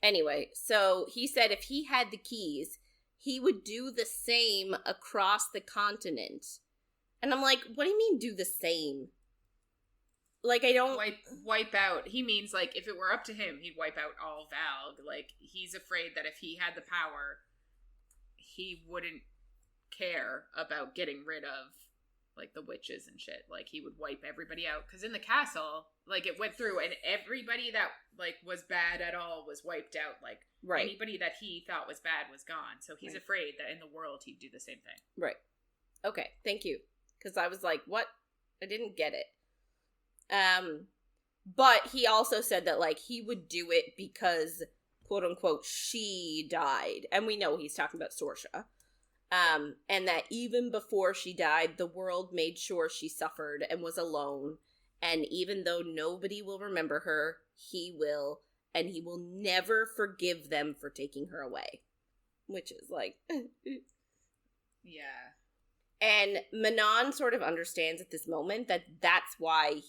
Speaker 2: Anyway, so he said if he had the keys, he would do the same across the continent. And I'm like, what do you mean do the same? Like, I don't...
Speaker 1: Wipe out. He means, like, if it were up to him, he'd wipe out all Valg. Like, he's afraid that if he had the power, he wouldn't care about getting rid of, like, the witches and shit. Like, he would wipe everybody out. Because in the castle, like, it went through, and everybody that, like, was bad at all was wiped out. Like, anybody that he thought was bad was gone. So he's afraid that in the world he'd do the same thing.
Speaker 2: Right. Okay, thank you. Because I was like, what? I didn't get it. But he also said that, like, he would do it because, quote unquote, she died. And we know he's talking about Sorsha. And that even before she died, the world made sure she suffered and was alone. And even though nobody will remember her, he will. And he will never forgive them for taking her away. Which is like...
Speaker 1: yeah.
Speaker 2: And Manon sort of understands at this moment that that's why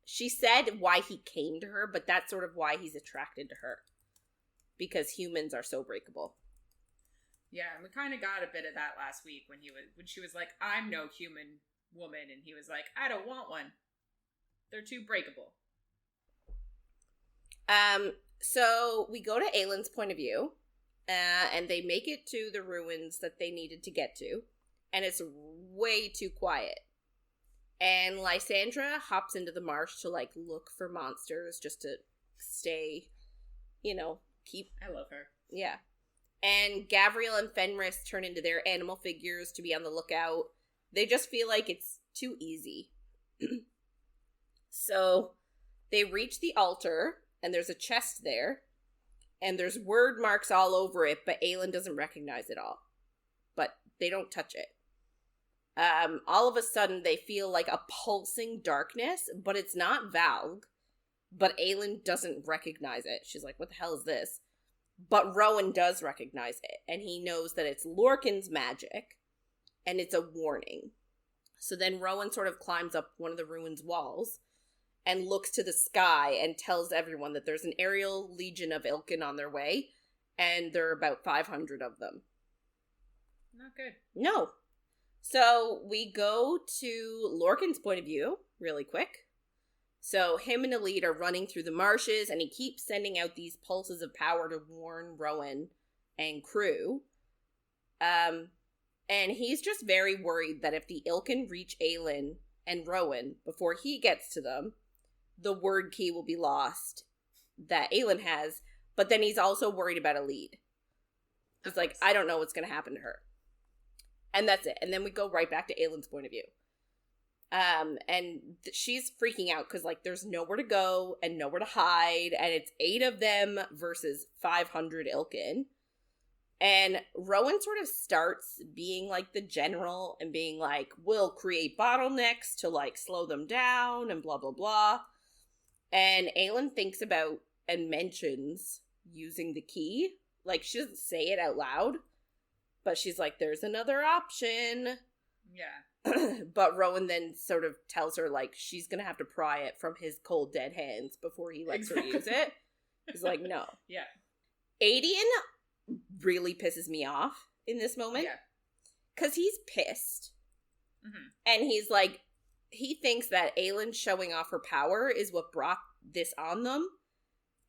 Speaker 2: she said why he came to her, but that's sort of why he's attracted to her. Because humans are so breakable.
Speaker 1: Yeah, and we kind of got a bit of that last week when she was like, I'm no human woman, and he was like, I don't want one. They're too breakable.
Speaker 2: So we go to Aelin's point of view, and they make it to the ruins that they needed to get to. And it's way too quiet. And Lysandra hops into the marsh to, like, look for monsters just to stay, keep...
Speaker 1: I love her.
Speaker 2: Yeah. And Gavriel and Fenris turn into their animal figures to be on the lookout. They just feel like it's too easy. So they reach the altar, and there's a chest there. And there's word marks all over it, but Aelin doesn't recognize it all. But they don't touch it. All of a sudden, they feel like a pulsing darkness, but it's not Valg. But Aelin doesn't recognize it. She's like, what the hell is this? But Rowan does recognize it, and he knows that it's Lorcan's magic, and it's a warning. So then Rowan sort of climbs up one of the ruins' walls, and looks to the sky and tells everyone that there's an aerial legion of Ilkin on their way, and there are about 500 of them.
Speaker 1: Not good.
Speaker 2: No. So we go to Lorcan's point of view really quick. So him and Elide are running through the marshes, and he keeps sending out these pulses of power to warn Rowan and crew. And he's just very worried that if the Ilkin reach Aelin and Rowan before he gets to them, the word key will be lost that Aelin has. But then he's also worried about Elide. He's like, I don't know what's going to happen to her. And that's it. And then we go right back to Aelin's point of view. And she's freaking out because, like, there's nowhere to go and nowhere to hide. And it's 8 of them versus 500 Ilkin. And Rowan sort of starts being, like, the general and being like, we'll create bottlenecks to, like, slow them down and blah, blah, blah. And Aelin thinks about and mentions using the key. Like, she doesn't say it out loud. But she's like, there's another option.
Speaker 1: Yeah.
Speaker 2: But Rowan then sort of tells her, like, she's going to have to pry it from his cold, dead hands before he lets her use it. He's like, no.
Speaker 1: Yeah.
Speaker 2: Adian really pisses me off in this moment.
Speaker 1: Yeah.
Speaker 2: Because he's pissed.
Speaker 1: Mm-hmm.
Speaker 2: And he's like, he thinks that Aelin showing off her power is what brought this on them.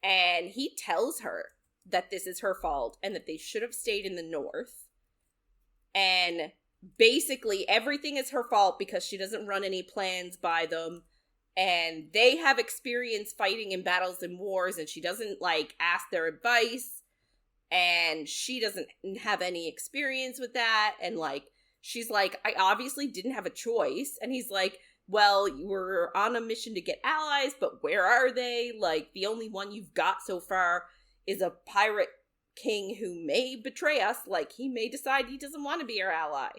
Speaker 2: And he tells her that this is her fault and that they should have stayed in the north. And basically everything is her fault because she doesn't run any plans by them. And they have experience fighting in battles and wars, and she doesn't, like, ask their advice. And she doesn't have any experience with that. And, like, she's like, I obviously didn't have a choice. And he's like, well, you were on a mission to get allies, but where are they? Like, the only one you've got so far is a pirate king who may betray us. Like, he may decide he doesn't want to be our ally.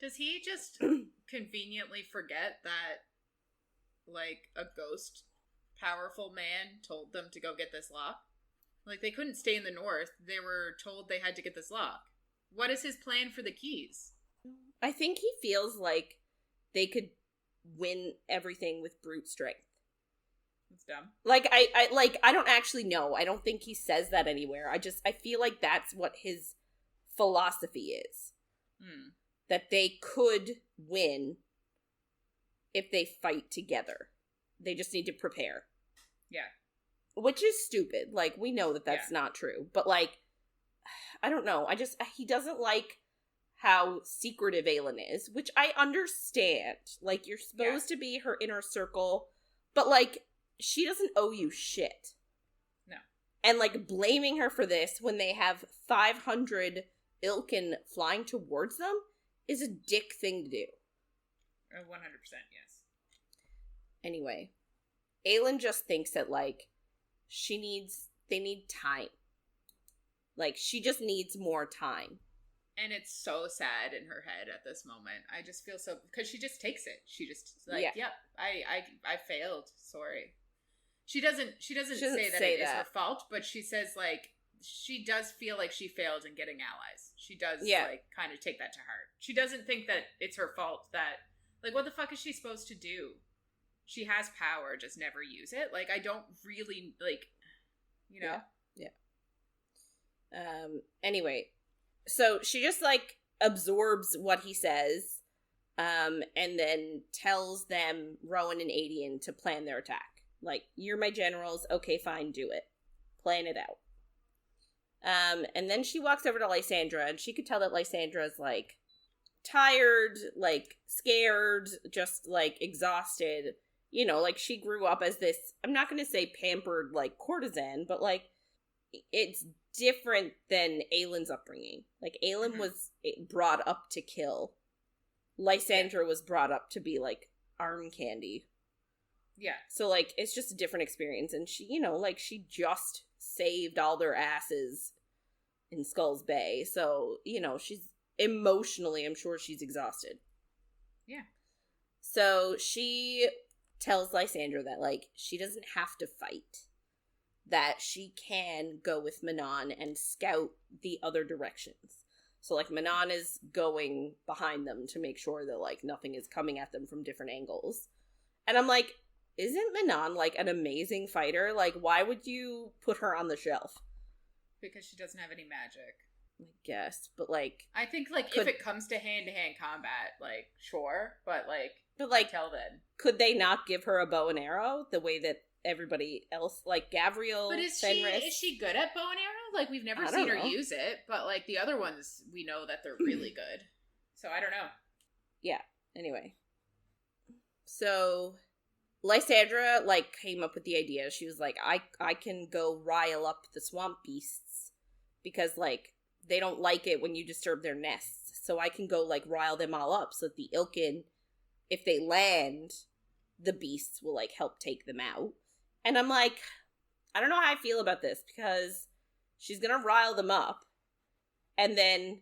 Speaker 1: Does he just conveniently forget that, like, a ghost powerful man told them to go get this lock? Like, they couldn't stay in the north. They were told they had to get this lock. What is his plan for the keys?
Speaker 2: I think he feels like they could win everything with brute strength.
Speaker 1: It's dumb.
Speaker 2: Like, I don't actually know. I don't think he says that anywhere. I feel like that's what his philosophy is. That they could win if they fight together. They just need to prepare.
Speaker 1: Yeah.
Speaker 2: Which is stupid. Like, we know that that's not true. But, like, I don't know. He doesn't like how secretive Aelin is, which I understand. Like, you're supposed to be her inner circle, but, like, she doesn't owe you shit.
Speaker 1: No.
Speaker 2: And, like, blaming her for this when they have 500 Ilkin flying towards them is a dick thing to do.
Speaker 1: 100%, yes.
Speaker 2: Anyway, Aelin just thinks that, like, they need time. Like, she just needs more time.
Speaker 1: And it's so sad in her head at this moment. I just feel so, because she just takes it. She just like, yep, I failed. Sorry. She doesn't say that it is her fault, but she says, like, she does feel like she failed in getting allies. She does, like, kind of take that to heart. She doesn't think that it's her fault that, like, what the fuck is she supposed to do? She has power, just never use it. Like, I don't really, like, you know?
Speaker 2: Yeah. Anyway, so she just, like, absorbs what he says, and then tells them, Rowan and Aelin, to plan their attack. Like, you're my generals, okay, fine, do it. Plan it out. And then she walks over to Lysandra, and she could tell that Lysandra's, like, tired, like, scared, just, like, exhausted. You know, like, she grew up as this, I'm not going to say pampered, like, courtesan, but, like, it's different than Aelin's upbringing. Like, Aelin was brought up to kill. Lysandra was brought up to be, like, arm candy.
Speaker 1: Yeah.
Speaker 2: So, like, it's just a different experience. And she, you know, like, she just saved all their asses in Skull's Bay. So, you know, she's emotionally, I'm sure she's exhausted.
Speaker 1: Yeah.
Speaker 2: So she tells Lysandra that, like, she doesn't have to fight. That she can go with Manon and scout the other directions. So, like, Manon is going behind them to make sure that, like, nothing is coming at them from different angles. And I'm like, isn't Manon, like, an amazing fighter? Like, why would you put her on the shelf?
Speaker 1: Because she doesn't have any magic.
Speaker 2: I guess, but, like...
Speaker 1: I think, like, if it comes to hand-to-hand combat, like, sure, but, like, until then.
Speaker 2: Could they not give her a bow and arrow the way that everybody else, like, Gavriel,
Speaker 1: but is
Speaker 2: Fenris...
Speaker 1: she good at bow and arrow? Like, we've never seen her use it, but, like, the other ones, we know that they're really good. So, I don't know.
Speaker 2: Yeah, anyway. So... Lysandra, like, came up with the idea. She was like, I can go rile up the swamp beasts because, like, they don't like it when you disturb their nests. So I can go, like, rile them all up so that the Ilkin, if they land, the beasts will, like, help take them out. And I'm like, I don't know how I feel about this because she's gonna rile them up. And then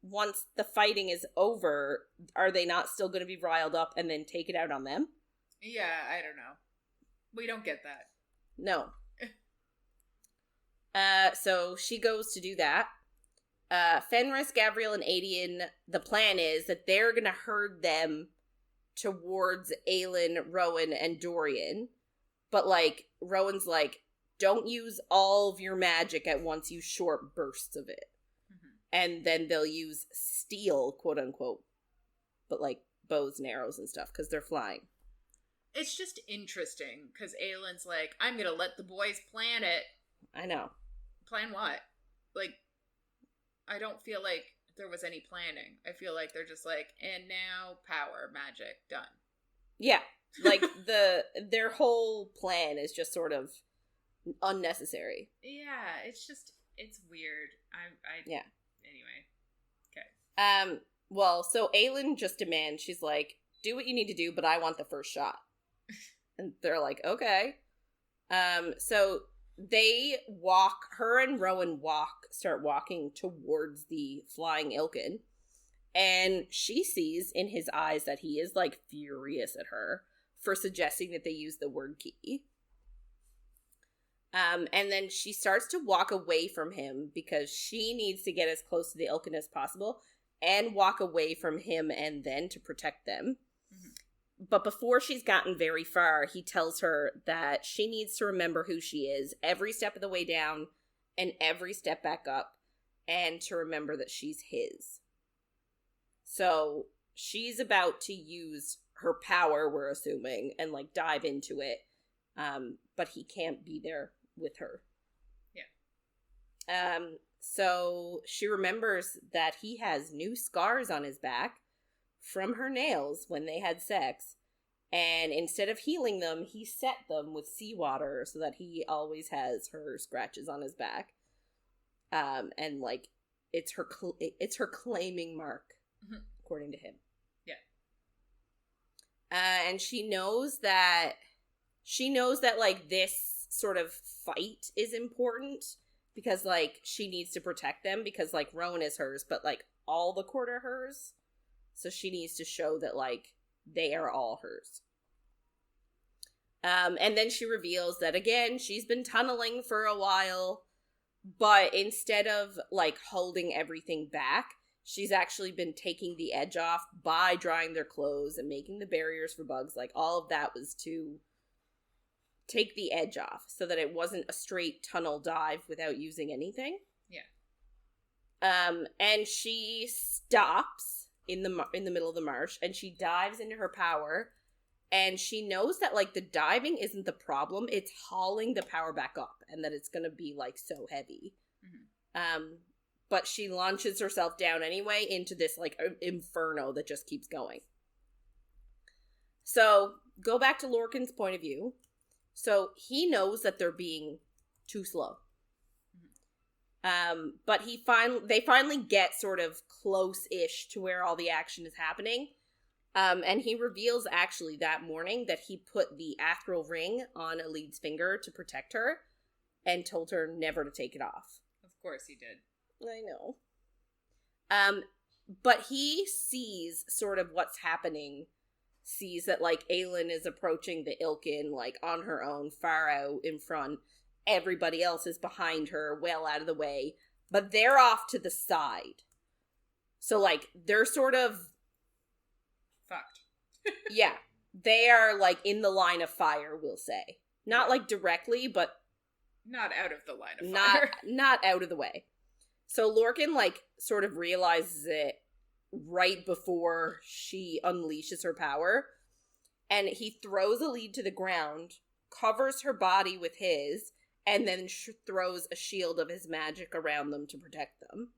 Speaker 2: once the fighting is over, are they not still gonna be riled up and then take it out on them?
Speaker 1: Yeah, I don't know. We don't get that.
Speaker 2: No. So she goes to do that. Fenris, Gavriel, and Aelin, the plan is that they're going to herd them towards Aelin, Rowan, and Dorian. But, like, Rowan's like, don't use all of your magic at once, use short bursts of it. Mm-hmm. And then they'll use steel, quote-unquote. But, like, bows and arrows and stuff, because they're flying.
Speaker 1: It's just interesting, because Aelin's like, I'm going to let the boys plan it.
Speaker 2: I know.
Speaker 1: Plan what? Like, I don't feel like there was any planning. I feel like they're just like, and now power, magic, done. Yeah.
Speaker 2: Like, their whole plan is just sort of unnecessary.
Speaker 1: Yeah, it's weird.
Speaker 2: Yeah.
Speaker 1: Anyway. Okay.
Speaker 2: Well, so Aelin just demands, she's like, do what you need to do, but I want the first shot. And they're like, okay. So they walk, her and Rowan start walking towards the flying Ilkin. And she sees in his eyes that he is, like, furious at her for suggesting that they use the word key. And then she starts to walk away from him because she needs to get as close to the Ilkin as possible and walk away from him and then to protect them. Mm-hmm. But before she's gotten very far, he tells her that she needs to remember who she is every step of the way down and every step back up, and to remember that she's his. So she's about to use her power, we're assuming, and, like, dive into it. But he can't be there with her. Yeah. So she remembers that he has new scars on his back from her nails when they had sex. And instead of healing them, he set them with seawater so that he always has her scratches on his back. And, like, it's her claiming mark, mm-hmm. according to him. Yeah. And she knows that, like, this sort of fight is important because, like, she needs to protect them because, like, Rowan is hers, but, like, all the court are hers. So she needs to show that, like, they are all hers. And then she reveals that, again, she's been tunneling for a while, but instead of, like, holding everything back, she's actually been taking the edge off by drying their clothes and making the barriers for bugs. Like, all of that was to take the edge off so that it wasn't a straight tunnel dive without using anything. Yeah. And she stops in the middle of the marsh and she dives into her power, and she knows that, like, the diving isn't the problem, it's hauling the power back up and that it's gonna be, like, so heavy. Mm-hmm. But she launches herself down anyway into this, like, inferno that just keeps going. So, go back to Lorcan's point of view. So, he knows that they're being too slow. Mm-hmm. But they finally get sort of close-ish to where all the action is happening. And he reveals, actually, that morning that he put the Athral ring on Elide's finger to protect her and told her never to take it off.
Speaker 1: Of course he did.
Speaker 2: I know. But he sees sort of what's happening, sees that, like, Aelin is approaching the Ilkin, like, on her own, far out in front. Everybody else is behind her, well out of the way, but they're off to the side. So, like, they're sort of
Speaker 1: fucked.
Speaker 2: Yeah. They are, like, in the line of fire, we'll say. Not, like, directly, but
Speaker 1: not out of the line of fire.
Speaker 2: Not out of the way. So Lorcan, like, sort of realizes it right before she unleashes her power. And he throws Elide to the ground, covers her body with his, and then throws a shield of his magic around them to protect them.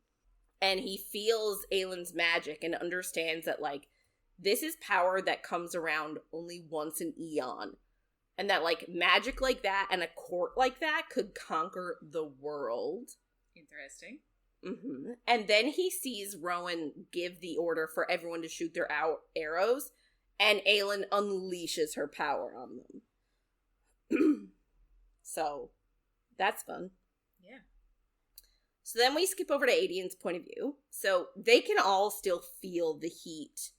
Speaker 2: And he feels Aelin's magic and understands that, like, this is power that comes around only once an eon. And that, like, magic like that and a court like that could conquer the world.
Speaker 1: Interesting.
Speaker 2: Mm-hmm. And then he sees Rowan give the order for everyone to shoot their arrows, and Aelin unleashes her power on them. So, that's fun. Yeah. So then we skip over to Adian's point of view. So, they can all still feel the heat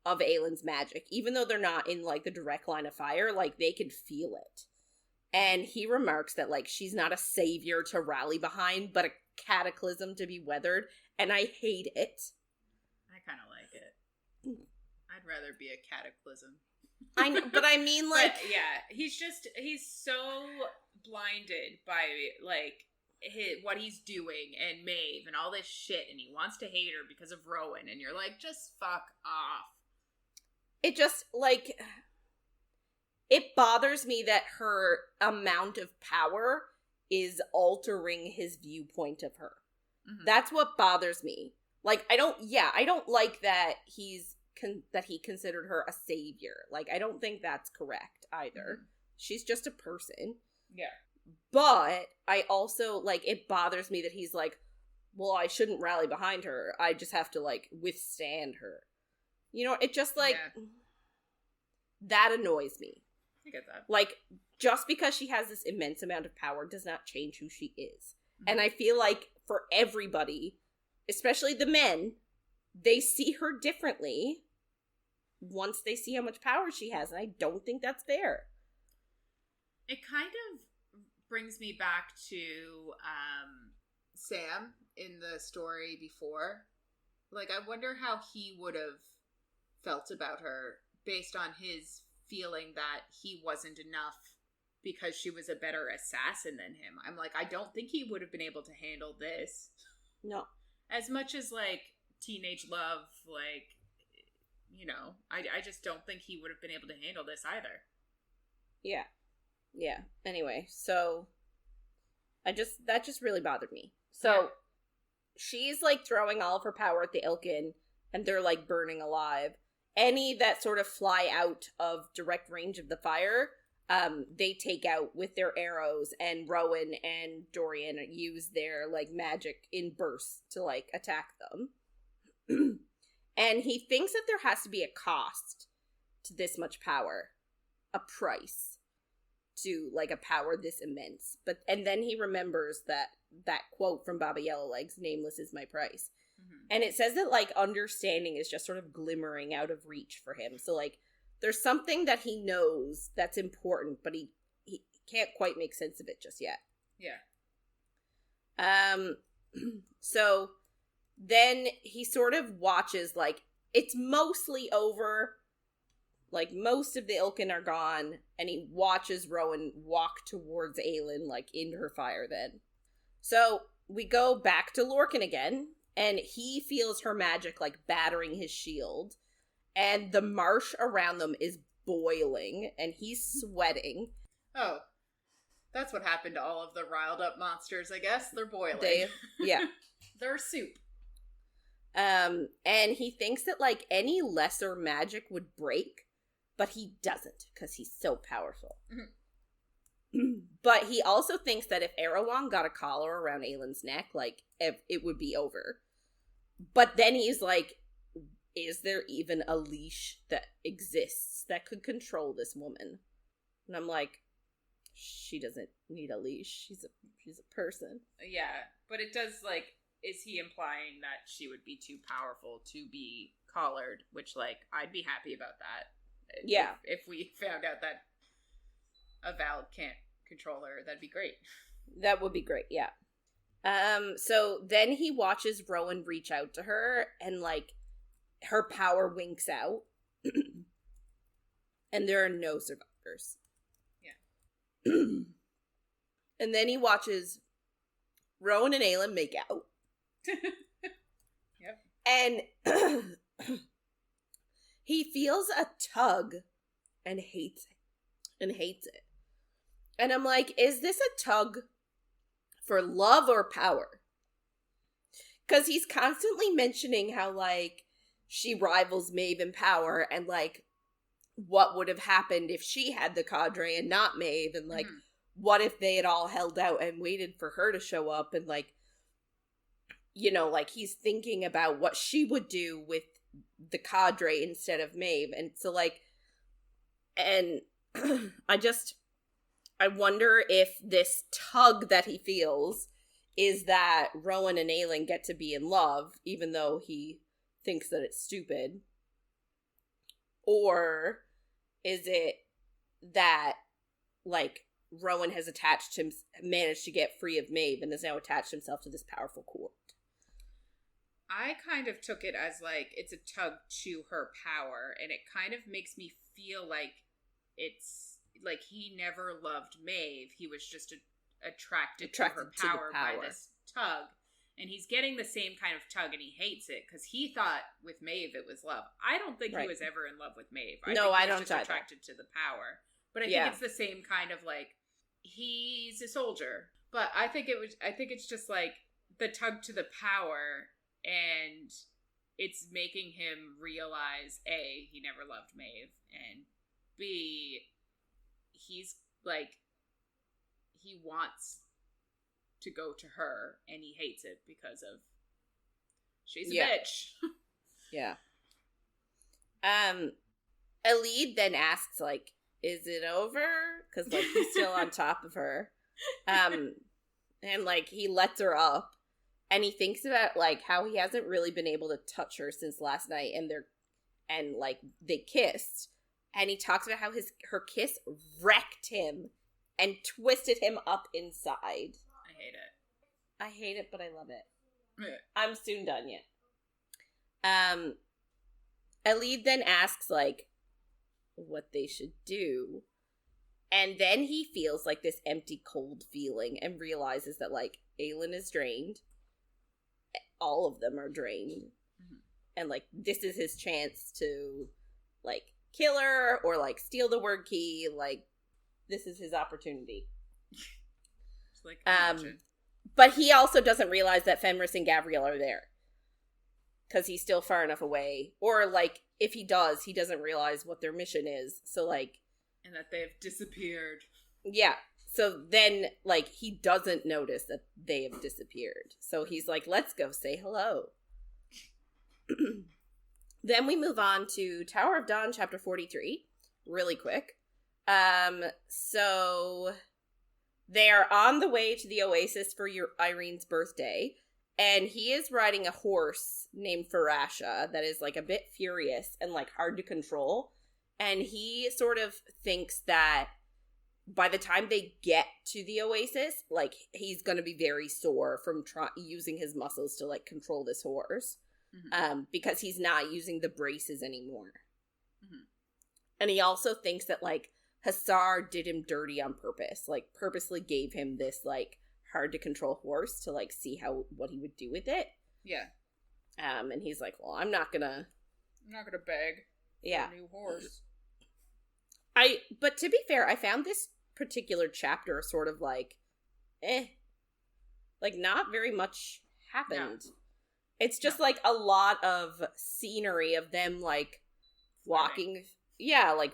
Speaker 2: of Aelin's magic. Even though they're not in, like, the direct line of fire, like, they can feel it. And he remarks that, like, she's not a savior to rally behind, but a cataclysm to be weathered, and I hate it.
Speaker 1: I kind of like it. I'd rather be a cataclysm.
Speaker 2: I know, but I mean, like...
Speaker 1: But, yeah, he's so blinded by, like, what he's doing and Maeve and all this shit, and he wants to hate her because of Rowan, and you're like, just fuck off.
Speaker 2: It just, like... It bothers me that her amount of power is altering his viewpoint of her. Mm-hmm. That's what bothers me. Like, I don't like that he considered her a savior. Like, I don't think that's correct either. Mm-hmm. She's just a person. Yeah. But I also, like, it bothers me that he's like, well, I shouldn't rally behind her. I just have to, like, withstand her. You know, it just, like, that annoys me.
Speaker 1: I get that.
Speaker 2: Like, just because she has this immense amount of power does not change who she is. Mm-hmm. And I feel like for everybody, especially the men, they see her differently once they see how much power she has, and I don't think that's fair.
Speaker 1: It kind of brings me back to Sam in the story before. Like, I wonder how he would have felt about her based on his feeling that he wasn't enough because she was a better assassin than him. I'm like, I don't think he would have been able to handle this.
Speaker 2: No.
Speaker 1: As much as, like, teenage love, like, you know, I just don't think he would have been able to handle this either.
Speaker 2: Yeah. Yeah. Anyway, so that just really bothered me. So yeah. She's like throwing all of her power at the Ilkin, and they're like burning alive. Any that sort of fly out of direct range of the fire, they take out with their arrows, and Rowan and Dorian use their like magic in bursts to like attack them. And he thinks that there has to be a cost to this much power, a price to like a power this immense. And then he remembers that quote from Baba Yellowlegs, "Nameless is my price." Mm-hmm. And it says that like understanding is just sort of glimmering out of reach for him. So like there's something that he knows that's important, but he can't quite make sense of it just yet.
Speaker 1: Yeah.
Speaker 2: So then he sort of watches, like, it's mostly over. Like, most of the Ilkin are gone, and he watches Rowan walk towards Aelin, like, into her fire then. So, we go back to Lorcan again, and he feels her magic, like, battering his shield. And the marsh around them is boiling, and he's sweating.
Speaker 1: Oh. That's what happened to all of the riled up monsters, I guess. They're boiling.
Speaker 2: Yeah.
Speaker 1: They're soup.
Speaker 2: And he thinks that, like, any lesser magic would break, but he doesn't, because he's so powerful. Mm-hmm. But he also thinks that if Erewhon got a collar around Aelin's neck, like, it would be over. But then he's like, is there even a leash that exists that could control this woman? And I'm like, she doesn't need a leash. She's a person. Yeah,
Speaker 1: but it does, like, is he implying that she would be too powerful to be collared? Which, like, I'd be happy about that.
Speaker 2: Yeah.
Speaker 1: If we found out that a Val can't control her, that'd be great.
Speaker 2: That would be great, yeah. So then he watches Rowan reach out to her, and, like, her power winks out. And there are no survivors.
Speaker 1: Yeah.
Speaker 2: And then he watches Rowan and Aelin make out.
Speaker 1: Yep.
Speaker 2: And he feels a tug and hates it. And I'm like, is this a tug for love or power? Because he's constantly mentioning how, like, she rivals Maeve in power, and, like, what would have happened if she had the cadre and not Maeve, and, like, what if they had all held out and waited for her to show up, and, like, you know, like, he's thinking about what she would do with the cadre instead of Maeve, and so, like, and I wonder if this tug that he feels is that Rowan and Aelin get to be in love, even though he thinks that it's stupid, or is it that, like, Rowan has managed to get free of Maeve and has now attached himself to this powerful court?
Speaker 1: I kind of took it as, like, it's a tug to her power, and it kind of makes me feel like it's, like, he never loved Maeve. He was just attracted to her power by this tug. And he's getting the same kind of tug, and he hates it, because he thought with Maeve it was love. I don't think he was ever in love with Maeve. I think he was just attracted to the power. But I think it's the same kind of, like, he's a soldier. But I think it's just, like, the tug to the power, and it's making him realize, A, he never loved Maeve, and B, he's, like, he wants to go to her, and he hates it because of she's a bitch.
Speaker 2: Yeah. Elide then asks, like, is it over? Because, like, he's still on top of her. And, like, he lets her up, And he thinks about, like, how he hasn't really been able to touch her since last night, and they kissed. And he talks about how her kiss wrecked him and twisted him up inside.
Speaker 1: I hate it.
Speaker 2: I hate it, but I love it.
Speaker 1: Yeah.
Speaker 2: I'm soon done yet. Elide then asks, like, what they should do. And then he feels, like, this empty, cold feeling and realizes that, like, Aelin is drained. All of them are drained. Mm-hmm. And, like, this is his chance to, like, kill her or, like, steal the word key. Like, this is his opportunity.
Speaker 1: It's like, imagine.
Speaker 2: But he also doesn't realize that Fenris and Gabrielle are there. Because he's still far enough away. Or, like, if he does, he doesn't realize what their mission is. So, like...
Speaker 1: And that they've disappeared.
Speaker 2: Yeah. So then, like, he doesn't notice that they have disappeared. So he's like, let's go say hello. Then we move on to Tower of Dawn, chapter 43. Really quick. So... They are on the way to the oasis for Yrene's birthday, and he is riding a horse named Farasha that is, like, a bit furious and, like, hard to control, and he sort of thinks that by the time they get to the oasis, like, he's gonna be very sore from using his muscles to, like, control this horse, because he's not using the braces anymore. Mm-hmm. And he also thinks that, like, Hussar did him dirty on purpose, like, purposely gave him this, like, hard-to-control horse to, like, see what he would do with it.
Speaker 1: Yeah.
Speaker 2: And he's like, well, I'm not gonna
Speaker 1: beg for a new horse.
Speaker 2: But to be fair, I found this particular chapter sort of, like, like, not very much happened. No. It's just, like, a lot of scenery of them, like, walking... Yeah, like,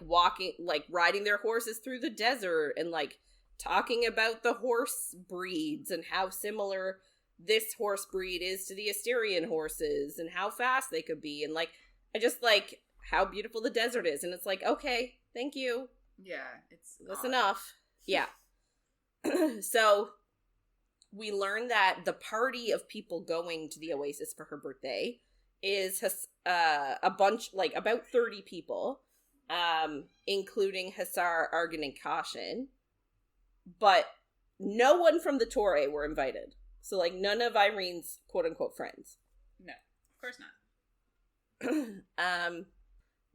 Speaker 2: riding their horses through the desert and, like, talking about the horse breeds and how similar this horse breed is to the Asterian horses and how fast they could be. And, like, I just like how beautiful the desert is. And it's like, okay, thank you.
Speaker 1: Yeah,
Speaker 2: that's enough. Yeah. So we learn that the party of people going to the oasis for her birthday is a bunch, like, about 30 people. Including Hussar, Argan, and Caution. But no one from the Torre were invited. So, like, none of Yrene's quote-unquote friends.
Speaker 1: No, of course not.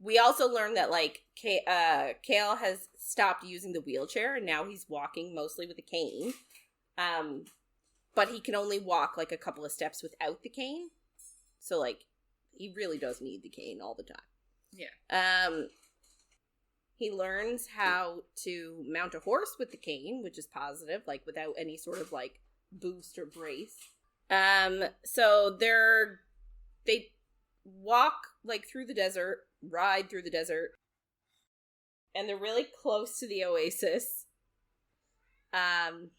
Speaker 2: We also learned that, like, Chaol has stopped using the wheelchair, and now he's walking mostly with a cane. But he can only walk, like, a couple of steps without the cane. So, like, he really does need the cane all the time.
Speaker 1: Yeah.
Speaker 2: He learns how to mount a horse with the cane, which is positive, like, without any sort of, like, boost or brace. So they walk, like, through the desert, ride through the desert, and they're really close to the oasis. And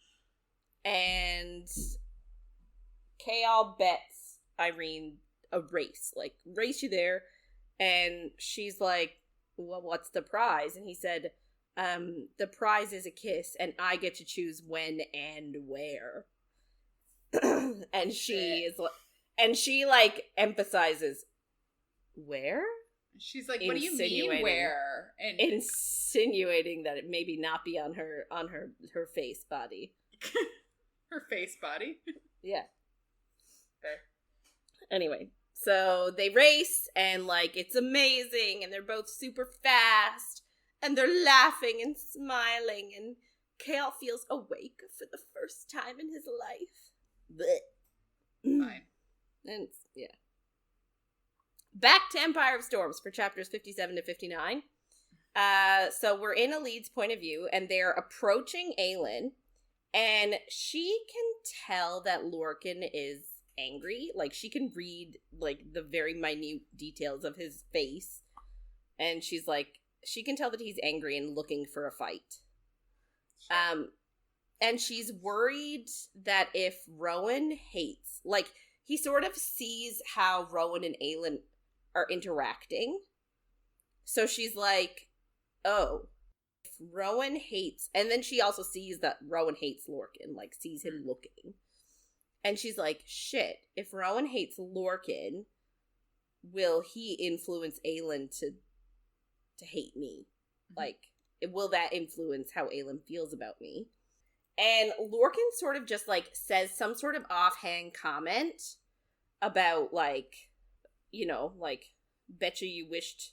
Speaker 2: Chaol bets Yrene a race, like, race you there, and she's like, well, what's the prize? And he said, the prize is a kiss, and I get to choose when and where. and she like, emphasizes, where?
Speaker 1: She's like, what do you mean, where? And
Speaker 2: insinuating that it maybe not be on her face body.
Speaker 1: Her face body?
Speaker 2: Yeah.
Speaker 1: Fair.
Speaker 2: Anyway. So they race, and, like, it's amazing, and they're both super fast, and they're laughing and smiling, and Chaol feels awake for the first time in his life. Blech.
Speaker 1: Fine.
Speaker 2: And, yeah. Back to Empire of Storms for chapters 57 to 59. So we're in Elide's point of view, and they're approaching Aelin, and she can tell that Lorcan is angry. Like, she can read, like, the very minute details of his face, and she's like, she can tell that he's angry and looking for a fight. Sure. And she's worried that if Rowan hates, like, he sort of sees how Rowan and Aelin are interacting, so she's like, oh, if Rowan hates, and then she also sees that Rowan hates Lorcan, like, sees him looking. And she's like, shit, if Rowan hates Lorcan, will he influence Aelin to hate me? Mm-hmm. Like, will that influence how Aelin feels about me? And Lorcan sort of just, like, says some sort of offhand comment about, like, you know, like, betcha you wished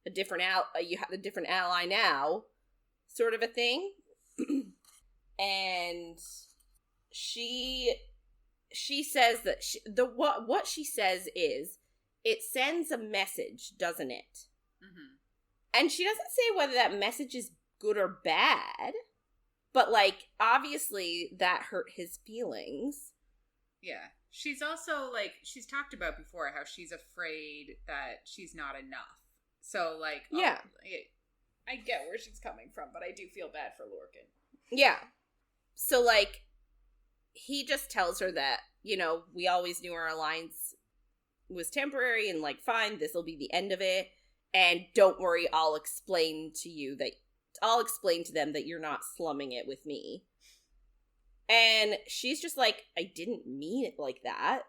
Speaker 2: you had a different ally now, sort of a thing. And she says that what she says is, it sends a message, doesn't it? Mm-hmm. And she doesn't say whether that message is good or bad, but, like, obviously that hurt his feelings.
Speaker 1: Yeah. She's also, like, she's talked about before how she's afraid that she's not enough. So, like, yeah. I get where she's coming from, but I do feel bad for Lorcan.
Speaker 2: Yeah. So, like, he just tells her that, you know, we always knew our alliance was temporary and, like, fine, this will be the end of it. And don't worry, I'll explain to them that you're not slumming it with me. And she's just like, I didn't mean it like that.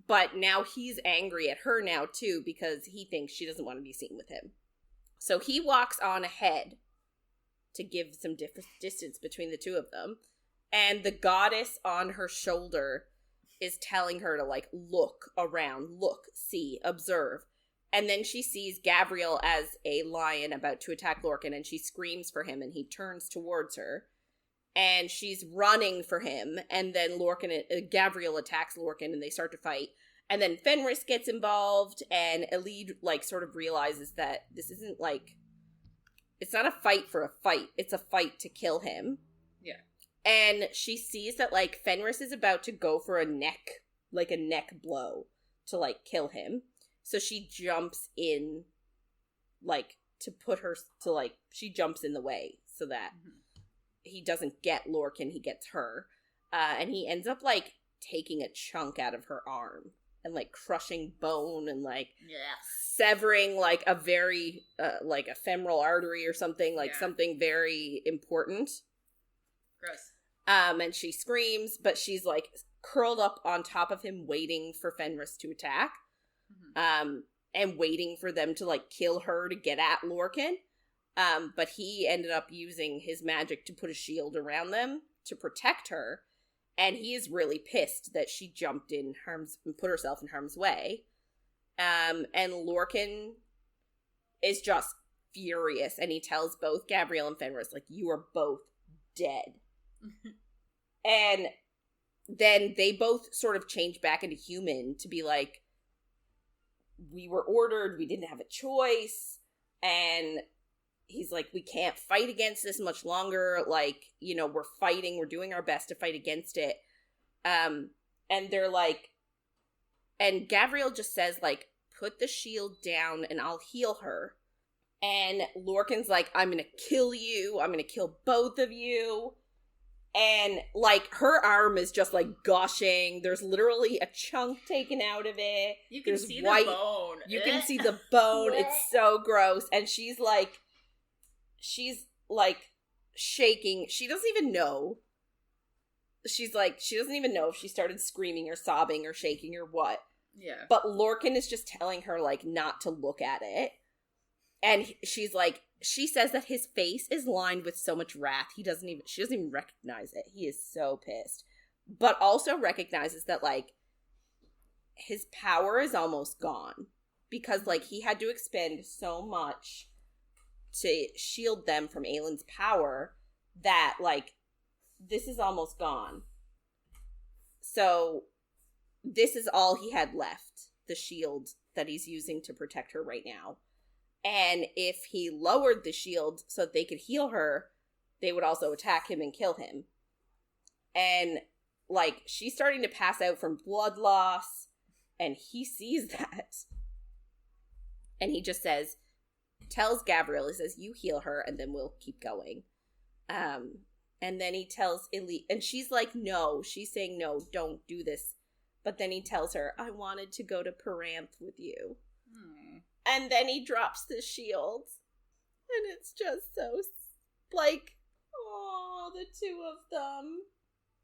Speaker 2: But now he's angry at her now, too, because he thinks she doesn't want to be seen with him. So he walks on ahead to give some distance between the two of them. And the goddess on her shoulder is telling her to, like, look around, look, see, observe. And then she sees Gabriel as a lion about to attack Lorcan, and she screams for him, and he turns towards her. And she's running for him, and then Gabriel attacks Lorcan, and they start to fight. And then Fenris gets involved, and Elide, like, sort of realizes that this isn't, like, it's not a fight for a fight. It's a fight to kill him.
Speaker 1: Yeah.
Speaker 2: And she sees that, like, Fenris is about to go for a neck blow to, like, kill him. So she jumps in, like, she jumps in the way so that he doesn't get Lorcan, he gets her. And he ends up, like, taking a chunk out of her arm and, like, crushing bone and, like, severing, like, a very, like, a femoral artery or something, like, something very important.
Speaker 1: Gross.
Speaker 2: And she screams, but she's, like, curled up on top of him waiting for Fenris to attack. Mm-hmm. And waiting for them to, like, kill her to get at Lorcan. But he ended up using his magic to put a shield around them to protect her. And he is really pissed that she jumped in and put herself in harm's way. And Lorcan is just furious. And he tells both Gabriel and Fenris, like, you are both dead. And then they both sort of change back into human to be like, we were ordered, we didn't have a choice, and he's like, we can't fight against this much longer, like, you know, we're fighting, we're doing our best to fight against it, and they're like, and Gabriel just says, like, put the shield down and I'll heal her, and Lorcan's like, I'm gonna kill you, I'm gonna kill both of you. And, like, her arm is just, like, gushing. There's literally a chunk taking out of it.
Speaker 1: You can see the bone.
Speaker 2: You can see the bone. It's so gross. And she's, like, shaking. She doesn't even know. She doesn't even know if she started screaming or sobbing or shaking or what.
Speaker 1: Yeah.
Speaker 2: But Lorcan is just telling her, like, not to look at it. And she's like, she says that his face is lined with so much wrath, she doesn't even recognize it. He is so pissed. But also recognizes that, like, his power is almost gone. Because, like, he had to expend so much to shield them from Aelin's power that, like, this is almost gone. So, this is all he had left. The shield that he's using to protect her right now. And if he lowered the shield so that they could heal her, they would also attack him and kill him. And, like, she's starting to pass out from blood loss, and he sees that. And he just tells Gabriel, he says, you heal her, and then we'll keep going. And then he tells Elide, and she's like, no. She's saying, no, don't do this. But then he tells her, I wanted to go to Paranth with you. And then he drops the shield. And it's just so, like, oh, the two of them.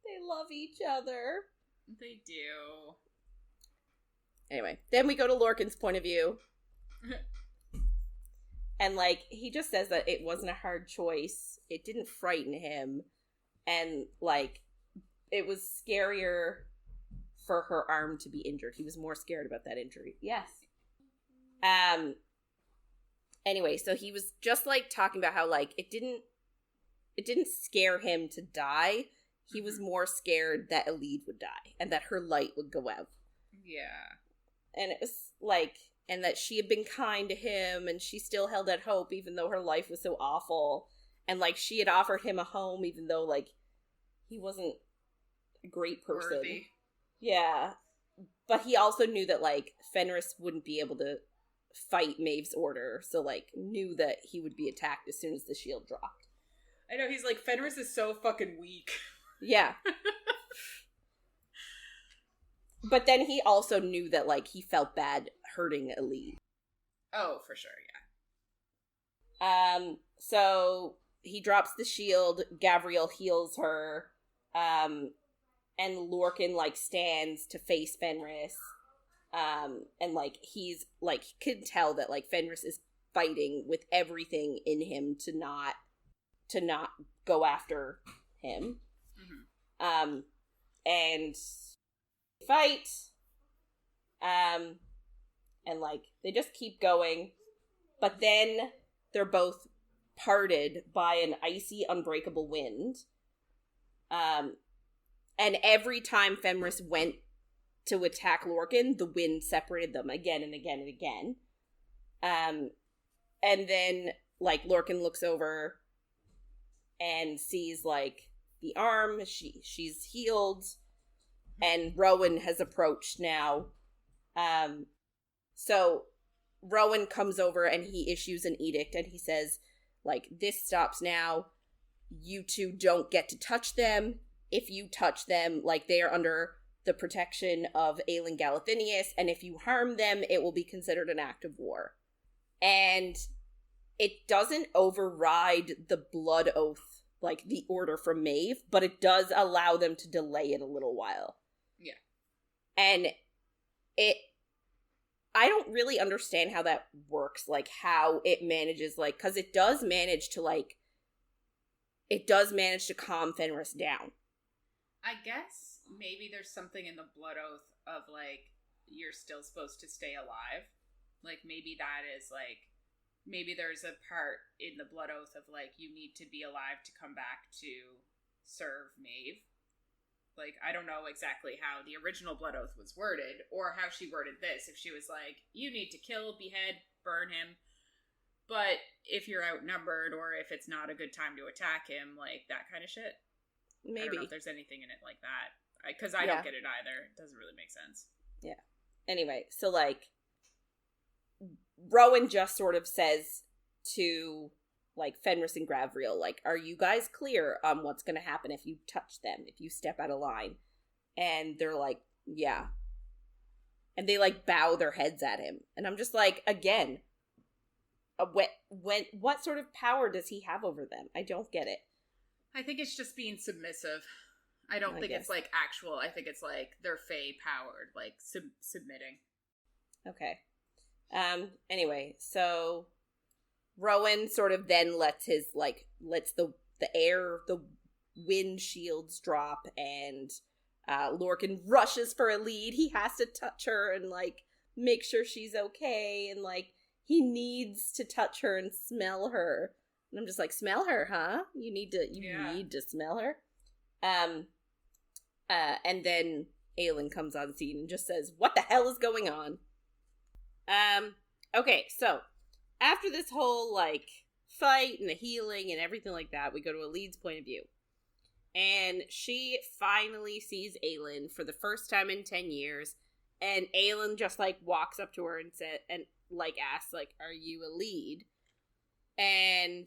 Speaker 2: They love each other.
Speaker 1: They do.
Speaker 2: Anyway, then we go to Lorcan's point of view. And, like, he just says that it wasn't a hard choice. It didn't frighten him. And, like, it was scarier for her arm to be injured. He was more scared about that injury. Yes. Anyway, so he was just, like, talking about how, like, it didn't scare him to die. He was more scared that Elide would die and that her light would go out.
Speaker 1: Yeah.
Speaker 2: And it was, like, and that she had been kind to him and she still held out hope even though her life was so awful. And, like, she had offered him a home even though, like, he wasn't a great person.
Speaker 1: Worthy.
Speaker 2: Yeah. But he also knew that, like, Fenris wouldn't be able to fight Maeve's order, so, like, knew that he would be attacked as soon as the shield dropped.
Speaker 1: I know, he's like, Fenris is so fucking weak.
Speaker 2: Yeah. But then he also knew that, like, he felt bad hurting Elide.
Speaker 1: Oh, for sure,
Speaker 2: yeah. So he drops the shield, Gavriel heals her, and Lorcan, like, stands to face Fenris. And, like, he's, like, he can tell that, like, Fenris is fighting with everything in him to not go after him. Mm-hmm. And fight. And, like, they just keep going. But then they're both parted by an icy, unbreakable wind. And every time Fenris went to attack Lorcan, the wind separated them again and again and again. And then, like, Lorcan looks over and sees, like, the arm. She's healed. And Rowan has approached now. So Rowan comes over and he issues an edict and he says, like, this stops now. You two don't get to touch them. If you touch them, like, they are under the protection of Aelin Galathinius, and if you harm them, it will be considered an act of war. And it doesn't override the blood oath, like, the order from Maeve, but it does allow them to delay it a little while.
Speaker 1: Yeah.
Speaker 2: And I don't really understand how that works, like, how it manages, like, because it does manage to calm Fenris down.
Speaker 1: I guess maybe there's something in the blood oath of, like, you're still supposed to stay alive. Like, maybe that is, like, maybe there's a part in the blood oath of, like, you need to be alive to come back to serve Maeve. Like, I don't know exactly how the original blood oath was worded, or how she worded this. If she was like, you need to kill, behead, burn him. But if you're outnumbered, or if it's not a good time to attack him, like, that kind of shit.
Speaker 2: Maybe.
Speaker 1: I don't know if there's anything in it like that. Because I don't get it either. It doesn't really make sense.
Speaker 2: Yeah. Anyway, so, like, Rowan just sort of says to, like, Fenris and Gavriel, like, are you guys clear on what's going to happen if you touch them, if you step out of line? And they're like, yeah. And they, like, bow their heads at him. And I'm just like, again, what sort of power does he have over them? I don't get it.
Speaker 1: I think it's just being submissive. I don't think it's, like, actual. I think it's, like, they're fae powered, like, submitting.
Speaker 2: Okay. Anyway, so Rowan sort of then lets the wind shields drop, and Lorcan rushes for Elide. He has to touch her and, like, make sure she's okay, and, like, he needs to touch her and smell her. And I'm just like, smell her, huh? You need to smell her. And then Aelin comes on scene and just says, what the hell is going on? Okay, so after this whole, like, fight and the healing and everything like that, we go to Elide's point of view. And she finally sees Aelin for the first time in 10 years. And Aelin just, like, walks up to her and asks, like, are you Elide? And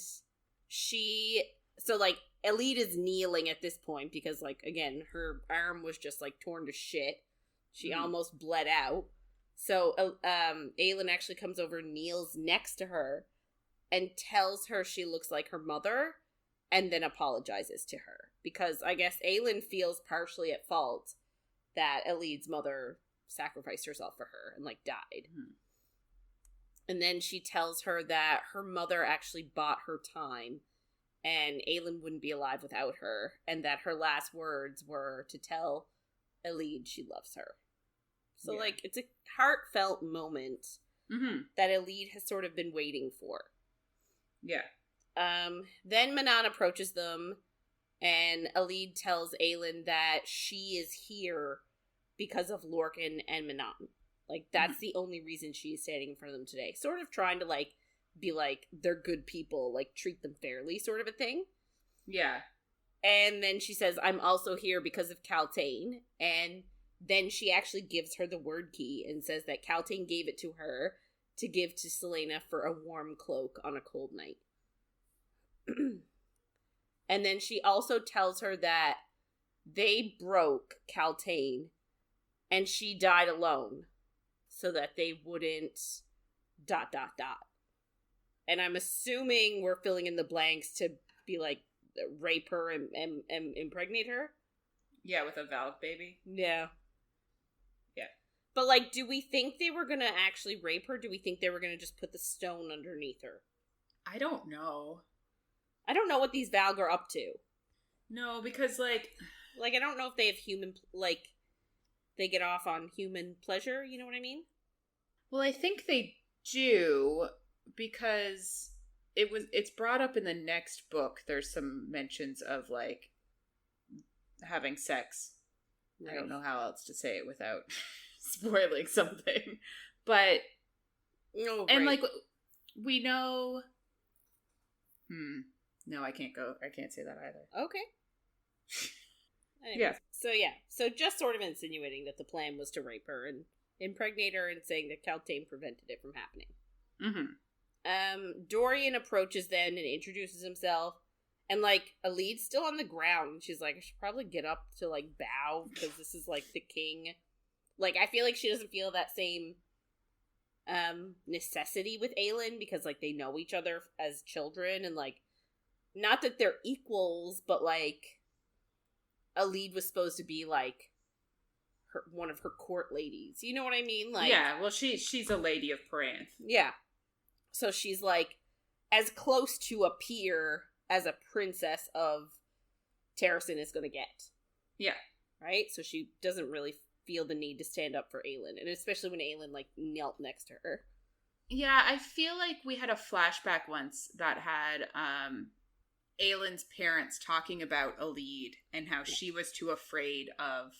Speaker 2: Elide is kneeling at this point because, like, again, her arm was just, like, torn to shit. She almost bled out. So Aelin actually comes over, kneels next to her, and tells her she looks like her mother, and then apologizes to her because I guess Aelin feels partially at fault that Elide's mother sacrificed herself for her and, like, died.
Speaker 1: Mm-hmm.
Speaker 2: And then she tells her that her mother actually bought her time and Aelin wouldn't be alive without her, and that her last words were to tell Elide she loves her. So, like, it's a heartfelt moment that Elide has sort of been waiting for.
Speaker 1: Yeah.
Speaker 2: Then Manon approaches them, and Elide tells Aelin that she is here because of Lorcan and Manon. Like, that's the only reason she is standing in front of them today. Sort of trying to, like, be like, they're good people, like, treat them fairly, sort of a thing.
Speaker 1: Yeah.
Speaker 2: And then she says, I'm also here because of Kaltain. And then she actually gives her the word key and says that Kaltain gave it to her to give to Celaena for a warm cloak on a cold night. And then she also tells her that they broke Kaltain and she died alone so that they wouldn't ... And I'm assuming we're filling in the blanks to be like, rape her and impregnate her?
Speaker 1: Yeah, with a Valk baby.
Speaker 2: Yeah.
Speaker 1: Yeah.
Speaker 2: But, like, do we think they were gonna actually rape her? Do we think they were gonna just put the stone underneath her?
Speaker 1: I don't know.
Speaker 2: I don't know what these Valg are up to.
Speaker 1: No, because, like,
Speaker 2: I don't know if they have human, like, they get off on human pleasure, you know what I mean?
Speaker 1: Well, I think they do, because it's brought up in the next book. There's some mentions of, like, having sex. Right. I don't know how else to say it without spoiling something. But, and, like, we know... No, I can't say that either.
Speaker 2: Okay. Anyways, yeah. So just sort of insinuating that the plan was to rape her and impregnate her, and saying that Kaltain prevented it from happening. Dorian approaches then and introduces himself, and, like, Elide's still on the ground. She's like, I should probably get up to, like, bow, because this is, like, the king. Like, I feel like she doesn't feel that same necessity with Aelin, because, like, they know each other as children, and, like, not that they're equals, but, like, Elide was supposed to be, like, one of her court ladies. You know what I mean? Like,
Speaker 1: yeah, well, she's a lady of Paranth.
Speaker 2: Yeah. So she's, like, as close to a peer as a princess of Terrasen is gonna get.
Speaker 1: Yeah.
Speaker 2: Right? So she doesn't really feel the need to stand up for Aelin, and especially when Aelin, like, knelt next to her.
Speaker 1: Yeah, I feel like we had a flashback once that had, Aelin's parents talking about Elide and how she was too afraid of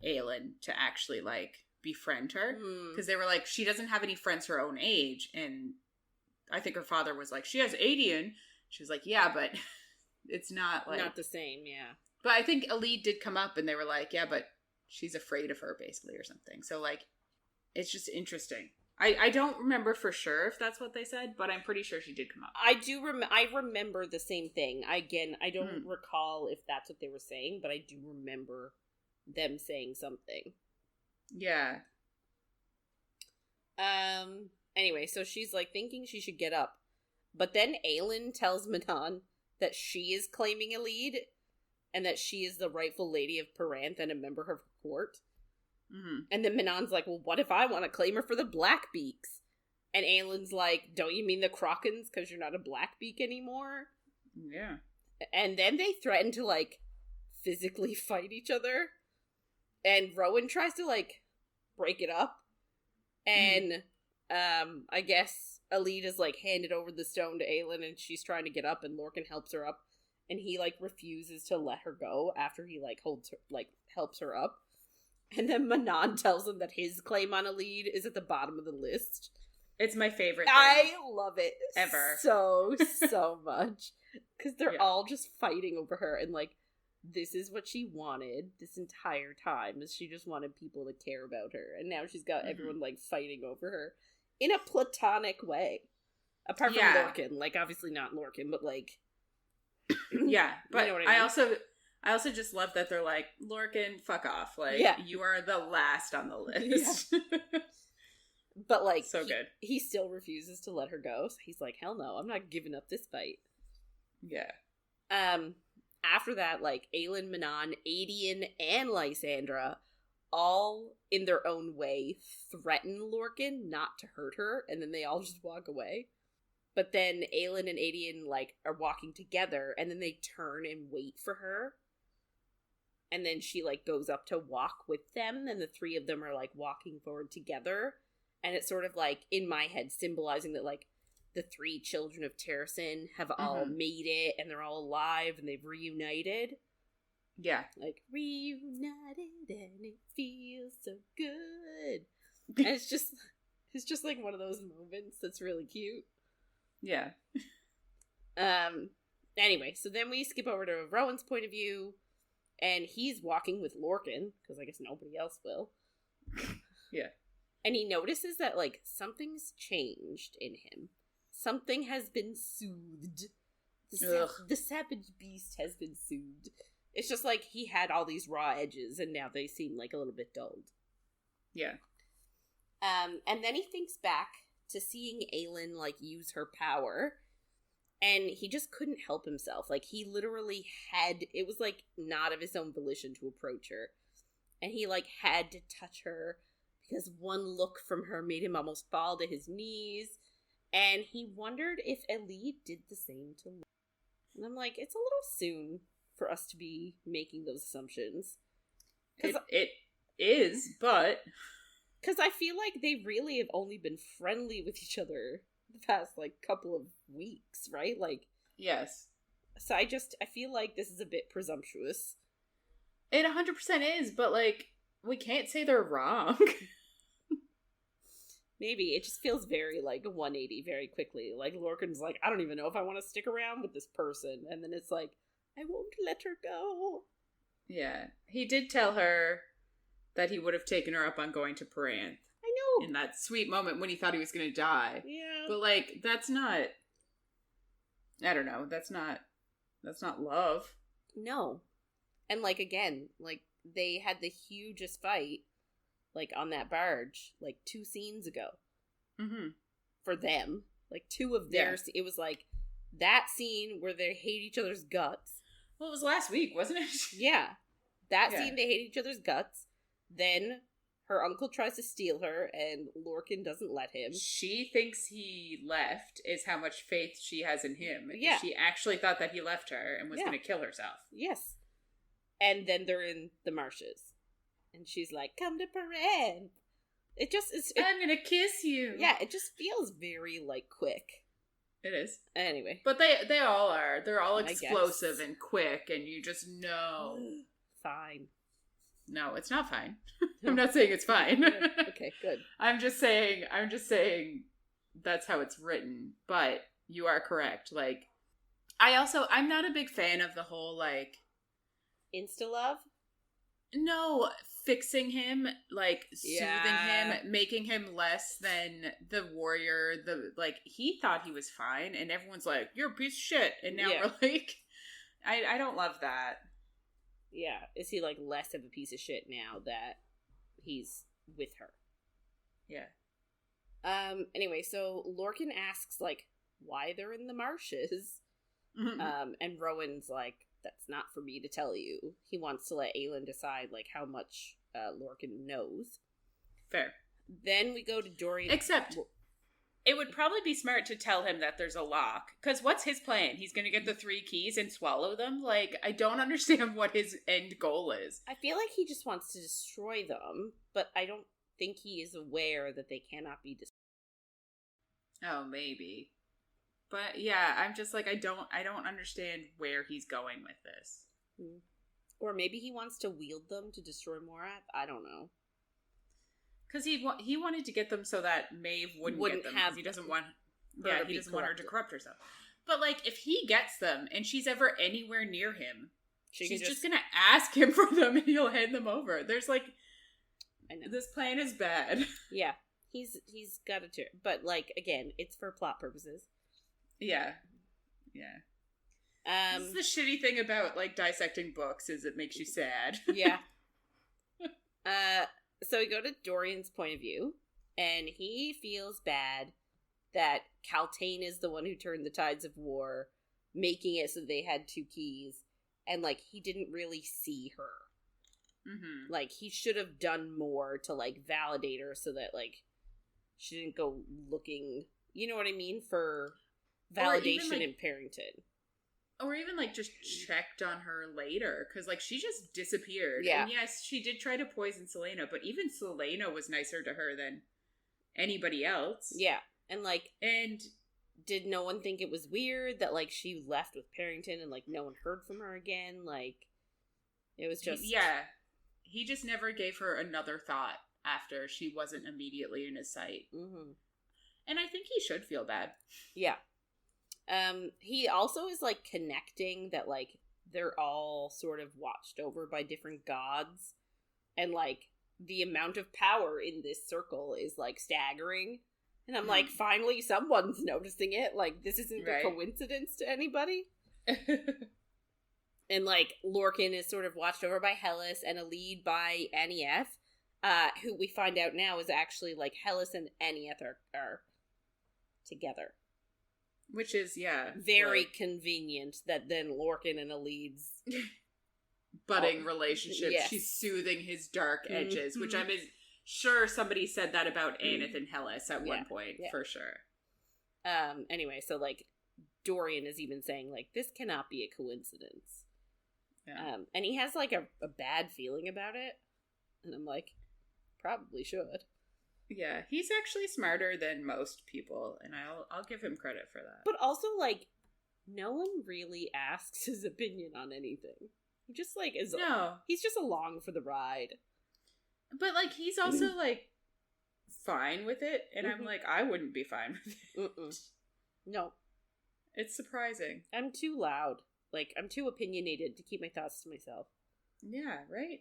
Speaker 1: Aelin to actually, like, befriend her. Because they were like, she doesn't have any friends her own age. And I think her father was like, she has Adian. She was like, yeah, but it's not, like...
Speaker 2: Not the same, yeah.
Speaker 1: But I think Elide did come up and they were like, yeah, but she's afraid of her, basically, or something. So, like, it's just interesting. I don't remember for sure if that's what they said, but I'm pretty sure she did come up.
Speaker 2: I remember the same thing. Again, I don't recall if that's what they were saying, but I do remember them saying something.
Speaker 1: Yeah.
Speaker 2: Anyway, so she's, like, thinking she should get up. But then Aelin tells Manon that she is claiming Elide, and that she is the rightful lady of Paranth and a member of her court. And then Manon's like, well, what if I want to claim her for the Blackbeaks? And Aelin's like, don't you mean the Crocans, because you're not a Blackbeak anymore?
Speaker 1: Yeah.
Speaker 2: And then they threaten to, like, physically fight each other. And Rowan tries to, like, break it up. And, I guess Elide is, like, handed over the stone to Aelin, and she's trying to get up, and Lorcan helps her up. And he, like, refuses to let her go after he, like, holds her, like, helps her up. And then Manon tells him that his claim on Elide is at the bottom of the list.
Speaker 1: It's my favorite thing.
Speaker 2: I love it.
Speaker 1: Ever.
Speaker 2: So much. Because they're all just fighting over her. And, like, this is what she wanted this entire time. Is she just wanted people to care about her. And now she's got everyone, like, fighting over her. In a platonic way. Apart from Lorcan. Like, obviously not Lorcan, but, like...
Speaker 1: Yeah, but
Speaker 2: you know what I mean?
Speaker 1: I also just love that they're like, Lorcan, fuck off. Like, you are the last on the list.
Speaker 2: Yeah. But, like,
Speaker 1: so good.
Speaker 2: He still refuses to let her go. So he's like, hell no, I'm not giving up this fight.
Speaker 1: Yeah.
Speaker 2: after that, like, Aelin, Manon, Adian, and Lysandra all, in their own way, threaten Lorcan not to hurt her, and then they all just walk away. But then Aelin and Adian, like, are walking together, and then they turn and wait for her. And then she, like, goes up to walk with them, and the three of them are, like, walking forward together. And it's sort of, like, in my head, symbolizing that, like, the three children of Terrasen have all made it, and they're all alive, and they've reunited.
Speaker 1: Yeah.
Speaker 2: Like, reunited, and it feels so good. And it's just, like, one of those moments that's really cute.
Speaker 1: Yeah.
Speaker 2: Anyway, so then we skip over to Rowan's point of view, and he's walking with Lorcan, because I guess nobody else will.
Speaker 1: Yeah.
Speaker 2: And he notices that, like, something's changed in him. Something has been soothed. The savage beast has been soothed. It's just like he had all these raw edges, and now they seem, like, a little bit dulled.
Speaker 1: Yeah.
Speaker 2: And then he thinks back to seeing Aelin, like, use her power, and he just couldn't help himself. Like, he literally it was, like, not of his own volition to approach her. And he, like, had to touch her, because one look from her made him almost fall to his knees, and he wondered if Elide did the same to Lorcan. And I'm like, it's a little soon for us to be making those assumptions.
Speaker 1: It is, but...
Speaker 2: Because I feel like they really have only been friendly with each other the past, like, couple of weeks, right? Like...
Speaker 1: Yes.
Speaker 2: So I feel like this is a bit presumptuous.
Speaker 1: It 100% is, but, like, we can't say they're wrong.
Speaker 2: Maybe. It just feels very, like, 180 very quickly. Like, Lorcan's like, I don't even know if I want to stick around with this person. And then it's like, I won't let her go.
Speaker 1: Yeah. He did tell her that he would have taken her up on going to Paranth.
Speaker 2: I know.
Speaker 1: In that sweet moment when he thought he was going to die.
Speaker 2: Yeah.
Speaker 1: But, like, that's not... I don't know. That's not love.
Speaker 2: No. And, like, again, like, they had the hugest fight, like, on that barge, like, 2 scenes ago.
Speaker 1: Mm-hmm.
Speaker 2: For them. Like, 2 of their... Yeah. It was, like, that scene where they hate each other's guts.
Speaker 1: Well, it was last week, wasn't it?
Speaker 2: Yeah. That scene, they hate each other's guts. Then her uncle tries to steal her, and Lorcan doesn't let him.
Speaker 1: She thinks he left, is how much faith she has in him.
Speaker 2: Yeah.
Speaker 1: She actually thought that he left her and was going to kill herself.
Speaker 2: Yes. And then they're in the marshes. And she's like, come to Paranth. It just is...
Speaker 1: I'm going to kiss you.
Speaker 2: Yeah, it just feels very, like, quick.
Speaker 1: It is.
Speaker 2: Anyway.
Speaker 1: But they all are. They're all explosive and quick, and you just know.
Speaker 2: Fine.
Speaker 1: No, it's not fine. I'm not saying it's fine.
Speaker 2: Okay, good.
Speaker 1: I'm just saying that's how it's written, but you are correct. Like, I'm not a big fan of the whole, like...
Speaker 2: Insta-love?
Speaker 1: No, fixing him, like, soothing him, making him less than the warrior, he thought he was fine, and everyone's like, you're a piece of shit, and now we're like, I don't love that.
Speaker 2: Yeah, is he, like, less of a piece of shit now that he's with her?
Speaker 1: Yeah.
Speaker 2: Anyway, so Lorcan asks, like, why they're in the marshes, and Rowan's like, that's not for me to tell you. He wants to let Aelin decide, like, how much Lorcan knows.
Speaker 1: Fair.
Speaker 2: Then we go to Dorian.
Speaker 1: Except, it would probably be smart to tell him that there's a lock. Because what's his plan? He's going to get the 3 keys and swallow them? Like, I don't understand what his end goal is.
Speaker 2: I feel like he just wants to destroy them, but I don't think he is aware that they cannot be destroyed.
Speaker 1: Oh, maybe. But yeah, I'm just like, I don't understand where he's going with this.
Speaker 2: Or maybe he wants to wield them to destroy Morath. I don't know.
Speaker 1: Because he wanted to get them so that Maeve wouldn't get them. He doesn't want he doesn't want her to corrupt herself. But like, if he gets them and she's ever anywhere near him, she's just gonna ask him for them and he'll hand them over. There's like,
Speaker 2: I know
Speaker 1: this plan is bad.
Speaker 2: Yeah, he's got to. But like, again, it's for plot purposes.
Speaker 1: Yeah. This is the shitty thing about, like, dissecting books, is it makes you sad.
Speaker 2: Yeah. So we go to Dorian's point of view, and he feels bad that Kaltain is the one who turned the tides of war, making it so they had 2 keys, and, like, he didn't really see her.
Speaker 1: Mm-hmm.
Speaker 2: Like, he should have done more to, like, validate her so that, like, she didn't go looking, you know what I mean, for validation in Parrington.
Speaker 1: Or even, like, just checked on her later, because, like, she just disappeared.
Speaker 2: Yeah.
Speaker 1: And yes, she did try to poison Selena, but even Selena was nicer to her than anybody else.
Speaker 2: Yeah. And, like...
Speaker 1: And...
Speaker 2: Did no one think it was weird that, like, she left with Parrington and, like, no one heard from her again? Like, it was just...
Speaker 1: Yeah. He just never gave her another thought after she wasn't immediately in his sight.
Speaker 2: Mm-hmm.
Speaker 1: And I think he should feel bad.
Speaker 2: Yeah. He also is, like, connecting that, like, they're all sort of watched over by different gods. And, like, the amount of power in this circle is, like, staggering. And I'm like, finally someone's noticing it. Like, this isn't a coincidence to anybody. And, like, Lorcan is sort of watched over by Hellas and Elide by Anieth, who we find out now is actually, like, Hellas and Anieth are together.
Speaker 1: Which is, yeah.
Speaker 2: Very convenient that then Lorcan and Elide's
Speaker 1: budding relationship. Yes. She's soothing his dark edges, which I'm sure somebody said that about Anieth and Hellas at one point, for sure.
Speaker 2: Anyway, so, like, Dorian is even saying, like, this cannot be a coincidence. Yeah. And he has, like, a bad feeling about it. And I'm like, probably should.
Speaker 1: Yeah, he's actually smarter than most people, and I'll give him credit for that.
Speaker 2: But also, like, no one really asks his opinion on anything. He just, like, is...
Speaker 1: No.
Speaker 2: He's just along for the ride.
Speaker 1: But, like, he's also, like, fine with it, and I'm like, I wouldn't be fine with it.
Speaker 2: No.
Speaker 1: It's surprising.
Speaker 2: I'm too loud. Like, I'm too opinionated to keep my thoughts to myself.
Speaker 1: Yeah, right?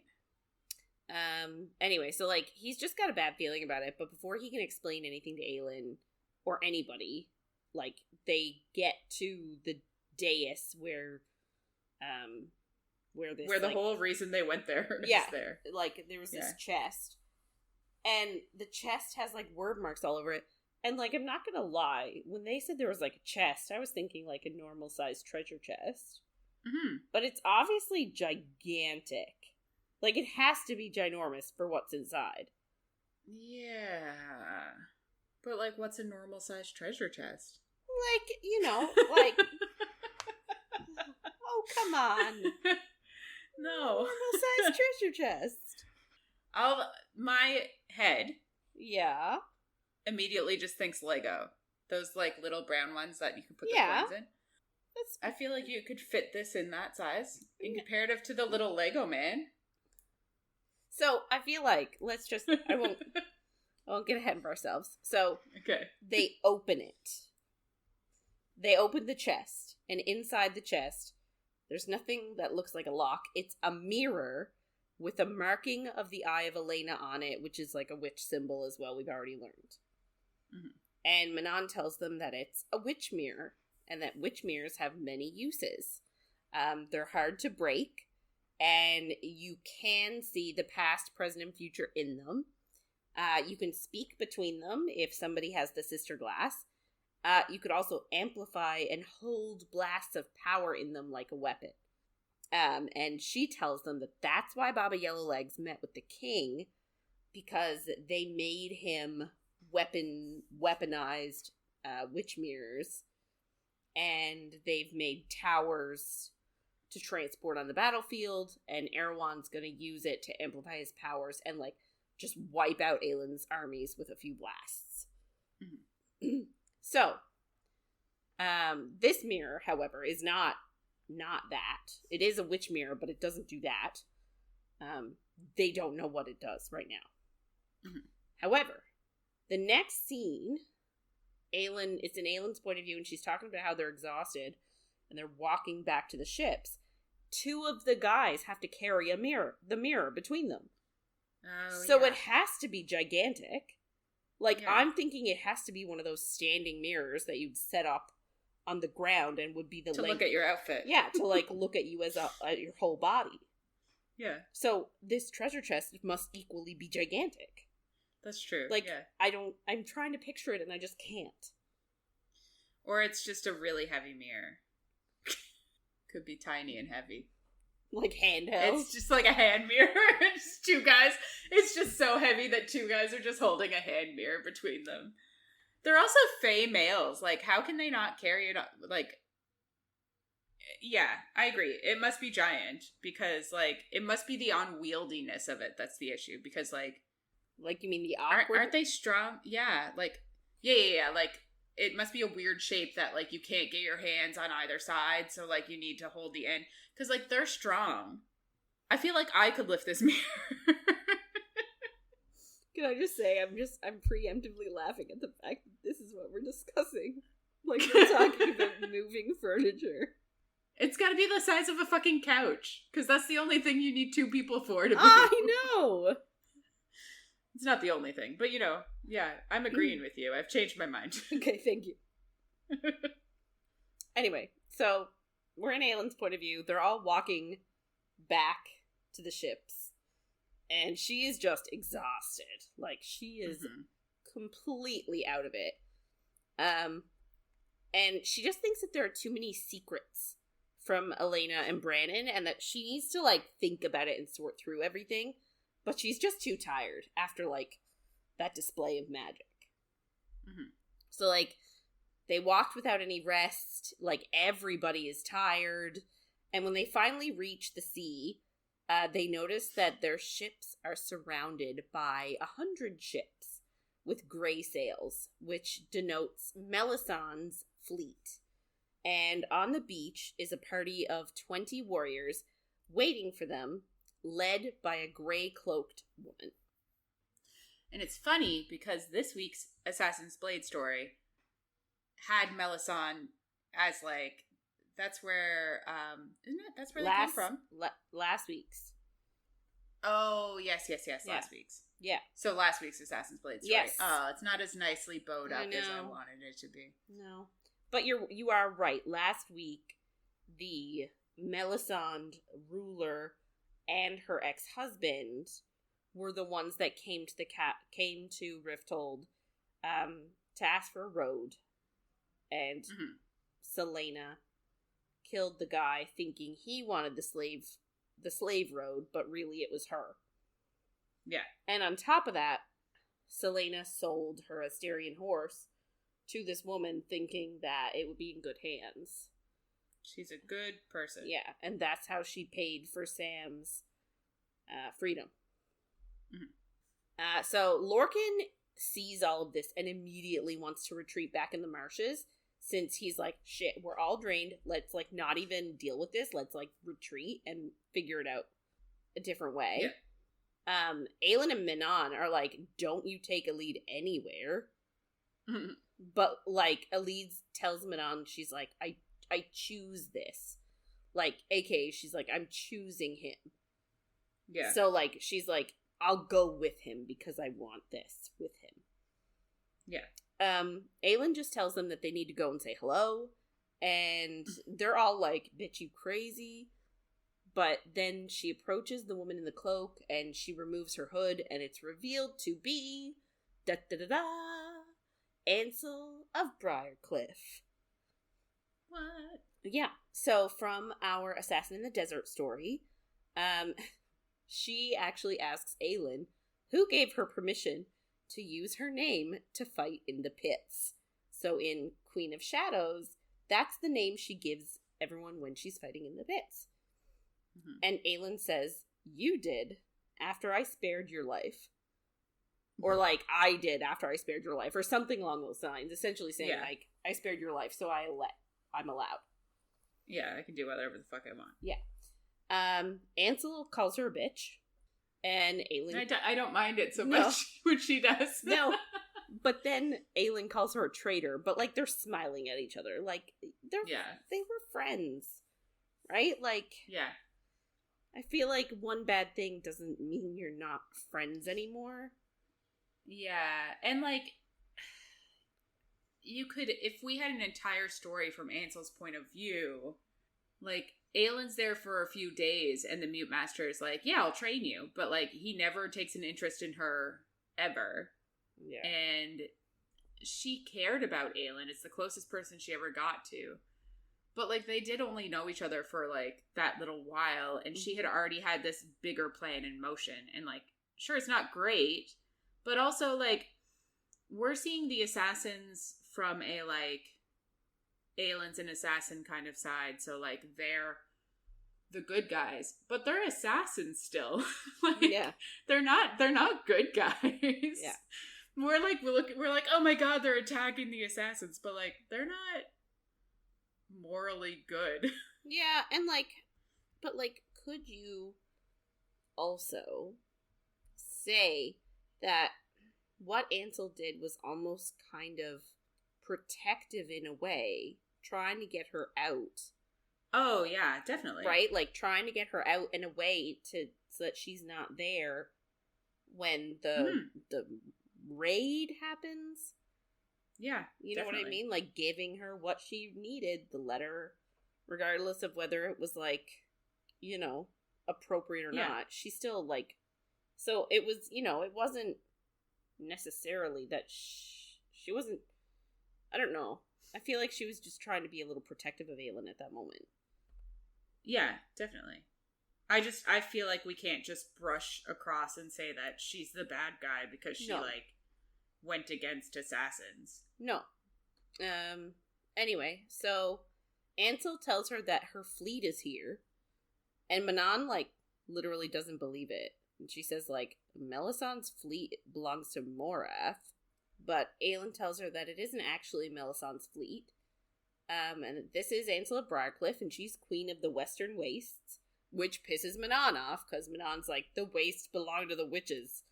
Speaker 2: Anyway, so, like, he's just got a bad feeling about it, but before he can explain anything to Aelin, or anybody, like, they get to the dais where this,
Speaker 1: where the whole reason they went there is there.
Speaker 2: Like, there was this chest, and the chest has, like, word marks all over it, and, like, I'm not gonna lie, when they said there was, like, a chest, I was thinking, like, a normal-sized treasure chest.
Speaker 1: Mm-hmm.
Speaker 2: But it's obviously gigantic. Like, it has to be ginormous for what's inside.
Speaker 1: Yeah. But, like, what's a normal-sized treasure chest?
Speaker 2: Like, you know, like... oh, come on.
Speaker 1: No.
Speaker 2: Normal-sized treasure chest.
Speaker 1: My head...
Speaker 2: Yeah.
Speaker 1: Immediately just thinks Lego. Those, like, little brown ones that you can put the coins in. I feel like you could fit this in that size in comparative to the little Lego man.
Speaker 2: So, I feel like, let's just, I won't get ahead of ourselves. So, they open it. They open the chest, and inside the chest, there's nothing that looks like a lock. It's a mirror with a marking of the eye of Elena on it, which is like a witch symbol as well, we've already learned. Mm-hmm. And Manon tells them that it's a witch mirror, and that witch mirrors have many uses. They're hard to break, and you can see the past, present, and future in them. You can speak between them if somebody has the sister glass. You could also amplify and hold blasts of power in them like a weapon. And she tells them that that's why Baba Yellowlegs met with the king, because they made him weaponized witch mirrors, and they've made towers to transport on the battlefield, and Erewhon's gonna use it to amplify his powers and, like, just wipe out Aelin's armies with a few blasts. Mm-hmm. So, this mirror, however, is not that. It is a witch mirror, but it doesn't do that. They don't know what it does right now. Mm-hmm. However, the next scene, it's in Aelin's point of view, and she's talking about how they're exhausted, and they're walking back to the ships. Two of the guys have to carry the mirror between them. Oh, so it has to be gigantic. Like, I'm thinking it has to be one of those standing mirrors that you'd set up on the ground and would be the
Speaker 1: look at your outfit.
Speaker 2: Yeah, to, like, look at you as your whole body.
Speaker 1: Yeah.
Speaker 2: So this treasure chest must equally be gigantic.
Speaker 1: That's true.
Speaker 2: Like, I'm trying to picture it and I just can't.
Speaker 1: Or it's just a really heavy mirror. Could be tiny and heavy.
Speaker 2: Like handheld.
Speaker 1: It's just like a hand mirror. It's two guys. It's just so heavy that two guys are just holding a hand mirror between them. They're also fey males. Like, how can they not carry it? Like, yeah, I agree. It must be giant because, like, it must be the unwieldiness of it that's the issue. Because, like
Speaker 2: you mean the awkward?
Speaker 1: Aren't they strong? Yeah, like, yeah. Like, it must be a weird shape that, like, you can't get your hands on either side. So, like, you need to hold the end. Because, like, they're strong. I feel like I could lift this mirror.
Speaker 2: Can I just say, I'm preemptively laughing at the fact that this is what we're discussing. Like, we're talking about moving furniture.
Speaker 1: It's gotta be the size of a fucking couch. Because that's the only thing you need two people for to move.
Speaker 2: I know!
Speaker 1: It's not the only thing. But, you know, yeah, I'm agreeing with you. I've changed my mind.
Speaker 2: Okay, thank you. Anyway, so we're in Aelin's point of view. They're all walking back to the ships. And she is just exhausted. Like, she is completely out of it. And she just thinks that there are too many secrets from Elena and Brannon, and that she needs to, like, think about it and sort through everything. But she's just too tired after, like, that display of magic. Mm-hmm. So, like, they walked without any rest. Like, everybody is tired. And when they finally reach the sea, they notice that their ships are surrounded by 100 ships with gray sails, which denotes Melisandre's fleet. And on the beach is a party of 20 warriors waiting for them, led by a gray-cloaked woman.
Speaker 1: And it's funny because this week's Assassin's Blade story had Melisandre as, like, that's where, isn't it? That's where they came from?
Speaker 2: Last week's.
Speaker 1: Oh, yes, last week's.
Speaker 2: Yeah.
Speaker 1: So last week's Assassin's Blade story.
Speaker 2: Yes.
Speaker 1: Oh, it's not as nicely bowed up as I wanted it to be.
Speaker 2: No. But you are right. Last week, the Melisandre ruler and her ex-husband were the ones that came to Rifthold to ask for a road. And Selena killed the guy thinking he wanted the slave road, but really it was her.
Speaker 1: Yeah.
Speaker 2: And on top of that, Selena sold her Astarian horse to this woman thinking that it would be in good hands.
Speaker 1: She's a good person.
Speaker 2: Yeah, and that's how she paid for Sam's freedom. Mm-hmm. So Lorcan sees all of this and immediately wants to retreat back in the marshes, since he's like, shit, we're all drained. Let's, like, not even deal with this. Let's, like, retreat and figure it out a different way. Yeah. Aelin and Manon are like, don't you take Elide anywhere. Mm-hmm. But, like, Elide tells Manon, she's like, I choose this. Like, aka, she's like, I'm choosing him. Yeah. So, like, she's like, I'll go with him because I want this with him. Yeah. Aelin just tells them that they need to go and say hello, and they're all like, bitch, you crazy. But then she approaches the woman in the cloak, and she removes her hood, and it's revealed to be Ansel of Briarcliff. What? Yeah. So from our Assassin in the Desert story, she actually asks Aelin, who gave her permission to use her name to fight in the pits. So in Queen of Shadows, that's the name she gives everyone when she's fighting in the pits. Mm-hmm. And Aelin says, you did after I spared your life. Or, like, I did after I spared your life, or something along those lines. Essentially saying, like, I spared your life, so I'm allowed.
Speaker 1: Yeah, I can do whatever the fuck I want.
Speaker 2: Yeah. Ansel calls her a bitch. And Aelin...
Speaker 1: I don't mind it so much when she does.
Speaker 2: No. But then Aelin calls her a traitor. But, like, they're smiling at each other. Like, they were friends. Right? Like... Yeah. I feel like one bad thing doesn't mean you're not friends anymore.
Speaker 1: Yeah. And, like... You could... If we had an entire story from Ansel's point of view... Like... Aelin's there for a few days, and the Mute Master is like, yeah, I'll train you. But, like, he never takes an interest in her, ever. Yeah. And she cared about Aelin. It's the closest person she ever got to. But, like, they did only know each other for, like, that little while, and she had already had this bigger plan in motion. And, like, sure, it's not great, but also, like, we're seeing the assassins from a, like, Aelin's an assassin kind of side, so, like, they're the good guys, but they're assassins still. Like,
Speaker 2: yeah.
Speaker 1: They're not good guys.
Speaker 2: Yeah.
Speaker 1: We're like, oh my god, they're attacking the assassins, but, like, they're not morally good.
Speaker 2: Yeah, and, like, but, like, could you also say that what Ansel did was almost kind of protective in a way, trying to get her out?
Speaker 1: Oh, yeah, definitely.
Speaker 2: Right? Like, trying to get her out in a way so that she's not there when the raid happens.
Speaker 1: Yeah,
Speaker 2: you know
Speaker 1: definitely.
Speaker 2: what I mean? Like, giving her what she needed, the letter, regardless of whether it was, like, you know, appropriate or not. She still, like, so it was, you know, it wasn't necessarily that she wasn't, I don't know. I feel like she was just trying to be a little protective of Aelin at that moment.
Speaker 1: Yeah, definitely. I feel like we can't just brush across and say that she's the bad guy because she, like, went against assassins.
Speaker 2: No. Anyway, so Ansel tells her that her fleet is here, and Manon, like, literally doesn't believe it. And she says, like, Melisandre's fleet belongs to Morath, but Aelin tells her that it isn't actually Melisandre's fleet. And this is Ansel of Briarcliff, and she's queen of the Western Wastes, which pisses Manon off, because Manon's like, the Wastes belong to the witches.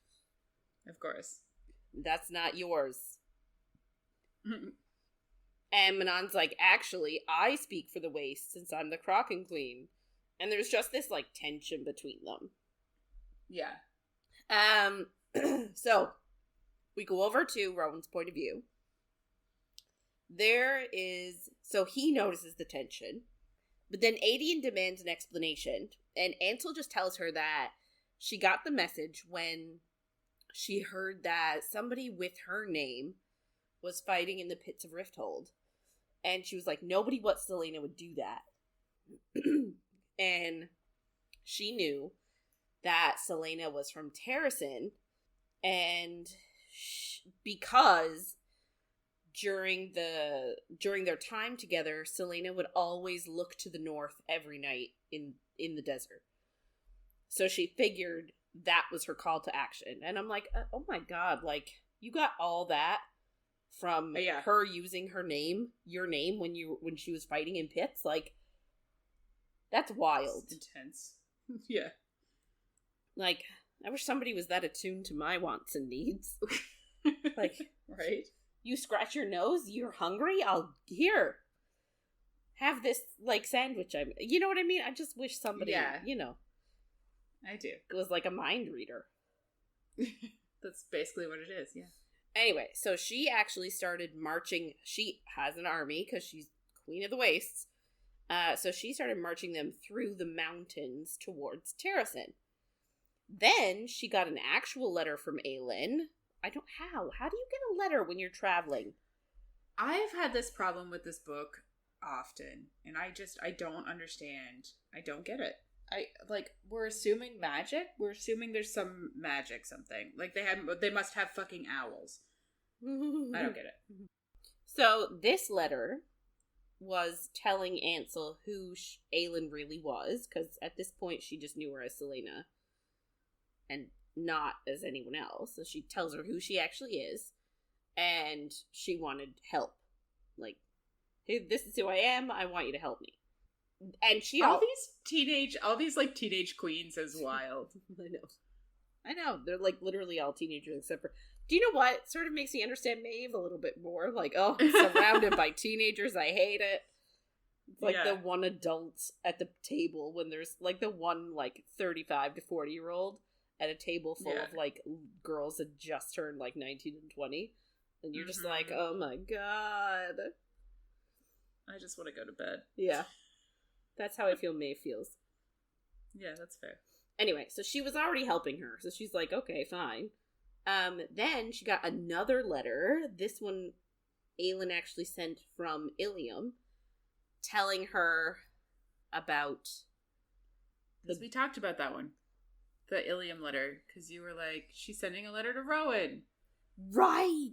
Speaker 1: Of course.
Speaker 2: That's not yours. And Manon's like, actually, I speak for the Wastes, since I'm the Kraken Queen. And there's just this, like, tension between them.
Speaker 1: Yeah.
Speaker 2: So, we go over to Rowan's point of view. So he notices the tension, but then Aedion demands an explanation, and Ansel just tells her that she got the message when she heard that somebody with her name was fighting in the pits of Rifthold, and she was like, nobody but Celaena would do that. And she knew that Celaena was from Terrasen, and because during their time together, Celaena would always look to the north every night in the desert. So she figured that was her call to action. And I'm like, oh my god, like, you got all that from her using your name when she was fighting in pits? Like, that's wild.
Speaker 1: It's intense. Yeah.
Speaker 2: Like, I wish somebody was that attuned to my wants and needs. Like,
Speaker 1: right?
Speaker 2: You scratch your nose, you're hungry, have this, like, sandwich. You know what I mean? I just wish somebody, you know.
Speaker 1: I do.
Speaker 2: It was like a mind reader.
Speaker 1: That's basically what it is, yeah.
Speaker 2: Anyway, so she actually started marching. She has an army, because she's Queen of the Wastes. So she started marching them through the mountains towards Terrasen. Then she got an actual letter from Aelin. How do you get a letter when you're traveling?
Speaker 1: I've had this problem with this book often, and I don't understand. I don't get it. We're assuming magic. We're assuming there's some magic something. Like, they must have fucking owls. I don't get it.
Speaker 2: So this letter was telling Ansel who Aelin really was, because at this point she just knew her as Celaena, and not as anyone else. So she tells her who she actually is, and she wanted help. Like, hey, this is who I am, I want you to help me. And all these like teenage queens is wild. I know. They're, like, literally all teenagers except for, do you know what? It sort of makes me understand Maeve a little bit more. Like, oh, surrounded by teenagers, I hate it. It's like the one adult at the table when there's, like, the one, like, 35 to 40-year-old at a table full of, like, girls that just turned, like, 19 and 20. And you're just like, oh my god.
Speaker 1: I just want to go to bed.
Speaker 2: Yeah. That's how I feel Maeve feels.
Speaker 1: Yeah, that's fair.
Speaker 2: Anyway, so she was already helping her. So she's like, okay, fine. Then she got another letter. This one Aelin actually sent from Ilium, telling her about...
Speaker 1: Because we talked about that one. The Ilium letter. Because you were like, she's sending a letter to Rowan.
Speaker 2: Right!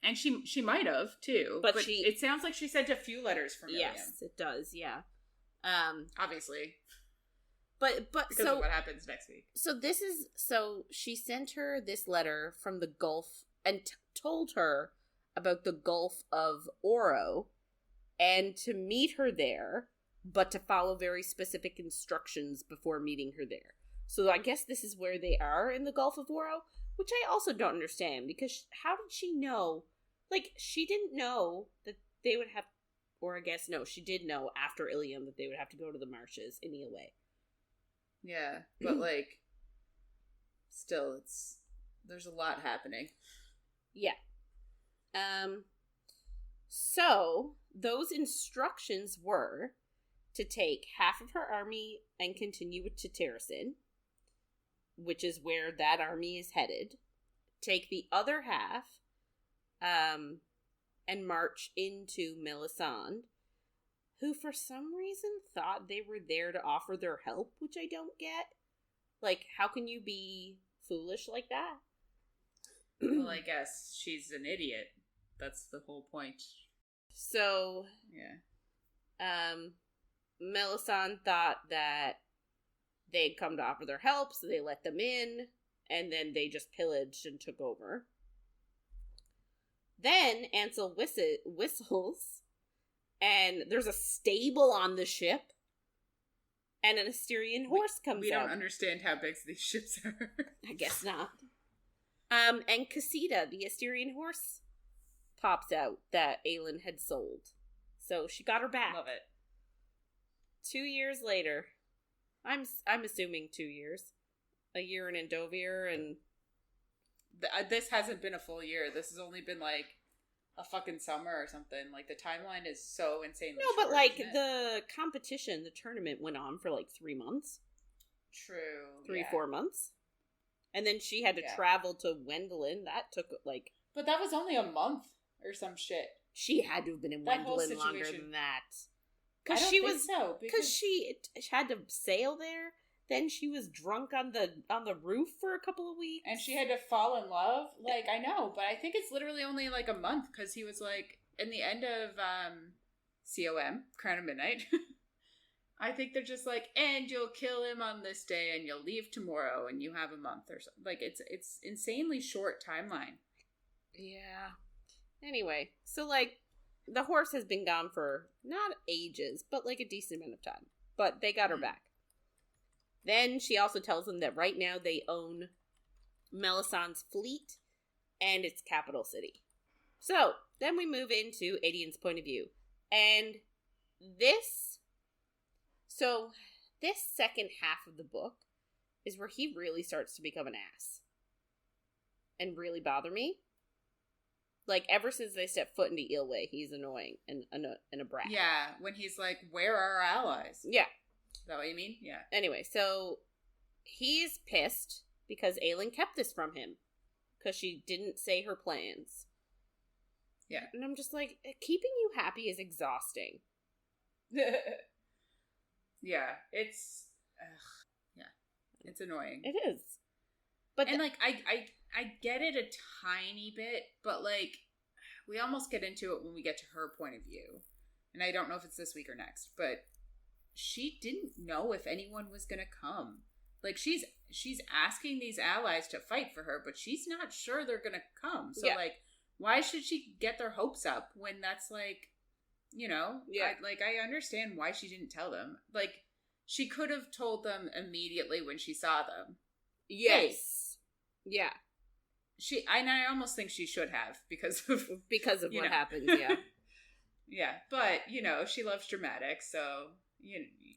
Speaker 1: And she might have, too. But it sounds like she sent a few letters from Ilium.
Speaker 2: Yes, it does, yeah.
Speaker 1: Obviously.
Speaker 2: But
Speaker 1: because of what happens next week.
Speaker 2: So she sent her this letter from the Gulf and told her about the Gulf of Oro and to meet her there, but to follow very specific instructions before meeting her there. So I guess this is where they are in the Gulf of Oro, which I also don't understand, because how did she know? Like, she didn't know that they would have, or I guess, no, she did know after Ilium that they would have to go to the marshes in EoE.
Speaker 1: Yeah, but like, still, there's a lot happening.
Speaker 2: Yeah. So, those instructions were to take half of her army and continue to Terrasin, which is where that army is headed. Take the other half, and march into Melisande, who for some reason thought they were there to offer their help, which I don't get. Like, how can you be foolish like that?
Speaker 1: Well, I guess she's an idiot. That's the whole point.
Speaker 2: So,
Speaker 1: yeah.
Speaker 2: Melisande thought that they'd come to offer their help, so they let them in, and then they just pillaged and took over. Then Ansel whistles, and there's a stable on the ship, and an Asterian horse comes out.
Speaker 1: We don't understand how big these ships are.
Speaker 2: I guess not. And Cassida, the Asterian horse, pops out that Aelin had sold. So she got her back.
Speaker 1: Love it.
Speaker 2: 2 years later. I'm assuming 2 years. A year in Endovir, and...
Speaker 1: This hasn't been a full year. This has only been, like, a fucking summer or something. Like, the timeline is so insanely short.
Speaker 2: No, but, like, the competition, the tournament went on for, like, 3 months.
Speaker 1: True.
Speaker 2: 4 months. And then she had to travel to Wendelin. That took, like...
Speaker 1: But that was only a month or some shit.
Speaker 2: She had to have been in Wendelin longer than that. Because she had to sail there. Then she was drunk on the roof for a couple of weeks.
Speaker 1: And she had to fall in love. Like, I know, but I think it's literally only like a month, because he was like, in the end of COM, Crown of Midnight, I think they're just like, and you'll kill him on this day, and you'll leave tomorrow, and you have a month or something. Like, it's insanely short timeline.
Speaker 2: Yeah. Anyway, so, like, the horse has been gone for not ages, but, like, a decent amount of time. But they got her back. Then she also tells them that right now they own Melisande's fleet and its capital city. So, then we move into Aedian's point of view. And this second half of the book is where he really starts to become an ass. And really bother me. Like, ever since they stepped foot into EoE, he's annoying and a brat.
Speaker 1: Yeah, when he's like, where are our allies?
Speaker 2: Yeah.
Speaker 1: Is that what you mean? Yeah.
Speaker 2: Anyway, so he's pissed because Aelin kept this from him. Because she didn't say her plans.
Speaker 1: Yeah.
Speaker 2: And I'm just like, keeping you happy is exhausting.
Speaker 1: Yeah, it's... it's annoying.
Speaker 2: It is. But
Speaker 1: I get it a tiny bit, but, like, we almost get into it when we get to her point of view. And I don't know if it's this week or next, but she didn't know if anyone was going to come. Like, she's asking these allies to fight for her, but she's not sure they're going to come. So, like, why should she get their hopes up when that's, like, you know?
Speaker 2: Yeah.
Speaker 1: I understand why she didn't tell them. Like, she could have told them immediately when she saw them.
Speaker 2: Yes. Hey. Yeah.
Speaker 1: I almost think she should have because of
Speaker 2: what happens, yeah.
Speaker 1: Yeah, but, you know, she loves dramatics, so,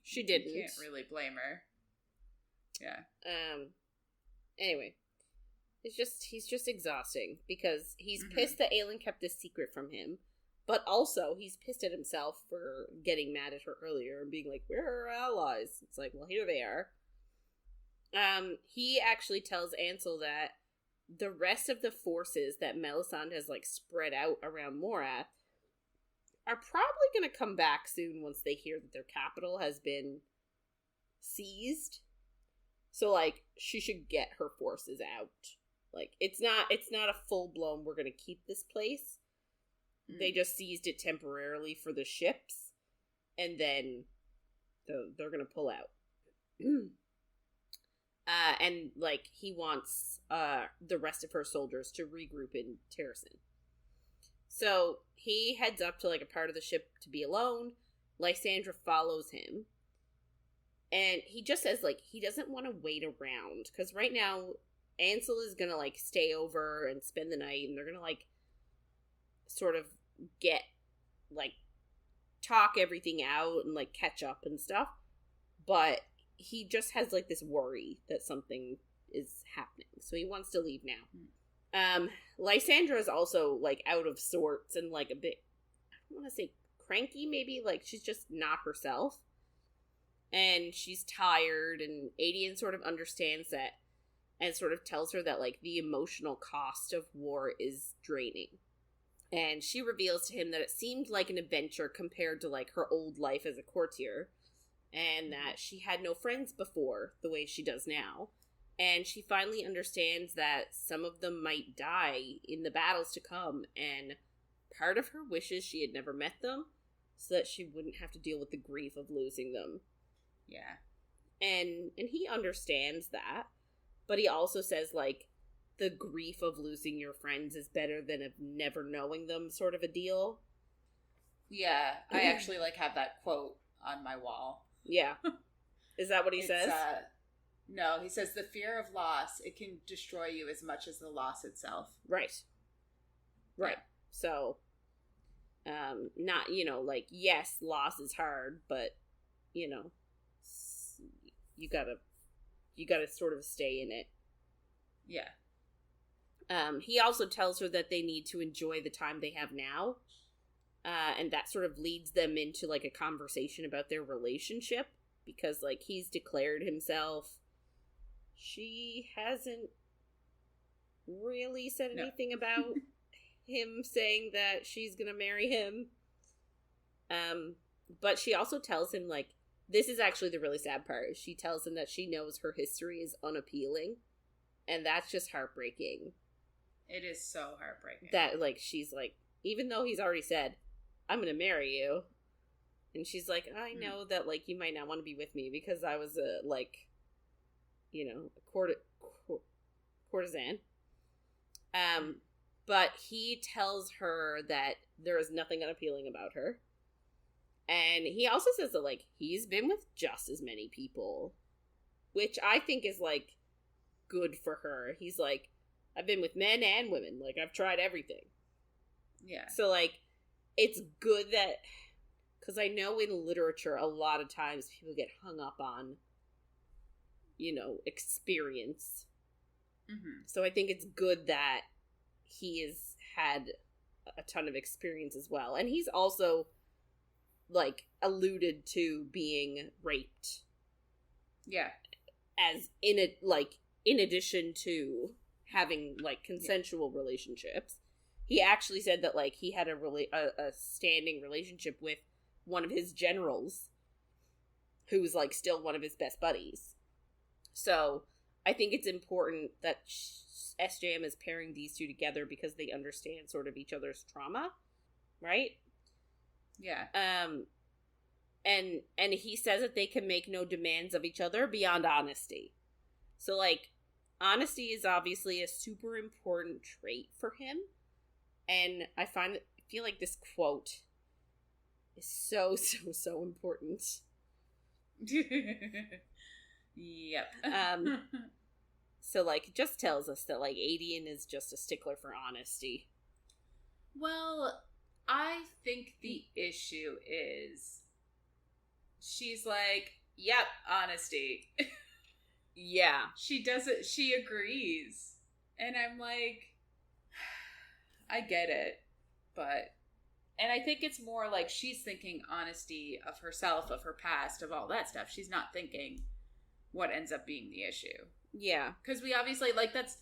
Speaker 2: she didn't.
Speaker 1: You can't really blame her. Yeah.
Speaker 2: Anyway. He's just exhausting, because he's pissed that Aelin kept this secret from him, but also he's pissed at himself for getting mad at her earlier and being like, where are our allies? It's like, well, here they are. He actually tells Ansel that the rest of the forces that Melisande has, like, spread out around Morath are probably going to come back soon once they hear that their capital has been seized. So, like, she should get her forces out. Like, it's not a full-blown, we're going to keep this place. They just seized it temporarily for the ships, and then they're going to pull out. And, like, he wants the rest of her soldiers to regroup in Terrasen. So, he heads up to, like, a part of the ship to be alone. Lysandra follows him. And he just says, like, he doesn't want to wait around. Because right now, Ansel is going to, like, stay over and spend the night. And they're going to, like, sort of get, like, talk everything out and, like, catch up and stuff. But he just has, like, this worry that something is happening. So he wants to leave now. Lysandra is also, like, out of sorts and, like, a bit, I don't want to say cranky, maybe. Like, she's just not herself. And she's tired, and Aedion sort of understands that and sort of tells her that, like, the emotional cost of war is draining. And she reveals to him that it seemed like an adventure compared to, like, her old life as a courtier, and that she had no friends before the way she does now. And she finally understands that some of them might die in the battles to come, and part of her wishes she had never met them so that she wouldn't have to deal with the grief of losing them.
Speaker 1: Yeah.
Speaker 2: And he understands that, but he also says, like, the grief of losing your friends is better than of never knowing them sort of a deal.
Speaker 1: Yeah, I actually, like, have that quote on my wall.
Speaker 2: Yeah. Is that what he says?
Speaker 1: No, he says, the fear of loss, it can destroy you as much as the loss itself.
Speaker 2: Right. Right. Yeah. So, not, you know, like, yes, loss is hard, but, you know, you gotta sort of stay in it.
Speaker 1: Yeah.
Speaker 2: He also tells her that they need to enjoy the time they have now. And that sort of leads them into, like, a conversation about their relationship. Because, like, he's declared himself. She hasn't really said anything about him saying that she's gonna marry him. But she also tells him, like, this is actually the really sad part. She tells him that she knows her history is unappealing. And that's just heartbreaking.
Speaker 1: It is so heartbreaking.
Speaker 2: That, like, she's like, even though he's already said, I'm gonna marry you. And she's like, I know that, like, you might not want to be with me because I was a, like, you know, a courtesan. But he tells her that there is nothing unappealing about her. And he also says that, like, he's been with just as many people. Which I think is, like, good for her. He's like, I've been with men and women. Like, I've tried everything.
Speaker 1: Yeah.
Speaker 2: So, like, it's good that... Because I know in literature, a lot of times people get hung up on, you know, experience. Mm-hmm. So I think it's good that he has had a ton of experience as well. And he's also, like, alluded to being raped.
Speaker 1: Yeah.
Speaker 2: As in addition to having, like, consensual relationships. He actually said that, like, he had a standing relationship with one of his generals, who's, like, still one of his best buddies. So, I think it's important that SJM is pairing these two together because they understand sort of each other's trauma, right?
Speaker 1: Yeah.
Speaker 2: And he says that they can make no demands of each other beyond honesty. So, like, honesty is obviously a super important trait for him. And I feel like this quote is so important.
Speaker 1: Yep.
Speaker 2: So, like, it just tells us that, like, Aedion is just a stickler for honesty.
Speaker 1: Well, I think the issue is she's like, yep, honesty.
Speaker 2: Yeah.
Speaker 1: She does it, she agrees. And I'm like, I get it, but... And I think it's more like she's thinking honesty of herself, of her past, of all that stuff. She's not thinking what ends up being the issue.
Speaker 2: Yeah.
Speaker 1: Because we obviously, like, that's...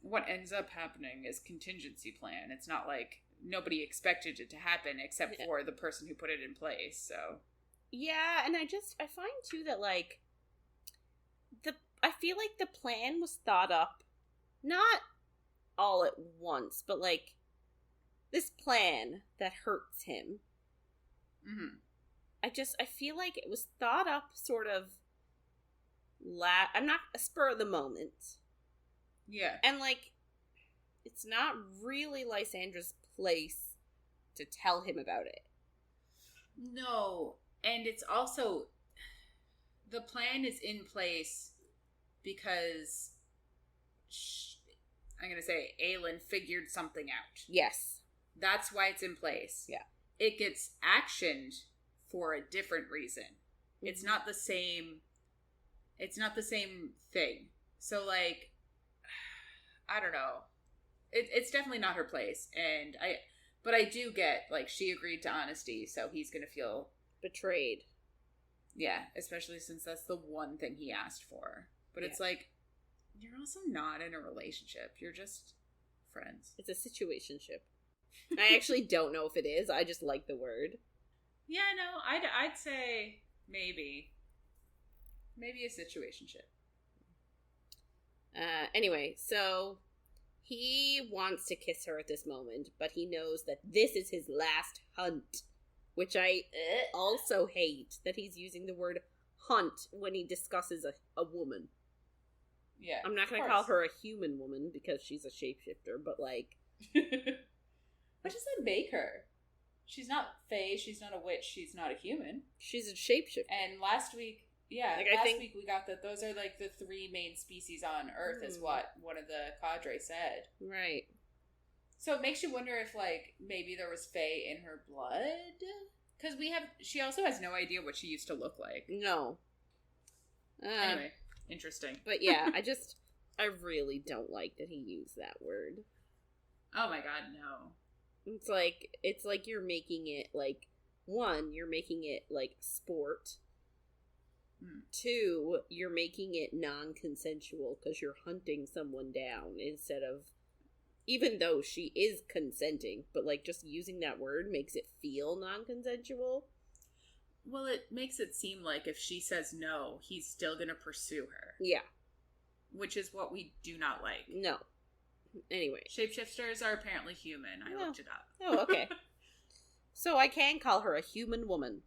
Speaker 1: What ends up happening is contingency plan. It's not like nobody expected it to happen except for the person who put it in place, so.
Speaker 2: Yeah, and I find, too, that, like, I feel like the plan was thought up, not all at once, but, like, this plan that hurts him.
Speaker 1: Mm-hmm.
Speaker 2: I feel like it was thought up sort of, I'm not a spur of the moment.
Speaker 1: Yeah.
Speaker 2: And, like, it's not really Lysandra's place to tell him about it.
Speaker 1: No, and it's also, the plan is in place because, I'm going to say, Aelin figured something out.
Speaker 2: Yes.
Speaker 1: That's why it's in place.
Speaker 2: Yeah.
Speaker 1: It gets actioned for a different reason. Mm-hmm. It's not the same thing. So, like, I don't know. It's definitely not her place. But I do get, like, she agreed to honesty, so he's going to feel
Speaker 2: betrayed.
Speaker 1: Yeah, especially since that's the one thing he asked for. But it's like, you're also not in a relationship. You're just friends.
Speaker 2: It's a situationship. I actually don't know if it is. I just like the word.
Speaker 1: Yeah, no, I'd say maybe a situationship.
Speaker 2: Anyway, so he wants to kiss her at this moment, but he knows that this is his last hunt, which I also hate that he's using the word hunt when he discusses a woman.
Speaker 1: Yeah,
Speaker 2: I'm not going to call her a human woman because she's a shapeshifter, but like...
Speaker 1: What does that make her? She's not fae, she's not a witch, she's not a human.
Speaker 2: She's a shapeshifter.
Speaker 1: And last week, last week we got that those are like the three main species on Earth is what one of the cadre said.
Speaker 2: Right.
Speaker 1: So it makes you wonder if, like, maybe there was fae in her blood? Because she also has no idea what she used to look like.
Speaker 2: No.
Speaker 1: Anyway, interesting.
Speaker 2: But yeah, I really don't like that he used that word.
Speaker 1: Oh my god, no.
Speaker 2: It's like you're making it, like, one, you're making it, like, sport. 2, you're making it non-consensual because you're hunting someone down instead of, even though she is consenting, but, like, just using that word makes it feel non-consensual.
Speaker 1: Well, it makes it seem like if she says no, he's still going to pursue her.
Speaker 2: Yeah.
Speaker 1: Which is what we do not like.
Speaker 2: No. Anyway.
Speaker 1: Shapeshifters are apparently human. I looked it up.
Speaker 2: Oh, okay. So I can call her a human woman.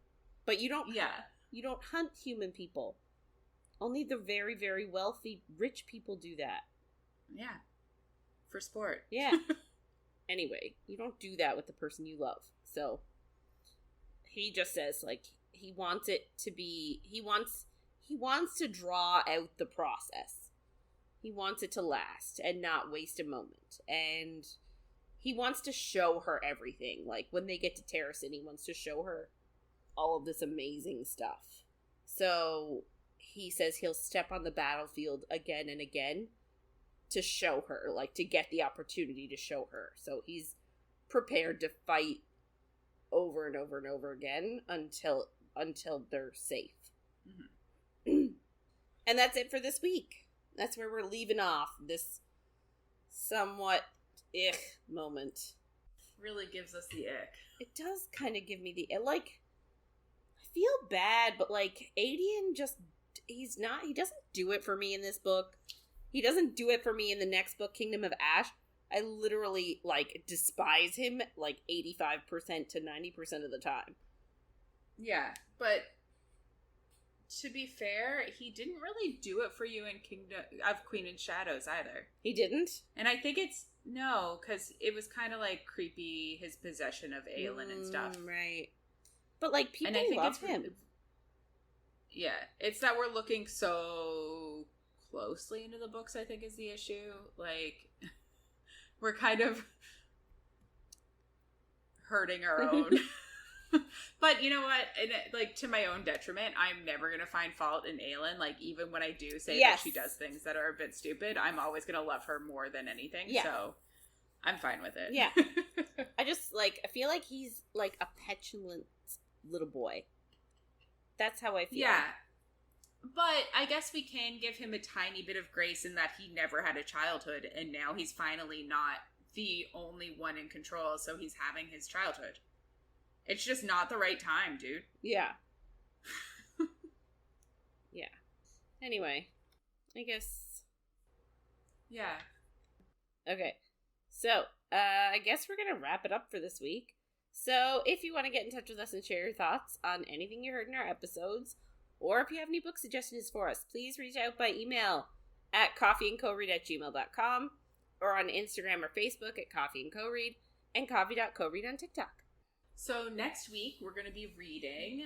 Speaker 2: But you don't...
Speaker 1: Yeah.
Speaker 2: You don't hunt human people. Only the very, very wealthy, rich people do that.
Speaker 1: Yeah. For sport.
Speaker 2: Yeah. Anyway, you don't do that with the person you love. So, he just says, like, he wants it to be... He wants to draw out the process. He wants it to last and not waste a moment. And he wants to show her everything. Like, when they get to Terracin, he wants to show her all of this amazing stuff. So he says he'll step on the battlefield again and again to show her, like, to get the opportunity to show her. So he's prepared to fight over and over and over again until they're safe. Mm-hmm. And that's it for this week. That's where we're leaving off this somewhat moment.
Speaker 1: Really gives us the ick.
Speaker 2: It does kind of give me the ick. Like, I feel bad, but, like, Aelin he doesn't do it for me in this book. He doesn't do it for me in the next book, Kingdom of Ash. I literally, like, despise him, like, 85% to 90% of the time.
Speaker 1: Yeah, but to be fair, he didn't really do it for you in Kingdom of Queen and Shadows either.
Speaker 2: He didn't?
Speaker 1: And I think because it was kind of, like, creepy, his possession of Aelin and stuff.
Speaker 2: Right. But, like, people love him.
Speaker 1: Yeah, it's that we're looking so closely into the books, I think, is the issue. Like, we're kind of hurting our own. But you know what? Like, to my own detriment, I'm never going to find fault in Aelin. Like, even when I do say that she does things that are a bit stupid, I'm always going to love her more than anything. Yeah. So I'm fine with it.
Speaker 2: Yeah. I feel like he's, like, a petulant little boy. That's how I feel.
Speaker 1: Yeah. But I guess we can give him a tiny bit of grace in that he never had a childhood, and now he's finally not the only one in control, so he's having his childhood. It's just not the right time, dude.
Speaker 2: Yeah. Yeah. Anyway, I guess.
Speaker 1: Yeah.
Speaker 2: Okay. So, I guess we're going to wrap it up for this week. So, if you want to get in touch with us and share your thoughts on anything you heard in our episodes, or if you have any book suggestions for us, please reach out by email at coffeeandcoread@gmail.com, or on Instagram or Facebook at coffeeandcoread, and coffee.coread on TikTok.
Speaker 1: So next week, we're going to be reading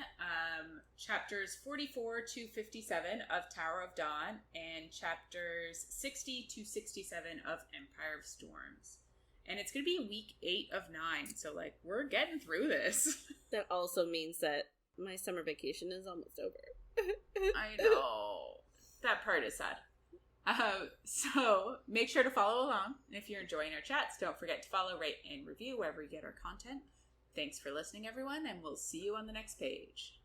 Speaker 1: chapters 44 to 57 of Tower of Dawn and chapters 60 to 67 of Empire of Storms. And it's going to be week 8 of 9, so, like, we're getting through this.
Speaker 2: That also means that my summer vacation is almost over.
Speaker 1: I know. That part is sad. So make sure to follow along. And if you're enjoying our chats, don't forget to follow, rate, and review wherever you get our content. Thanks for listening, everyone, and we'll see you on the next page.